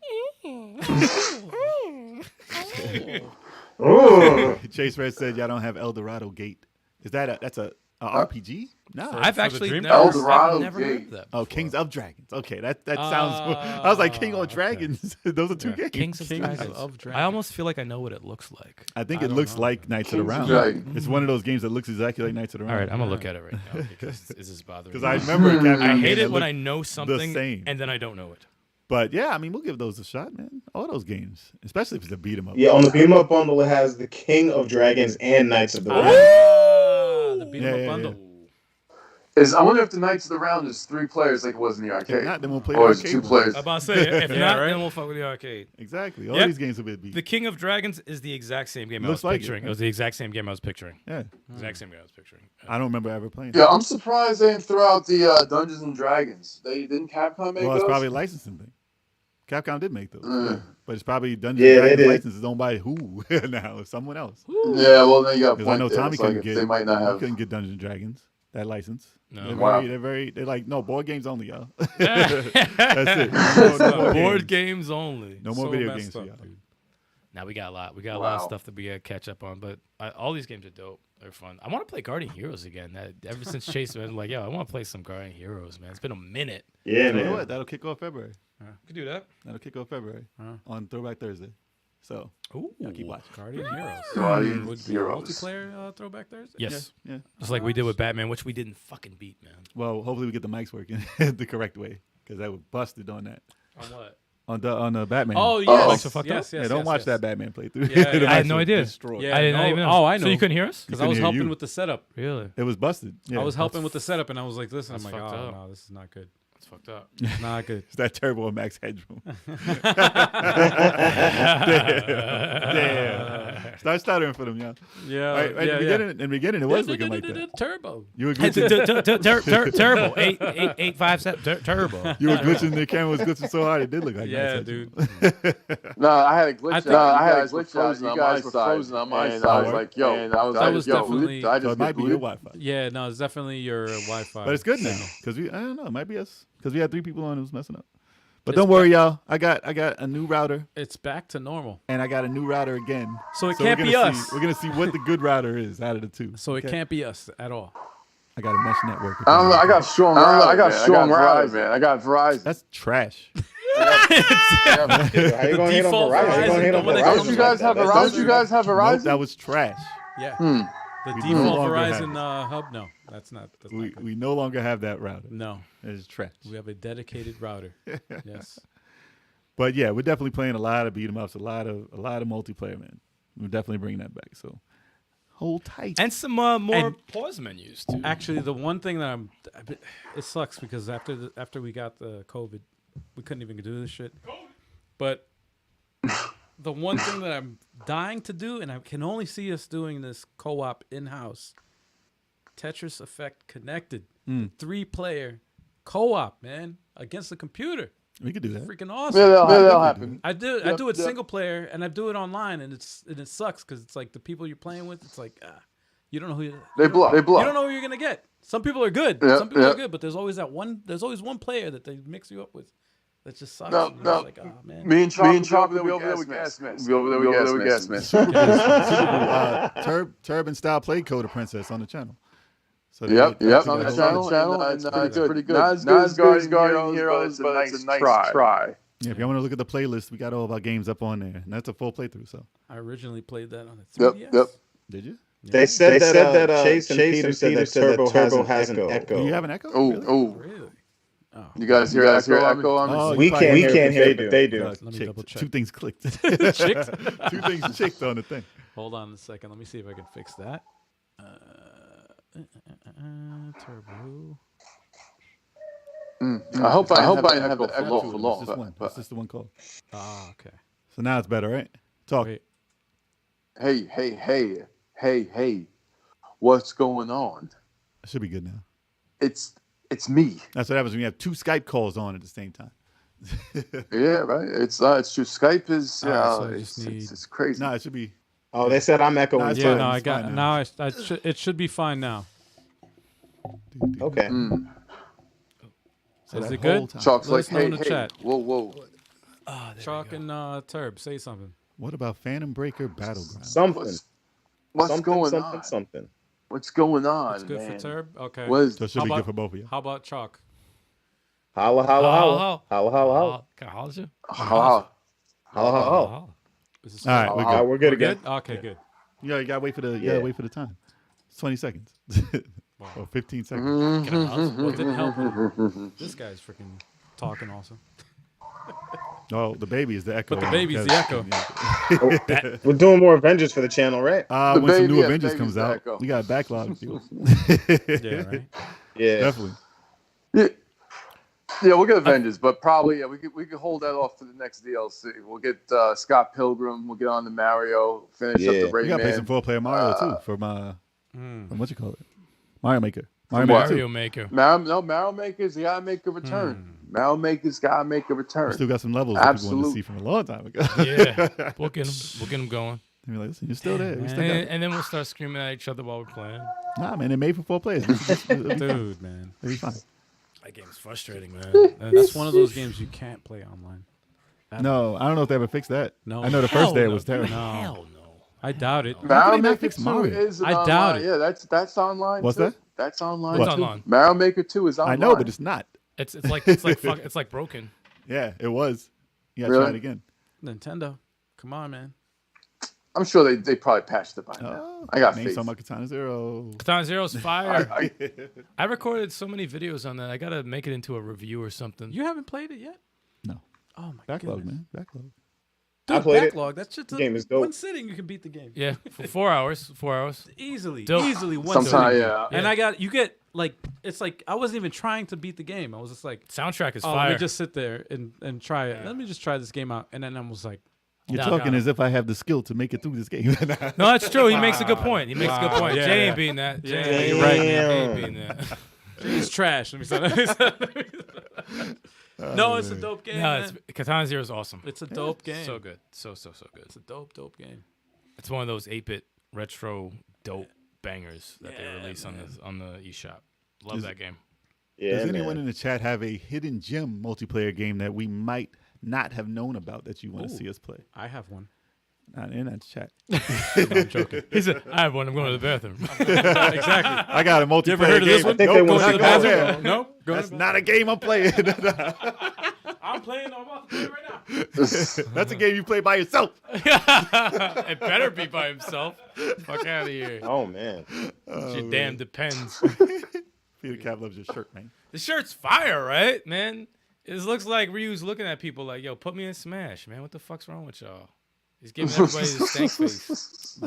Ooh. Chase Red said y'all don't have El Dorado Gate. Is that that's a RPG? No, I've actually El never Dorado heard Gate. of that. Oh, Kings of Dragons. Okay, that sounds. I was like King of Dragons. Those are two games. Kings of Dragons. Dragons. I almost feel like I know what it looks like. I think it looks like Knights of the Kings of Round. Dragons. It's one of those games that looks exactly like Knights of the Round. All right, I'm gonna look at it right now because this is bothering me. Because I remember Capcom I game hate that it when looked I know something same. and then I don't know it. But yeah, I mean, we'll give those a shot, man. All those games, especially if it's a beat 'em up. Yeah, on the beat 'em up bundle, it has the King of Dragons and Knights of the Round. The beat 'em up bundle. I wonder if the Knights of the Round is 3 players like it was in the arcade. If not, then we'll play or the is it arcade 2 one. players. I'm about to say, if Yeah, not, right? then we'll fuck with the arcade. Exactly. All Yep. these games will be a beat. The King of Dragons is the exact same game I Looks was like it, picturing. It right? was the exact same game I was picturing. Yeah, Exact same game I was picturing. I don't remember ever playing. Yeah, I'm surprised they didn't throw out the Dungeons and Dragons. They didn't Capcom make Well, it's those? probably a licensing thing. Capcom did make those, Mm. but it's probably Dungeons Yeah, and they Dragons did. license is owned by who now? Someone else. Yeah, well, then you got a Because I point know there. Tommy It's like couldn't if get. they might not he have. couldn't get Dungeons and Dragons that license. No. Wow. They're like no board games only, y'all. That's it. No Board games only. No more So video messed games for up, y'all. dude. Now we got a lot. We got a lot of Wow. stuff that we got to catch up on. But all these games are dope. They're fun. I want to play Guardian Heroes again. Ever since Chase been like, yo, I want to play some Guardian Heroes, man. It's been a minute. Yeah, You know man. what? That'll kick off February. We could do that. That'll kick off February on Throwback Thursday. So Ooh, y'all keep watching. Guardian Heroes. Guardian Would be a Heroes. multiplayer Throwback Thursday? Yes. Yeah. Just like we did with Batman, which we didn't fucking beat, man. Well, hopefully we get the mics working the correct way because that was busted on that. On what? On the Batman. Oh, Oh. yes. So fucked yes, yes, yeah, don't yes, watch yes. that Batman playthrough. Yeah, The yeah. I had mics no were idea. destroyed. Yeah. I didn't no, even know. oh, I know. So you couldn't hear us? Because You I was couldn't hear helping you. with the setup. Really? It was busted. Yeah, I was helping with the setup, and I was like, listen, I'm That's like, fucked oh, up. no, this is not good. That's fucked up. It's not good. It's that turbo on Max Headroom. Damn. Start stuttering for them, y'all. Yeah. Right, in the beginning, it was looking like that. Turbo. You were glitching. Turbo. 857 turbo. You were glitching. The camera was glitching so hard it did look like Yeah, Max dude. Headroom. No, I had a glitch. I think- I had a you glitch out. You guys were frozen on my and side. I was I- like, yo. and I was definitely- I So just it might be your Wi-Fi. Yeah, no, it's definitely your Wi-Fi. But it's good now because I don't know, it might be us because we had 3 people on who was messing up. But It's don't worry, y'all. I got a new router It's back to normal. and I got a new router again. So it we're can't gonna be us. We're gonna see what the good router is out of the 2. So it Okay? can't be us at all. I got a mesh network. I don't know. I got strong. I got strong router, man. I got Verizon. That's trash. How you gonna hate on default Verizon? How you gonna hate on Verizon, Verizon? Don't you guys have Verizon? Don't you guys have Nope, Verizon? that was trash. Yeah. The We no default longer have Verizon hub, no, that's not good. We no longer have that router. No, It's trash. we have a dedicated router. Yes. But yeah, we're definitely playing a lot of beat 'em ups, a lot of multiplayer, man. We're definitely bringing that back. So hold tight. And some more And- pause menus, too. Actually, the one thing that it sucks because after we got the COVID, we couldn't even do this shit. But the one thing that I'm dying to do, and I can only see us doing this co-op in-house, Tetris Effect Connected, 3-player co-op, man, against the computer. We could do that. Freaking awesome. Yeah, that'll happen. I do it single player and I do it online and it sucks because it's like the people you're playing with, it's like you don't know who They blow. you don't know who you're gonna get. Some people are good. Yeah, Some people yeah. are good, but there's always one player that they mix you up with that just sucks. No, And you're no. just like, oh, man. Me and Chop, we over there with gas man. We over there with gas man. Turb and Style played Code of Princess on the channel. So Yep, they- on the channel, and it's pretty good. Not as good as Guardian Heroes, but it's a nice try. Yeah, if you want to look at the playlist, we got all of our games up on there, and that's a full playthrough. So I originally played that on the 3DS. Yep. did you? They said that Chase and Peter said that Turbo has an echo. Do you have an echo? Oh, Really? oh. Really? Oh. You guys hear echo on me? Oh, We you can't probably- hear it, but they do. Let me Chicked. double check. 2 things clicked. Chicked? 2 things chicked on the thing. Hold on a second. Let me see if I can fix that. Turbo. I hope I have it for It's long. just one. It's just the one call. Ah, okay. So now it's better, right? Talk. Wait. Hey, what's going on? It should be good now. It's me. That's what happens when you have 2 Skype calls on at the same time. Yeah, right. It's true. Skype is So I just need- it's crazy. No, it should be. Oh, they said I'm echoing. Nah, it's Yeah, fine. no, I It's got fine now. It should be fine now. Okay. So Is that it good? whole time- Chalk's Let like, us know in the hey, chat. whoa. Chalk and Turb, say something. What about Phantom Breaker Battleground? Something. What's going on? Something. What's going on, It's good man? for Turb. Okay. So it should be good for both of you. How about Chalk? Holla, holla, holla. Holla, holla, holla. Can I holler at you? Holla, holla, holla. Is this All right, we're good. We're good again. Okay, good. Yeah, you gotta wait for the time. It's 20 seconds. Or 15 seconds. Well, it didn't help. This guy's freaking talking also. Oh, the baby is the echo. But the baby's the echo. We're doing more Avengers for the channel, right? When some new baby, Avengers baby's comes the out, echo. we got a backlog. Yeah, right. Yeah. Definitely. Yeah, we'll get Avengers, but probably we could hold that off to the next DLC. We'll get Scott Pilgrim. We'll get on to Mario. Finish up the We gotta play some Rayman. 4-player Mario too from what you call it? Mario Maker. Mario What? Maker 2. Mario Maker. Mario Makers, you gotta make a return. Mario Makers gotta make a return. We still got some levels that people wanted to Absolute. see from a long time ago. Yeah, we'll get them going. They're like, listen, you're still there. We And still got it. then we'll start screaming at each other while we're playing. Nah, man, they're made for 4 players. Dude, man. It'll be fine. That game's frustrating, man. That's one of those games you can't play online. No, I don't know if they ever fixed that. No. I know the first day it was terrible. Hell no. I doubt it. Mario they not Maker fix 2 Mario? is an I doubt online. it. Yeah, that's online. What's too. that? That's online. It's too. online. Mario Maker 2 is online. I know, but it's not. It's like broken. Yeah, it was. You gotta Really? try it again. Nintendo. Come on, man. I'm sure they probably patched it by now. Oh, I got name faith. some Katana Zero. Katana Zero's fire. I- I recorded so many videos on that. I gotta make it into a review or something. You haven't played it yet? No. Oh my Backlog, goodness. man. Backlog. Dude, I played it. backlog. That's just Game is dope. one sitting. You can beat the game. Yeah, for 4 hours. 4 hours. Easily, Dope. easily one Sometimes, sitting. yeah. And you get like it's like I wasn't even trying to beat the game. I was just like, Soundtrack is oh, fire. let me just sit there and try it. Let me just try this game out. And then I was like, You're No, talking no. as if I have the skill to make it through this game. No, that's true. He makes a good point. He makes a good Wow. point. Yeah, Jay yeah. ain't beating that. Jay Yeah, ain't you're right, Ain't beating that. it's trash. Let me say that. No, it's a dope game. No, man. Katana Zero is awesome. It's a dope game. So good. So good. It's a dope game. It's one of those 8-bit retro dope bangers that Yeah, they release man. on the eShop. Love that game. Yeah, Does anyone man. in the chat have a hidden gem multiplayer game that we might not have known about that you want to Ooh. see us play? I have one. Not in that chat. I'm joking. He said, "I have one. I'm going to the bathroom." Exactly. I got a multiplayer You ever heard of this game. one? I think Nope, they go want to to the go bathroom. there. Nope. Go That's to the not a game I'm playing. I'm playing. I'm about to play right now. That's a game you play by yourself. It better be by himself. Fuck out of here. Oh man. Your damn depends. Peter Cap loves your shirt, man. The shirt's fire, right, man? It looks like Ryu's looking at people like, "Yo, put me in Smash, man. What the fuck's wrong with y'all?" He's giving everybody the stank face.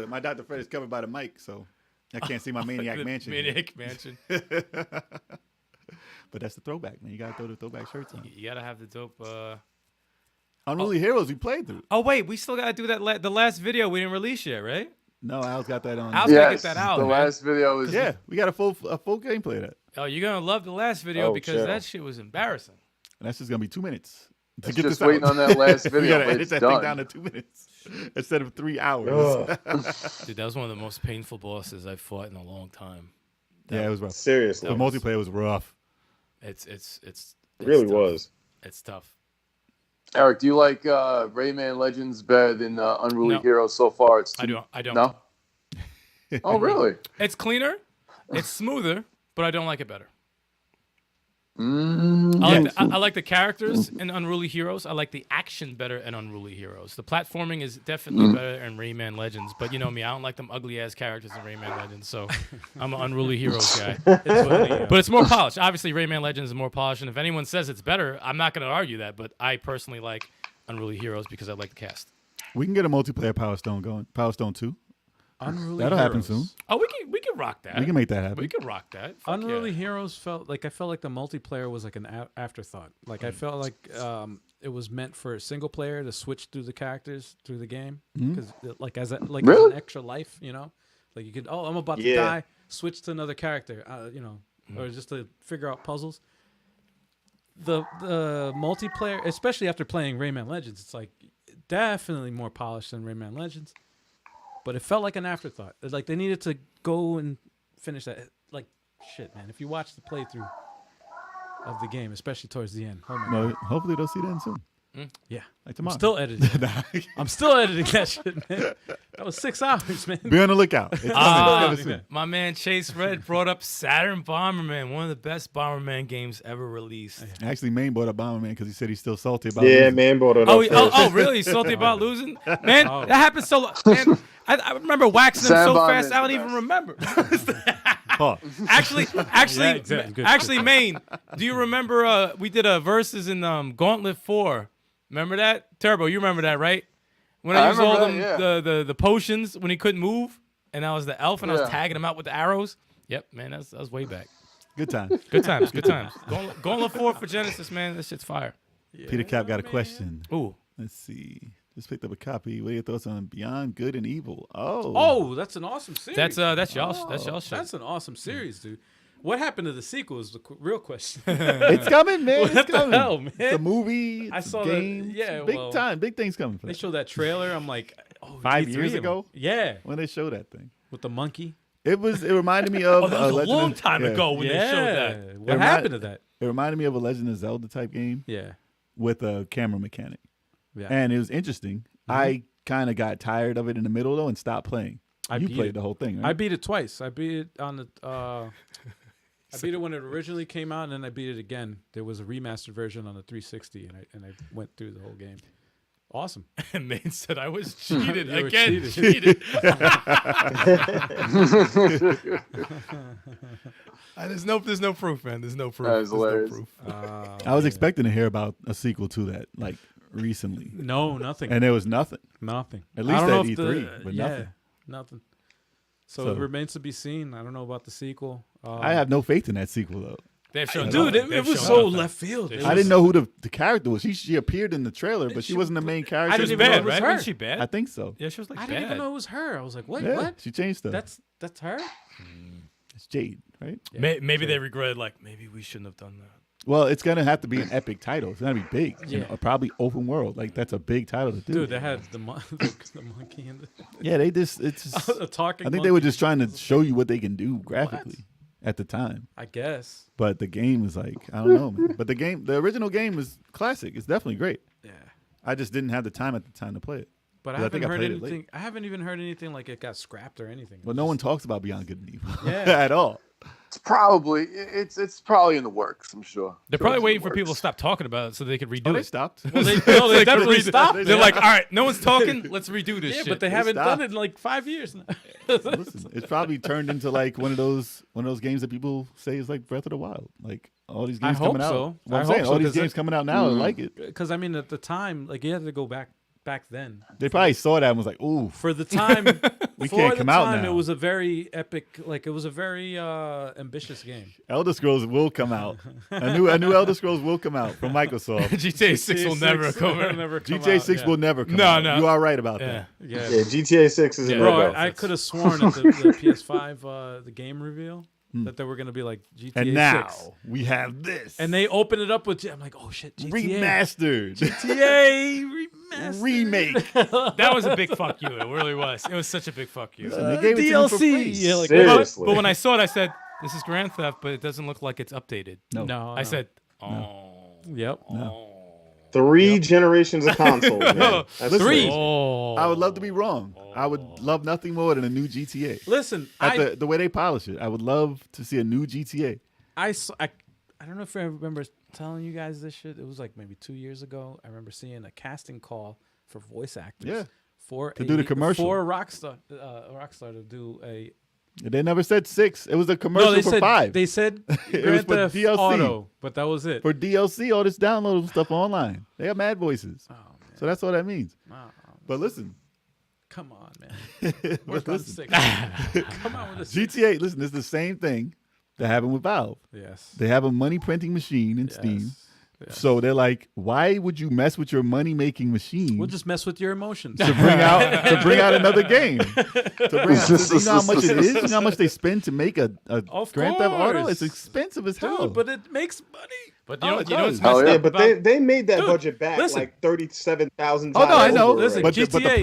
My Dr. Fred is covered by the mic, so I can't see my Maniac The Mansion. Maniac Mansion. But that's the throwback, man. You gotta throw the throwback shirts on. You gotta have the dope. Unruly Heroes, we played through. Oh wait, we still gotta do that. The last video we didn't release yet, right? No, Al's got that on. Al's gonna Yes, get that out. the man. last video is Yeah, we got a full gameplay of that. Oh, you're gonna love the last video Oh, because chill. that shit was embarrassing. And that's just gonna be 2 minutes. To It's get just this waiting out. on that last we video. gotta but edit it's that done. thing down to 2 minutes instead of 3 hours. Dude, that was one of the most painful bosses I've fought in a long time. Yeah, it was rough. Seriously. The multiplayer was rough. It's It really tough. was. It's tough. Eric, do you like Rayman Legends better than Unruly No. Heroes so far? It's I don't. No. Oh really? It's cleaner. It's smoother, but I don't like it better. Mm. I like the characters in Unruly Heroes. I like the action better in Unruly Heroes. The platforming is definitely better in Rayman Legends, but you know me, I don't like them ugly ass characters in Rayman Legends, so I'm an Unruly Heroes guy. But it's more polished. Obviously, Rayman Legends is more polished, and if anyone says it's better, I'm not going to argue that. But I personally like Unruly Heroes because I like the cast. We can get a multiplayer Power Stone going. Power Stone 2. Unruly That'll happen Heroes. soon. Oh, we can rock that. We can make that happen. We can rock that. Fuck Unruly yeah. Heroes I felt like the multiplayer was like an afterthought. Like I felt like it was meant for a single player to switch through the characters through the game because as an extra life, you know, like you could I'm about to die, switch to another character, you know, or just to figure out puzzles. The multiplayer, especially after playing Rayman Legends, it's like definitely more polished than Rayman Legends. But it felt like an afterthought. It's like they needed to go and finish that. Like, shit, man. If you watch the playthrough of the game, especially towards the end, oh my No, God. hopefully they'll see that soon. Yeah. Like I'm tomorrow. still editing. I'm still editing that shit, man. That was 6 hours, man. Be on the lookout. It's coming soon. My man Chase Red brought up Saturn Bomberman, one of the best Bomberman games ever released. Actually, Main bought up Bomberman because he said he's still salty about Yeah, losing. man, bought it Oh, up. really? He's salty about losing? Man, that happened so long. Man, I remember waxing him so fast, I don't even remember. Huh. Actually, Maine, do you remember we did a versus in Gauntlet 4? Remember that? Turbo, you remember that, right? When I used all them, the potions when he couldn't move, and I was the elf, and I was tagging him out with the arrows. Yep, man, that was way back. Good time. Good times. Gauntlet 4 for Genesis, man. This shit's fire. Yeah, Peter Cap got a question. Ooh. Let's see. Just picked up a copy. What are your thoughts on Beyond Good and Evil? Oh, that's an awesome series. That's y'all shit. That's an awesome series, dude. What happened to the sequel is the real question. It's coming, man. What It's the coming. hell, man? It's a movie. I It's saw a that- game. yeah, Big well, time. Big things coming for They that. showed that trailer. I'm like, oh, 5 E3 years of them. ago? Yeah, When they showed that thing. with the monkey. It reminded me of That was a Legend long of- time yeah. ago when they showed that. What happened to that? It reminded me of a Legend of Zelda type game Yeah, with a camera mechanic. yeah. And it was interesting. I kind of got tired of it in the middle though and stopped playing. You beat played it. the whole thing, I right? beat it twice. I beat it on the. I beat it when it originally came out, and then I beat it again. There was a remastered version on the 360, and I went through the whole game. Awesome. And Maine said I was cheated You were again. cheated. There's no proof, man. There's no proof. That is There's no hilarious. proof. I was expecting to hear about a sequel to that, like recently. No, nothing. And there was nothing. Nothing. At least I don't know at if E3, but yeah, nothing. nothing. So it remains to be seen. I don't know about the sequel. I have no faith in that sequel though. They've shown Dude, nothing. it They've was shown so nothing. left field. It I was- didn't know who the character was. She appeared in the trailer, but she wasn't the main character. I She was didn't even know bad, it was right? her. Wasn't she bad? I think so. Yeah, she was like I bad. didn't even know it was her. I was like, wait, Yeah, what? she changed stuff. That's her? It's Jade, right? Maybe they regretted, like, maybe we shouldn't have done that. Well, it's gonna have to be an epic title. It's gonna be big. Yeah. Probably open world. Like that's a big title to do. Dude, they had the monkey and Yeah, they just it's just, the talking I think monkey. they were just trying to show you what they can do graphically at the time. I guess. But the game is like, I don't know, man. But the original game is classic. It's definitely great. Yeah. I just didn't have the time at the time to play it. But I Yeah, I haven't think I heard played it late. anything. I haven't even heard anything like it got scrapped or anything. Well, no one talks about Beyond Good and Evil Yeah. at all. It's probably in the works. I'm sure. They're probably waiting for people to stop talking about it so they could redo Oh, they it. stopped. Well, they definitely Redo- stopped. They're like, all right, no one's talking. Let's redo this Yeah, shit. but they haven't stopped. done it in like 5 years now. Listen, it's probably turned into like one of those games that people say is like Breath of the Wild. Like all these I games hope coming out. so. Well, I I'm hope saying so, all these 'cause games coming out now are like it. Because I mean, at the time, like you had to go back then. They probably saw that and was like, "Ooh, For the time, we for can't the come out time, now." It was a very epic, like it was a very ambitious game. Elder Scrolls will come out. A new Elder Scrolls will come out from Microsoft. GTA 6 will never come out. GTA 6 will never come No, out. no. You are right about Yeah. that. Yeah, Yeah, GTA 6 is a bro, no-go. I could have sworn at the PS5, the game reveal, that they were gonna be like GTA And now 6. we have this. And they opened it up with, I'm like, oh shit, GTA. remastered. GTA remastered. Remake. That was a big fuck you. It really was. It was such a big fuck you. They gave it to me for DLC. free. Yeah, like, Seriously. But when I saw it, I said, this is Grand Theft, but it doesn't look like it's updated. no, I said, oh. yep. Oh. 3 generations of consoles, man. That's Listen, crazy. Oh. I would love to be wrong. I would love nothing more than a new GTA. Listen, The way they polish it, I would love to see a new GTA. I don't know if I remember telling you guys this shit. It was like maybe 2 years ago. I remember seeing a casting call for voice actors. Yeah. To do the commercial. For Rockstar to do a. They never said 6. It was a commercial they for said 5. They said It was Grand for Theft DLC. Auto, but that was it. For DLC, all this downloadable stuff online. They have mad voices. Oh man, So that's what that means. oh, But listen. come on, man. Work but on listen. 6. Come on with the 6. GTA, listen, it's the same thing that happened with Valve. Yes. They have a money printing machine in Steam. Yes. Yes. So they're like, why would you mess with your money making machine We'll just mess with your emotions. to bring out another game? You know how much it is? You know how much they spend to make a Of Grand Theft Auto? course. It's expensive as hell. Dude, but it makes money. But Oh, you know what's it does. messed Oh, yeah. up But about- they made that Dude, budget back listen. like $37,000. Oh no, I know. Listen, but the GTA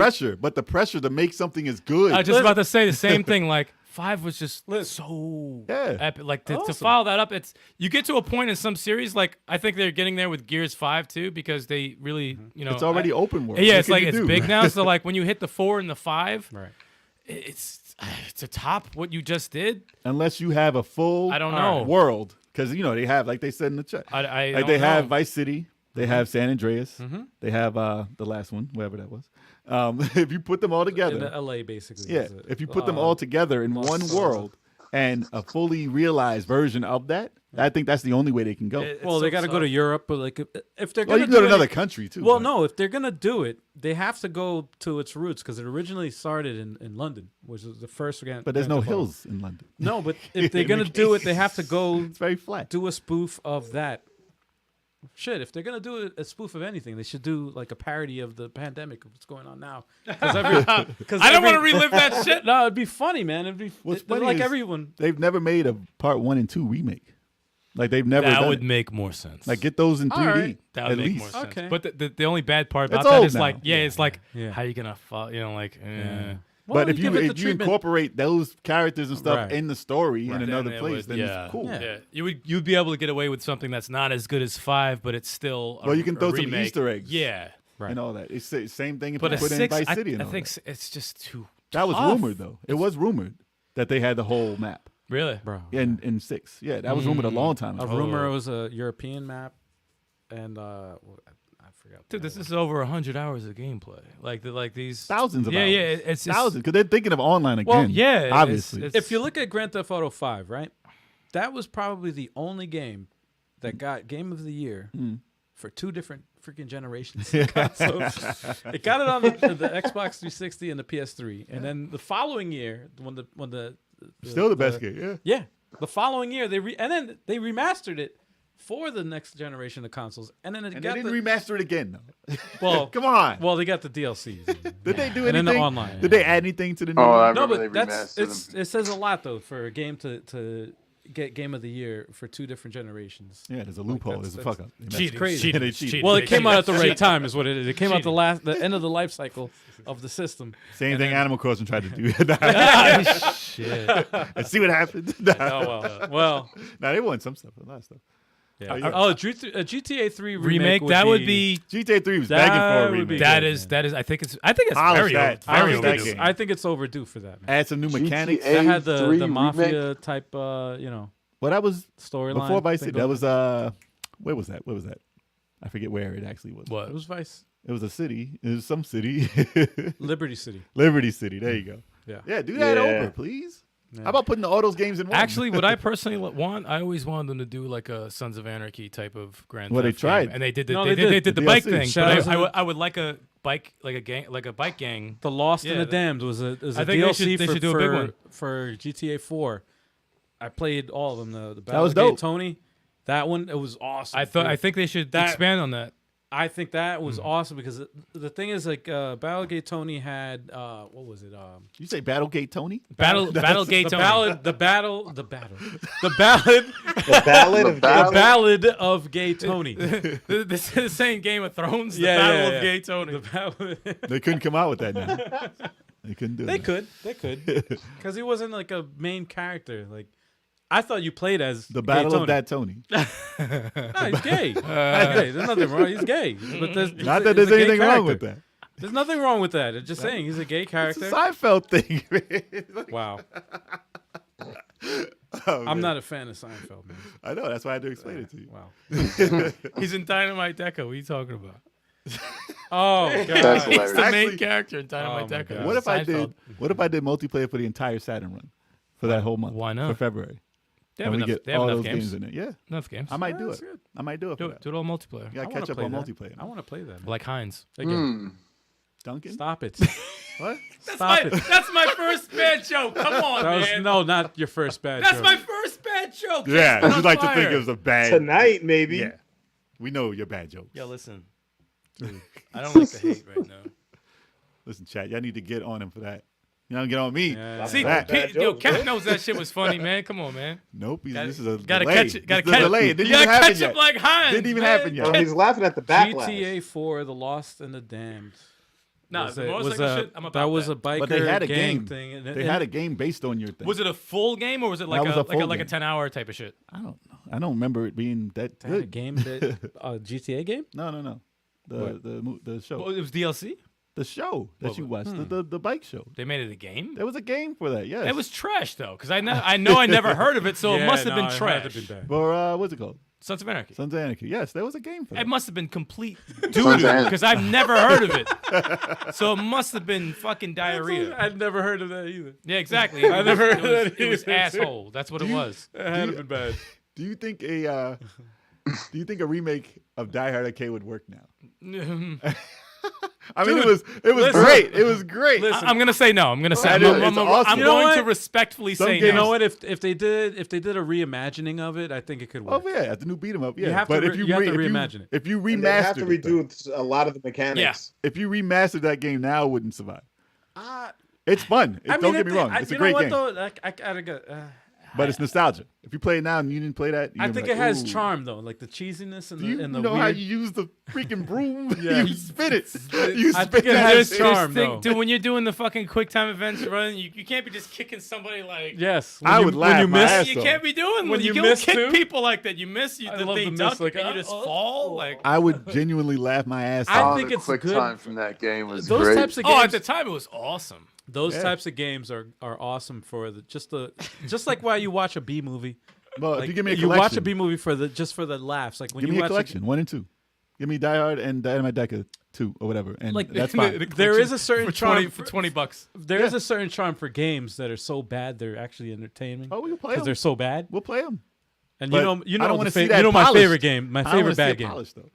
pressure to make something is good. I was just about to say the same thing. Like 5 was just so Yeah. epic. Like to follow that up, you get to a point in some series. Like I think they're getting there with Gears 5 too, because they really, it's already open world. Yeah, What it's can like you it's do? big now. So like when you hit the 4 and the 5, Right. it's a top what you just did. Unless you have a full I don't know. world, because they have, like they said in the chat, I like don't they have know. Vice City, they have San Andreas, they have the last one, whatever that was. If you put them all together, In the LA, basically. yeah, if you put them all together in one world and a fully realized version of that, I think that's the only way they can go. Well, they got to go to Europe, but like if they're Well, going you can go to another country too. Well, but- no, if they're gonna do it, they have to go to its roots because it originally started in London, which was the first. but there's no hills in London. No, but if they're gonna do it, they have to go It's very flat. do a spoof of that. Shit, if they're gonna do a spoof of anything, they should do like a parody of the pandemic of what's going on now. Because I don't want to relive that shit. No, it'd be funny, man. It'd be What's funny like is everyone. They've never made a part 1 and 2 remake. Like they've never. That done would it. make more sense. Like get those in 3D. right. That would at make least. more sense. Okay. But the only bad part about It's that old is now. like, it's like, Yeah. how you gonna follow? Like, Well, But if you give it the if you treatment. incorporate those characters and stuff Right. in the story in Then another it place, would- then it's cool. Yeah. You'd be able to get away with something that's not as good as 5, but it's still. Well, you can throw some remake. Easter eggs. Yeah, Right. And all that. It's the same thing if but you a put in 6, Vice I City and all think that. it's just too. That was tough. rumored though. It was rumored that they had the whole map Really, Bro, in 6. Yeah, that was rumored a long time a ago. rumor it was a European map, and I forgot. dude, this is over 100 hours of gameplay. Like these Thousands of yeah, hours. yeah, it's just, Thousands, because they're thinking of online again. Well, yeah, obviously. it's- If you look at Grand Theft Auto 5, right, that was probably the only game that got Game of the Year for 2 different freaking generations. So it got it on the Xbox 360 and the PS3, and then the following year, when the Still the best game. Yeah. yeah, the following year and then they remastered it for the next generation of consoles, and then it And got they didn't remaster it again though. well, Come on. well, they got the DLCs. Did they do and anything? then the online. Did they add anything to the new? Oh, I No, remember but they that's remastered them. it says a lot though for a game to get Game of the Year for 2 different generations. Yeah, there's a loophole. that's- There's a fuck up. They messed cheating, up. crazy. cheating, They cheating. cheated. Well, They it came out at the cheated. right time, is what it is. It came out the end of the life cycle of the system. Same thing Animal Crossing tried to do. Shit. And see what happened. Oh well. Nah, they won some stuff. A lot of stuff. Yeah. yeah. Oh, GTA 3 Remake would that would be GTA 3 was That begging for a would be remake. good. that is I think it's Polish very that. very Polish that overdue. game. I think it's overdue for that. Man. Add some new mechanics. GTA That had the 3 mafia remake? type, Well, that was storyline. before Vice thing City. That going was where was that? Where was that? I forget where it actually was. on. What? It was Vice. It was a city. It was some city. Liberty City. Liberty City. There you go. Yeah. Yeah, do that Yeah. over, please. How about putting all those games in one? Actually, what I personally want, I always wanted them to do like a Sons of Anarchy type of Grand Well, they Theft tried. game. And they did the No, they they did did. the The bike DLC. thing. Shout But out to I would like a bike like a bike gang. The Lost and Yeah, the Damned was a I think DLC they should do a big one. for GTA 4. I played all of them. The That Battle was of dope. Tony. That one, it was awesome. I think they should That- expand on that. I think that was awesome because the thing is, like, Battlegate Tony had what was it? You say Battlegate Tony? Battlegate The Tony. ballad The ballad of Gay Tony. This is the same Game of Thrones. The Yeah, Battle yeah, of yeah. Gay Tony. The ballad. They couldn't come out with that now. They couldn't do They it. could, because he wasn't like a main character. Like, I thought you played as The Gay Battle Tony. of That Tony. No, he's gay. He's gay. There's nothing wrong. He's gay. But Not he's that a there's gay anything wrong with character. that. There's nothing wrong with that. It's just saying he's a gay It's character. a Seinfeld thing. man. Wow. Oh, I'm man. not a fan of Seinfeld, man. I know. That's why I had to explain it to you. Wow. He's in Dynamite Deca. What are you talking about? Oh, God. That's He's hilarious. the main Actually- character in Dynamite Oh, my Deca. God. What if I Seinfeld. did? What if I did multiplayer for the entire Saturn run for that whole month? Why not? For February. They have And we enough, get they have all enough those games. in it. Yeah, Enough games. I might do that's it. good. I might do it. Do For it. that. Do it all multiplayer. You I gotta wanna catch up play on that. multiplayer. I want to play that. Man. Like Heinz. Again, Duncan. stop it. What? Stop it. That's my first bad joke. Come on, That was, man. no, not your first bad That's joke. my first bad joke. Yeah, It's you on like to think fire. it was a bad. Tonight, maybe. Yeah, we know your bad jokes. Yo, listen. Dude, I don't like the hate right now. Listen, chat. Y'all need to get on him for that. You don't get on me. Yeah. See, That. Yo, Cap knows that shit was funny, man. Come on, man. Nope. Gotta- This is a gotta delay. catch it. Gotta This is a catch delay. It You didn't gotta even happen catch yet. him like Heinz. Didn't even man. happen yet. Oh, he's laughing at the backlash. GTA 4, The Lost and the Damned. No, was the a, motorcycle shit, I'm about that was a that. biker But they had a gang game. thing. And, They had a game based on your thing. Was it a full game or was it like That was a full like a game. 10-hour type of shit? I don't know. I don't remember it being that They had a good. game that GTA game. No. The show. Well, it was DLC. The show that you watched. The bike show. They made it a game. There was a game for that. Yes. It was trash though, because I know I never heard of it, so it must have been it had trash. to be bad. For what's it called? Sons of Anarchy. Sons of Anarchy. Yes, there was a game for that. It must have been complete Sons doo of Anarchy. because I've never heard of it. So it must have been fucking diarrhea. I'd never heard of that either. Yeah, exactly. I never heard of that It was either, too. asshole. That's what it was. It had to be bad. Do you think a remake of Die Hard Arcade would work now? I mean, it was listen. great. It was great. Listen. I'm gonna say no. I'm gonna say That I'm, is- I'm, it's awesome. I'm You know going what? to respectfully Some say games- You no. know what? If they did a reimagining of it, I think it could Oh work. yeah, the new beat 'em up. Yeah, have to but re- if you you have to if you- reimagine it. if you And they have to remastered it, though, redo a lot of the mechanics. if you remastered that game now, it wouldn't survive. It's fun. Don't get me wrong. It's a great game, Though? Like, I gotta go. but it's nostalgia. If you play it now and you didn't play that, you're I gonna be think like, it has "Ooh." charm though, like the cheesiness and Do you the know weird. how you use the freaking broom? Yeah. You spin it. You I spin think it that has shit. charm, though. Dude, when you're doing the fucking quick time events running, you can't be just kicking somebody like. Yes, I would laugh when you my miss. ass You off. can't be doing When you don't miss kick too? people like that. You miss, I they love the miss, duck, like, and you just fall. Like, I would genuinely laugh my ass I off. think the it's quick good. time from that game was Those great. types of oh, games. at the time it was awesome. Those Yeah. types of games are awesome for just like why you watch a B movie. Well, Like, if you give me a you collection, watch a B movie for the laughs. Like when give you me a watch collection, 1 and 2. Give me Die Hard and Dynamite Deca 2 or whatever, and Like, that's fine. There is a certain for charm for $20. There is a certain charm for games that are so bad they're actually entertaining. Oh, we can play because them. they're so bad. We'll play them. And But you I know don't the wanna fa- see that you know my polished. favorite game, my I don't favorite wanna see bad it game, polished, though.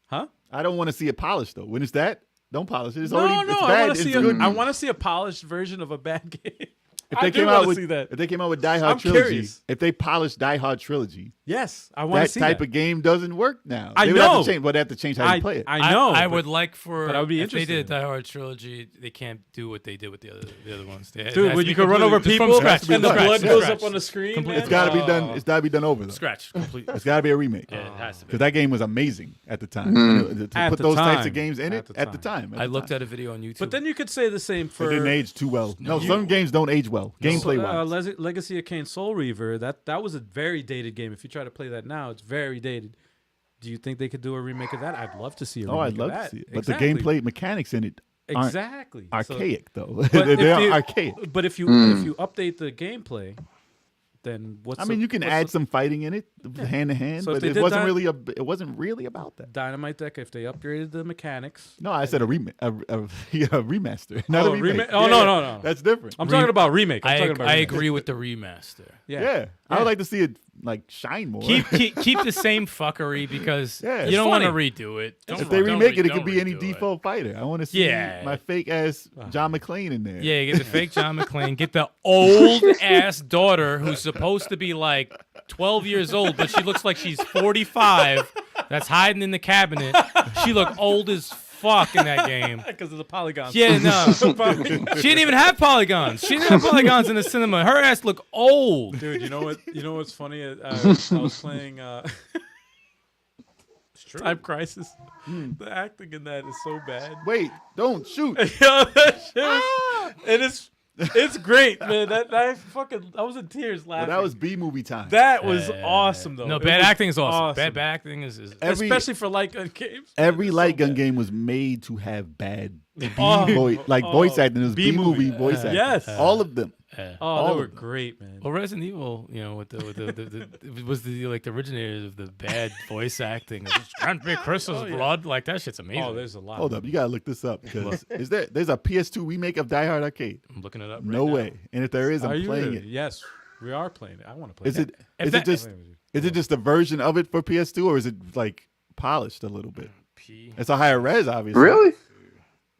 huh? I don't want to see it polished though. When it's that, don't polish it. It's No, already no, it's I bad. want to It's see good. I want to see a polished version of a bad game. If I they do came wanna out with see that. if they came out with Die Hard I'm Trilogy, curious. if they polished Die Hard Trilogy, Yes, I want to that see type that. of game doesn't work now. I They would have know. to change, but they have to change how you play it. I know. I but- would like for. but I would be if they interested did a in Die Hard trilogy, they can't do what they did with the other ones. It has Dude, to when be you can run completely- over just from people scratch, and the from blood scratch, goes scratch. up on the screen. Complete- man. It's got to be Oh. done. It's got to be done over though. Scratch completely. It's got to be a remake. Yeah, it has to be. Because that game was amazing at the time. To At put the those types time. of games in At it the at the time. I looked at a video on YouTube. But then you could say the same It for didn't age too well. No, some games don't age well. Gameplay wise. Legacy of Kain Soul Reaver. That was a very dated game. If you try to play that now, it's very dated. Do you think they could do a remake of that? I'd love to see a remake Oh, I'd of love that. to see it. But Exactly. the gameplay mechanics in it aren't Exactly. So- archaic though. but they if are you- archaic. But if you update the gameplay, then what's I mean, you can add some fighting in it, hand to hand, So if but they it did wasn't that- really it wasn't really about that. Dynamite Deck if they upgraded the mechanics. No, I said a remaster, not a Oh, remake. oh, no. That's different. I'm talking about remake. I'm I talking about I remake. agree with the remaster. Yeah. I would like to see it like shine more. Keep the same fuckery because Yeah, you it's don't want to funny. redo it. if they remake it, it could be any default fighter. I want to see Yeah. my fake ass John McClane in there. Yeah, get the fake John McClane. Get the old ass daughter who's supposed to be like 12 years old, but she looks like she's 45. That's hiding in the cabinet. She looked old as fuck in that game. because of the polygons. Yeah, no. She didn't even have polygons. She didn't have polygons in the cinema. Her ass looked old. Dude, you know what? You know what's funny? I was playing Time Crisis. The acting in that is so bad. Wait, don't shoot. Yo, that shit was, it's great, man. That I was in tears Well, laughing. that was B movie time. That was awesome though. No, It bad was acting is awesome. Bad acting is especially for light gun games. Every It's light so gun bad. game was made to have bad Oh, voice acting. It was B B-movie. movie voice acting. Yes. all of them. Oh, all they of were them. great, man. Well, Resident Evil, you know, with the it was the like the originators of the bad voice acting. It's can't be Chris's blood. Like that shit's amazing. Oh, there's a lot. Hold up, you gotta look this up because there's a PS2 remake of Die Hard Arcade? I'm looking it up. Right No now. way. And if there is, Are I'm you playing really? it. Yes, we are playing it. I want to play Is it. it is it just a version of it for PS2 or is it like polished a little bit? It's a higher res, obviously. Really?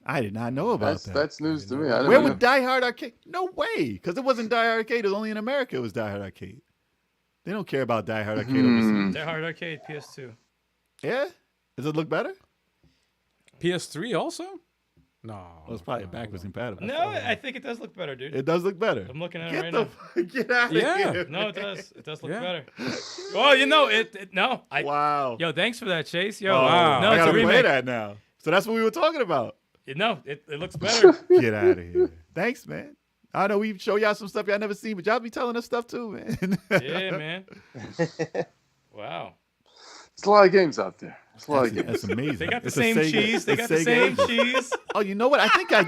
I did not know about that. That's news to me. I didn't Where know. would Die Hard Arcade? No way, because it wasn't Die Hard Arcade. It was only in America. It was Die Hard Arcade. They don't care about Die Hard Arcade overseas. Die Hard Arcade PS2. Yeah, does it look better? PS3 also? No. Well, it's probably backwards compatible. No, I think it does look better, dude. It does look better. I'm looking at Get it the right get out of Yeah. here. No, it does. It does look Yeah. better. Well, you know it. No, Wow. Yo, thanks for that, Chase. Yo, Wow. no, I it's a gotta play remake. that now. So that's what we were talking about. No, it looks better. Get out of here. Thanks, man. I know we show y'all some stuff y'all never seen, but y'all be telling us stuff too, man. Yeah, man. Wow. There's a lot of games out there. There's a lot of games. That's amazing. They got the It's a same Sega- cheese. They a got the Sega same Ages. cheese. Oh, you know what? I think I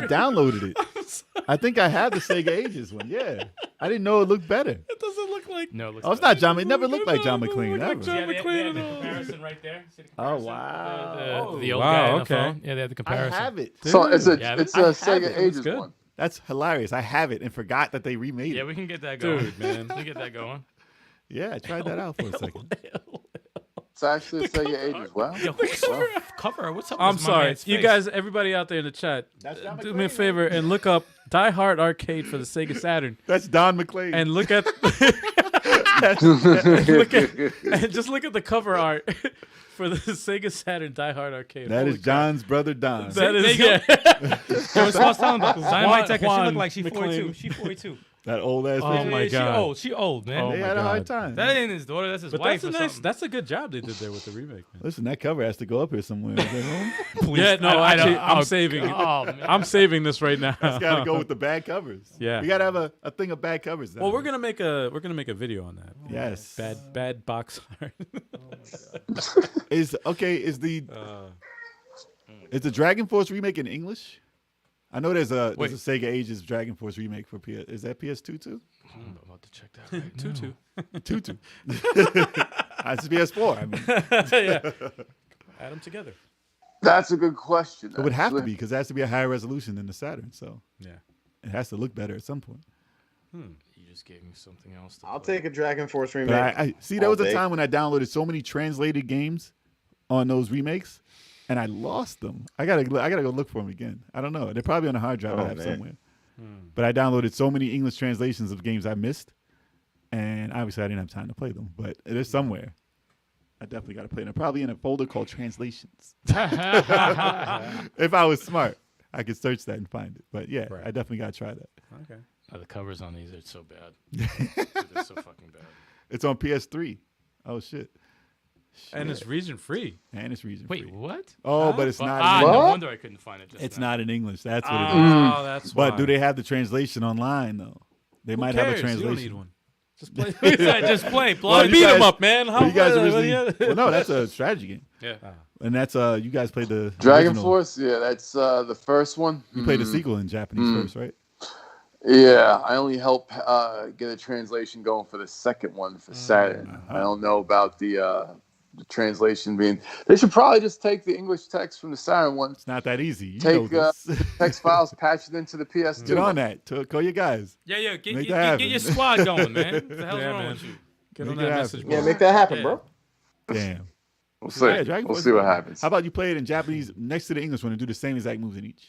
downloaded it. I think I have the Sega Ages one. Yeah, I didn't know it looked better. It doesn't look like. No, it looks Oh, it's better. not John. It never looked like John McClane ever. John Yeah, they McClane have the at all. comparison right there. See the Oh comparison? wow! The old Wow, guy on the okay. phone. Yeah, they have the I comparison. have it. So it's a Yeah, it's I a have Sega it. Ages good. one. That's hilarious. I have it and forgot that they remade Yeah, it. we can get that going. Dude, man. We can get that going. Yeah, I tried that out for a second. It's actually a Sega Ages. Wow. Yo, who's cover? What's up? I'm with my sorry. man's You face? guys, everybody out there in the chat, That's John do me a McClane, favor and look up Die Hard Arcade for the Sega Saturn. That's Don McClane. And look at and just look at the cover art for the Sega Saturn Die Hard Arcade. that Holy is crap. John's brother Don. That is There you yeah. Yo, what's I was telling about Dynamite Tech? She Juan look like she's McClane. 42. She's 42. That old ass. Oh picture. my God. She old, man. Oh They my had a hard God. time. That ain't his daughter. That's his But wife that's a or nice. something. That's a good job they did there with the remake. Man. Listen, that cover has to go up here somewhere. Is that home? Please. Yeah, no, I actually, don't- I'm oh, saving it. Oh, man. I'm saving this right now. It's got to go with the bad covers. Yeah. we got to have a thing of bad covers. Now. Well, we're gonna make a video on that. Yes. Bad box art. Is the Dragon Force remake in English? I know there's a Sega Ages Dragon Force remake for PS. Is that PS2 too? I'm about to check that. Right now. Tutu. It's PS4. I mean, Yeah. Add them together. That's a good question. it would have to actually. be because it has to be a higher resolution than the Saturn. So Yeah. it has to look better at some point. You just gave me something else. I'll take a Dragon Force remake. But I see there all was a day. time when I downloaded so many translated games on those remakes, and I lost them. I gotta go look for them again. I don't know. They're probably on a hard drive I have man. somewhere. But I downloaded so many English translations of games I missed, and obviously I didn't have time to play them. But it is somewhere. I definitely got to play them. Probably in a folder called Translations. If I was smart, I could search that and find it. But yeah, Right. I definitely got to try that. Okay. Oh, the covers on these are so bad. Dude, they're so fucking bad. It's on PS3. Oh shit. And it's region free. And it's region Wait, free. what? Oh, but it's not. Ah, in no English. wonder I couldn't find it. Just It's now. not in English. That's what it is. Oh, that's why. But do they have the translation online though? They Who might cares? have a You translation. don't need one. Just play. Just play. Well, Plug. you Beat guys- them up, man. How Well, you guys what- originally, what- well, no, that's a strategy game, Yeah. and that's you guys played the Dragon original. Force. Yeah, that's the first one. You played the sequel in Japanese first, right? Yeah, I only helped get a translation going for the second one for Saturn. I don't know about the translation being. They should probably just take the English text from the Saturn one, It's not that easy. You take know this. text files, patch it into the PS2. Get on one. that. Call your guys. Yeah, get Make that your happen. squad going, man. What the hell's Yeah, wrong man. with you? Get on Make it that happen. message Yeah, board. make that happen, Yeah. bro. Damn. We'll see. Yeah, Dragon We'll Force see is what good. happens. How about you play it in Japanese next to the English one and do the same exact moves in each?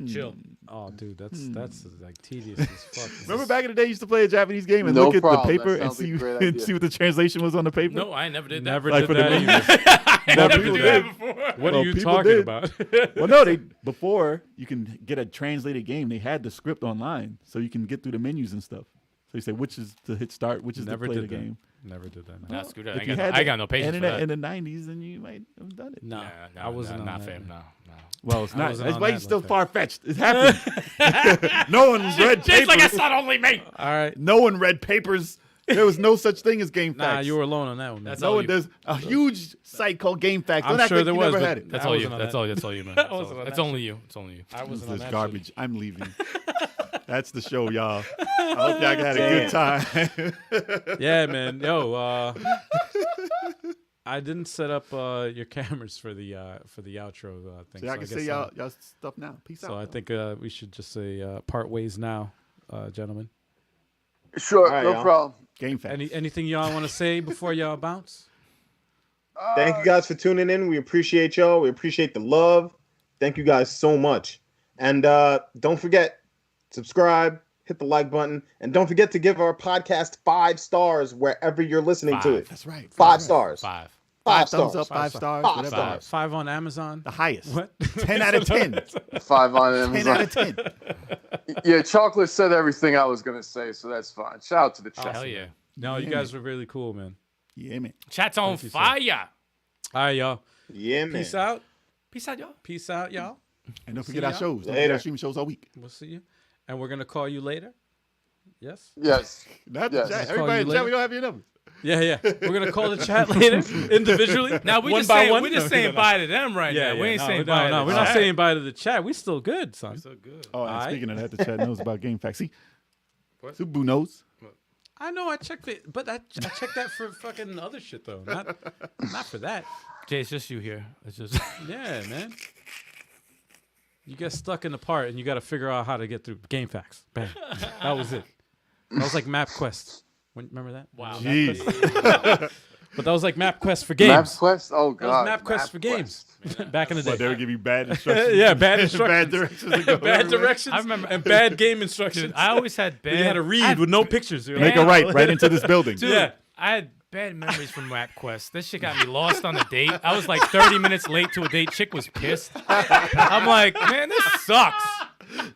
Chill. Oh, dude, that's like tedious as fuck. Remember back in the day, you used to play a Japanese game and No look at problem. the That paper and sounds like see a great and idea. see what the translation was on the paper. No, I never did that. Never Like did for the that menus. either. never people did that did. before. What Well, are you people talking did. about? Well, no, before you can get a translated game, they had the script online, so you can get through the menus and stuff. So you say which is to hit start, which is Never to play did the that. game. Never did that. Nah, screw that. If I you ain't had got no patience for internet that. in the '90s, then you might have done it. No, No, I wasn't on not that. fam. No. Well, it's I not. wasn't That's on why that you still like that. far fetched. It happened. No one's read Jake's like, papers. it's not only me. All right. No one read papers. There was no such thing as Game Nah, Facts. you were alone on that one. Man. That's no all one you. does. A huge site called Game Facts. I'm Don't act sure like there you was, never but had it. That's I all you. wasn't on That's that. all. That's all you, man. I wasn't on That's that only you. It's only you. I wasn't on This that garbage. I'm leaving. That's the show, y'all. I hope y'all had a good time. shit. Yeah, man. Yo, I didn't set up your cameras for the outro thing. So y'all I can guess, say y'all stuff now. Peace out. So I think we should just say part ways now, gentlemen. Sure, All right, no y'all. problem. Game Facts. Anything y'all want to say before y'all bounce? Thank you guys for tuning in. We appreciate y'all. We appreciate the love. Thank you guys so much. And don't forget, subscribe, hit the like button, and don't forget to give our podcast 5 stars wherever you're listening to it. That's right. 5 stars. 5. 5 Thumbs stars. up, 5 stars, Five whatever. stars. 5 on Amazon. The highest. What? 10 out of 10. 5 on 10 out Amazon. of 10. Yeah, Chocolate said everything I was gonna say, so that's fine. Shout out to the chat. Hell yeah. No, you Yeah, guys were really cool, man. Yeah, man. Chat's on Thank you, sir. fire. All right, y'all. Yeah, man. Peace out. Peace out, y'all. Peace out, y'all. And don't See forget our y'all. shows. Don't Later. forget our streaming shows all week. We'll see you. And we're going to call you later. Yes? Yes. Not the Yes. chat. Call Everybody you in the later. chat, we don't have your numbers. Yeah. We're going to call the chat later individually. Now we one just by saying, one. we're just saying bye to them right now. We ain't saying bye. No, we're not saying bye to the chat. We still good, son. So good. Oh, and All right. speaking of that, the chat knows about Game Facts. See, What? Subaru knows. I know I checked it, but I checked that for fucking other shit though. Not for that. Jay, it's just you here. It's just Yeah, man. You get stuck in the part and you got to figure out how to get through Game Facts. Bam. That was it. That was like Map Quest. Remember that? wow. Jeez. But that was like Map Quest for games. Map Quest? Oh, That was God. Map Quest for games. Back in the But day. they would give you bad instructions. Yeah, bad instructions. bad directions. to go Bad everywhere. directions. I remember- and bad game instructions. Dude, I always had bad. you had to read with no pictures. You're Make like, a right into this building. Dude, Yeah. I had bad memories from MapQuest. This shit got me lost on a date. I was like 30 minutes late to a date. Chick was pissed. I'm like, man, this sucks.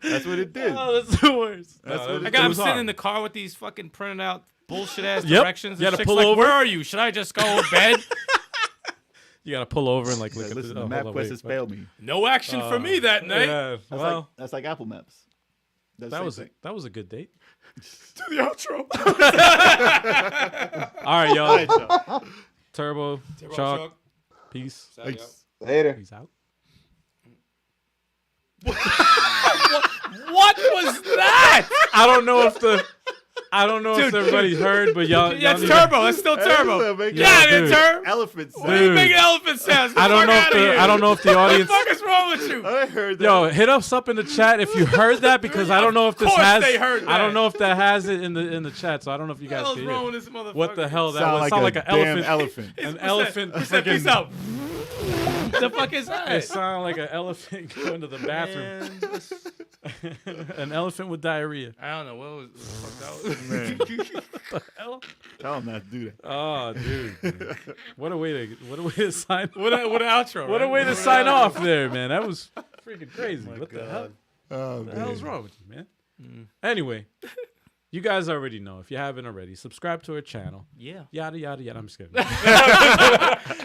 That's what it did. Oh, that's the worst. I'm sitting in the car with these fucking printed out bullshit ass Yep. directions. You And gotta chick's pull like, over. where are you? Should I just go to bed? You got to pull over and like look at Listen, the the map quest has failed me. No action for me that night. Yeah, well, That's like Apple Maps. That's the that same was thing. that was a good date. To the outro. All right, y'all. All right, y'all. Turbo, Chalk, peace. Thanks. Later. Peace out. What was that? I don't know if everybody's heard, but y'all. Yeah, y'all it's need- Turbo. It's still Turbo. Make Yeah, dude. it's Turbo. elephants. What are you Dude. making elephant sounds? Get I don't the know fuck if outta the here. I don't know if the What the audience. fuck is wrong with you? I heard that. Yo, hit us up in the chat if you heard that because I don't know if this course has. they heard I don't that. know if that has it in the chat, so I don't know if you What the guys hell's can wrong hear. with this motherfucker? What the hell that Sound was? like Sound a like an damn elephant. elephant. An elephant. Who said peace out? The fuck is It that? sounded like an elephant going to the bathroom. An elephant with diarrhea. I don't know what was. Fuck that was. Man, Hell? tell them not to do that. Oh, dude. Man. What a way to sign. What an outro. What a right? way to What sign an off there, man. That was freaking crazy. What the hell? Oh, What the hell's wrong with you, man? Anyway, you guys already know. If you haven't already, subscribe to our channel. Yeah. Yada, yada, yada. I'm just kidding.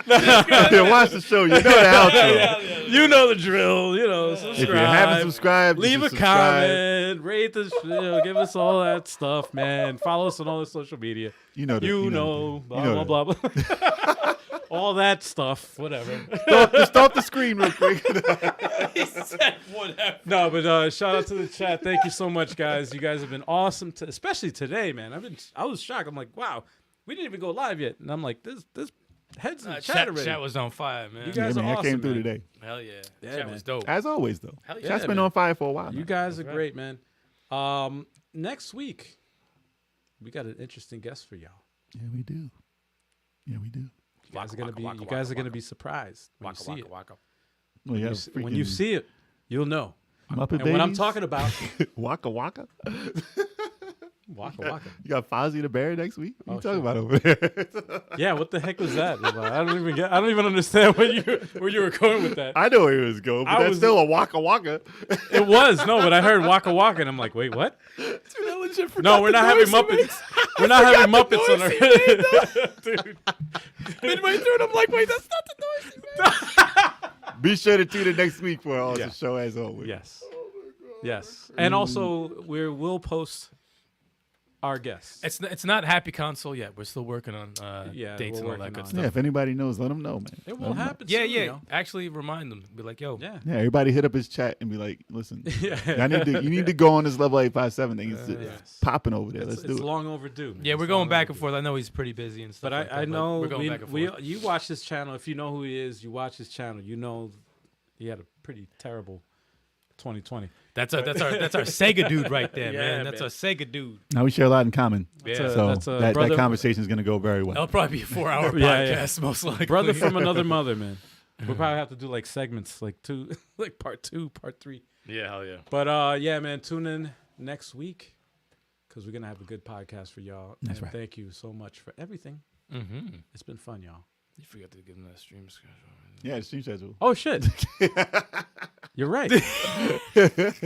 Yeah, watch the show. You know the outro. You know the drill. You know, subscribe. If you haven't subscribed, you Leave should a subscribe. comment, rate the show, give us all that stuff, man. Follow us on all the social media. You know the- You you know, know the- blah, you know blah, blah. All that stuff, whatever. Stop the screen real quick. He said whatever. No, but shout out to the chat. Thank you so much, guys. You guys have been awesome, especially today, man. I was shocked. I'm like, wow, we didn't even go live yet, and I'm like, this heads in the chat already. Chat was on fire, man. You guys Yeah, are man, I awesome, came through man. today. Hell yeah. Yeah, Chat man. was dope. As always, though. Hell yeah. Chat's been man. on fire for a while. You now. guys are great, man. Next week, we got an interesting guest for y'all. Yeah, we do. Yeah, we do. You guys are gonna be surprised when you see it. Well, yeah, When you see it, you'll know. Muppet And what I'm Babies? talking about, Waka Waka. Waka Waka. You got Fozzie the Bear next week. What Oh, you talking shit. about over there? Yeah, what the heck was that? I don't even understand where you were going with that. I know where he was going, but I that's was- still a Waka Waka. It was no, but I heard Waka Waka, and I'm like, wait, what? No, we're not having Muppets. We're not having Muppets on our. Dude, Midway through it, I'm like, wait, that's not the noise you made. Be sure to tune in next week for all Yeah. the show as always. yes, yes, and also we'll post our guests. It's not Happy Console yet. We're still working on Yeah, dates we're and all that working good on it. stuff. Yeah, if anybody knows, let them know, man. It Let will 'em know. happen. Yeah, soon, yeah. you know? Actually, remind them. Be like, yo. Yeah. Yeah, everybody hit up his chat and be like, listen, Yeah. you need to go on this level 857 thing. It's Yes. popping over there. It's, Let's do it's it. long overdue. Man. Yeah, we're It's going long back and overdue. forth. I know he's pretty busy and stuff. But like I that, know we're going back and forth. you watch his channel. If you know who he is, you watch his channel. You know he had a pretty terrible 2020. That's our Sega dude right there, Yeah, man. That's man. our Sega dude. Now we share a lot in common. Yeah. So That's a that brother- conversation is going to go very well. That'll probably be a 4-hour Yeah, yeah. podcast, most likely. Brother from another mother, man. We'll probably have to do like segments, like like part 2, part 3. Yeah, hell yeah. But yeah, man, tune in next week because we're gonna have a good podcast for y'all. That's and right. Thank you so much for everything. Mm-hmm. It's been fun, y'all. You forgot to give him that stream schedule. Yeah, the stream schedule. Oh shit. You're right.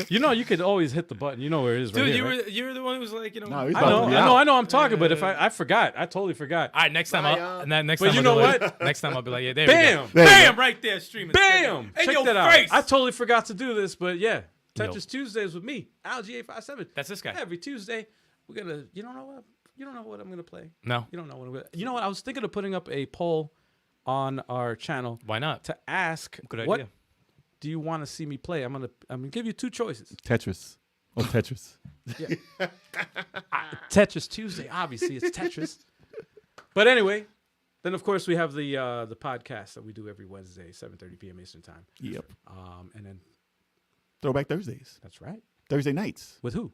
You know, you could always hit the button. You know where it is, right? Dude, here, right? you were the one who was like, No, I know. I'm talking, but if I forgot, I totally forgot. All right, next time But you know what? Next time I'll be like, yeah, there Bam! we go. Bam! Right there, streaming. Bam! In Check your that face. out. I totally forgot to do this, but yeah, Tetris Tuesdays with me, Alg857. That's this guy. Every Tuesday, we're gonna. You don't know what I'm gonna play. No. You don't know what I'm gonna. You know what? I was thinking of putting up a poll on our channel. Why not? To ask Good what idea. do you want to see me play? I'm gonna give you two choices. Tetris. Oh, Tetris. Tetris Tuesday, obviously it's Tetris. But anyway, then of course we have the podcast that we do every Wednesday, 7:30 p.m. Eastern time. Yep. And then Throwback Thursdays. that's right. Thursday nights With who?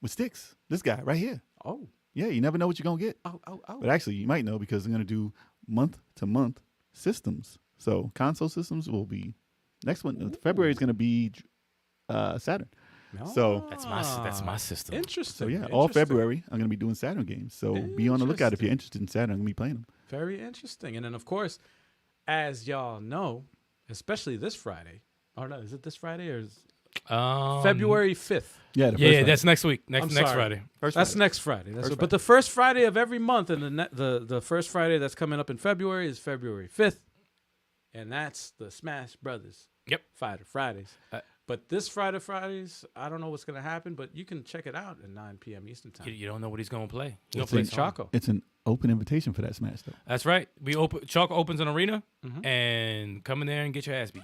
with Sticks. This guy right here. Oh. Yeah, you never know what you're gonna get. Oh. But actually, you might know because I'm gonna do month-to-month systems. So console systems will be next one. February is gonna be Saturn. So That's my system. Interesting. So yeah, all February I'm gonna be doing Saturn games. So be on the lookout if you're interested in Saturn. I'm gonna be playing them. Very interesting. And then of course, as y'all know, especially this Friday. Or no, is it this Friday or is February 5th? Yeah, That's next week. Next sorry. Friday. That's next Friday. But the first Friday of every month, and the first Friday that's coming up in February is February 5th, and that's the Smash Brothers. Yep. Fighter Fridays. But this Fridays, I don't know what's gonna happen, but you can check it out at 9 p.m. Eastern time. You don't know what he's gonna play. He's gonna It's play in Choco. It's an open invitation for that Smash though. That's right. Choco opens an arena, and come in there and get your ass beat.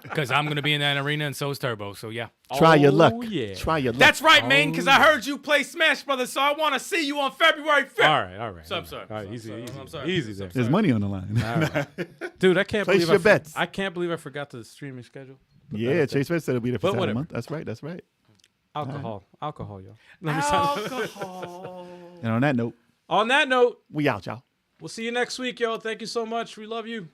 Because I'm gonna be in that arena, and so is Turbo. So yeah. Try your luck. Yeah. Try your luck. That's right, man. Because I heard you play Smash Brothers, so I want to see you on February 5th. All right. So I'm sorry. All right, easy. I'm sorry. Easy there. There's money on the line. All right. Dude, I can't Place believe your bets. I can't believe I forgot the streaming schedule. Yeah, Chase Red said it'll be there for But 7 whatever. months. That's right. Alcohol, y'all. Alcohol. And on that note, On that note, we out, y'all. we'll see you next week, y'all. Thank you so much. We love you.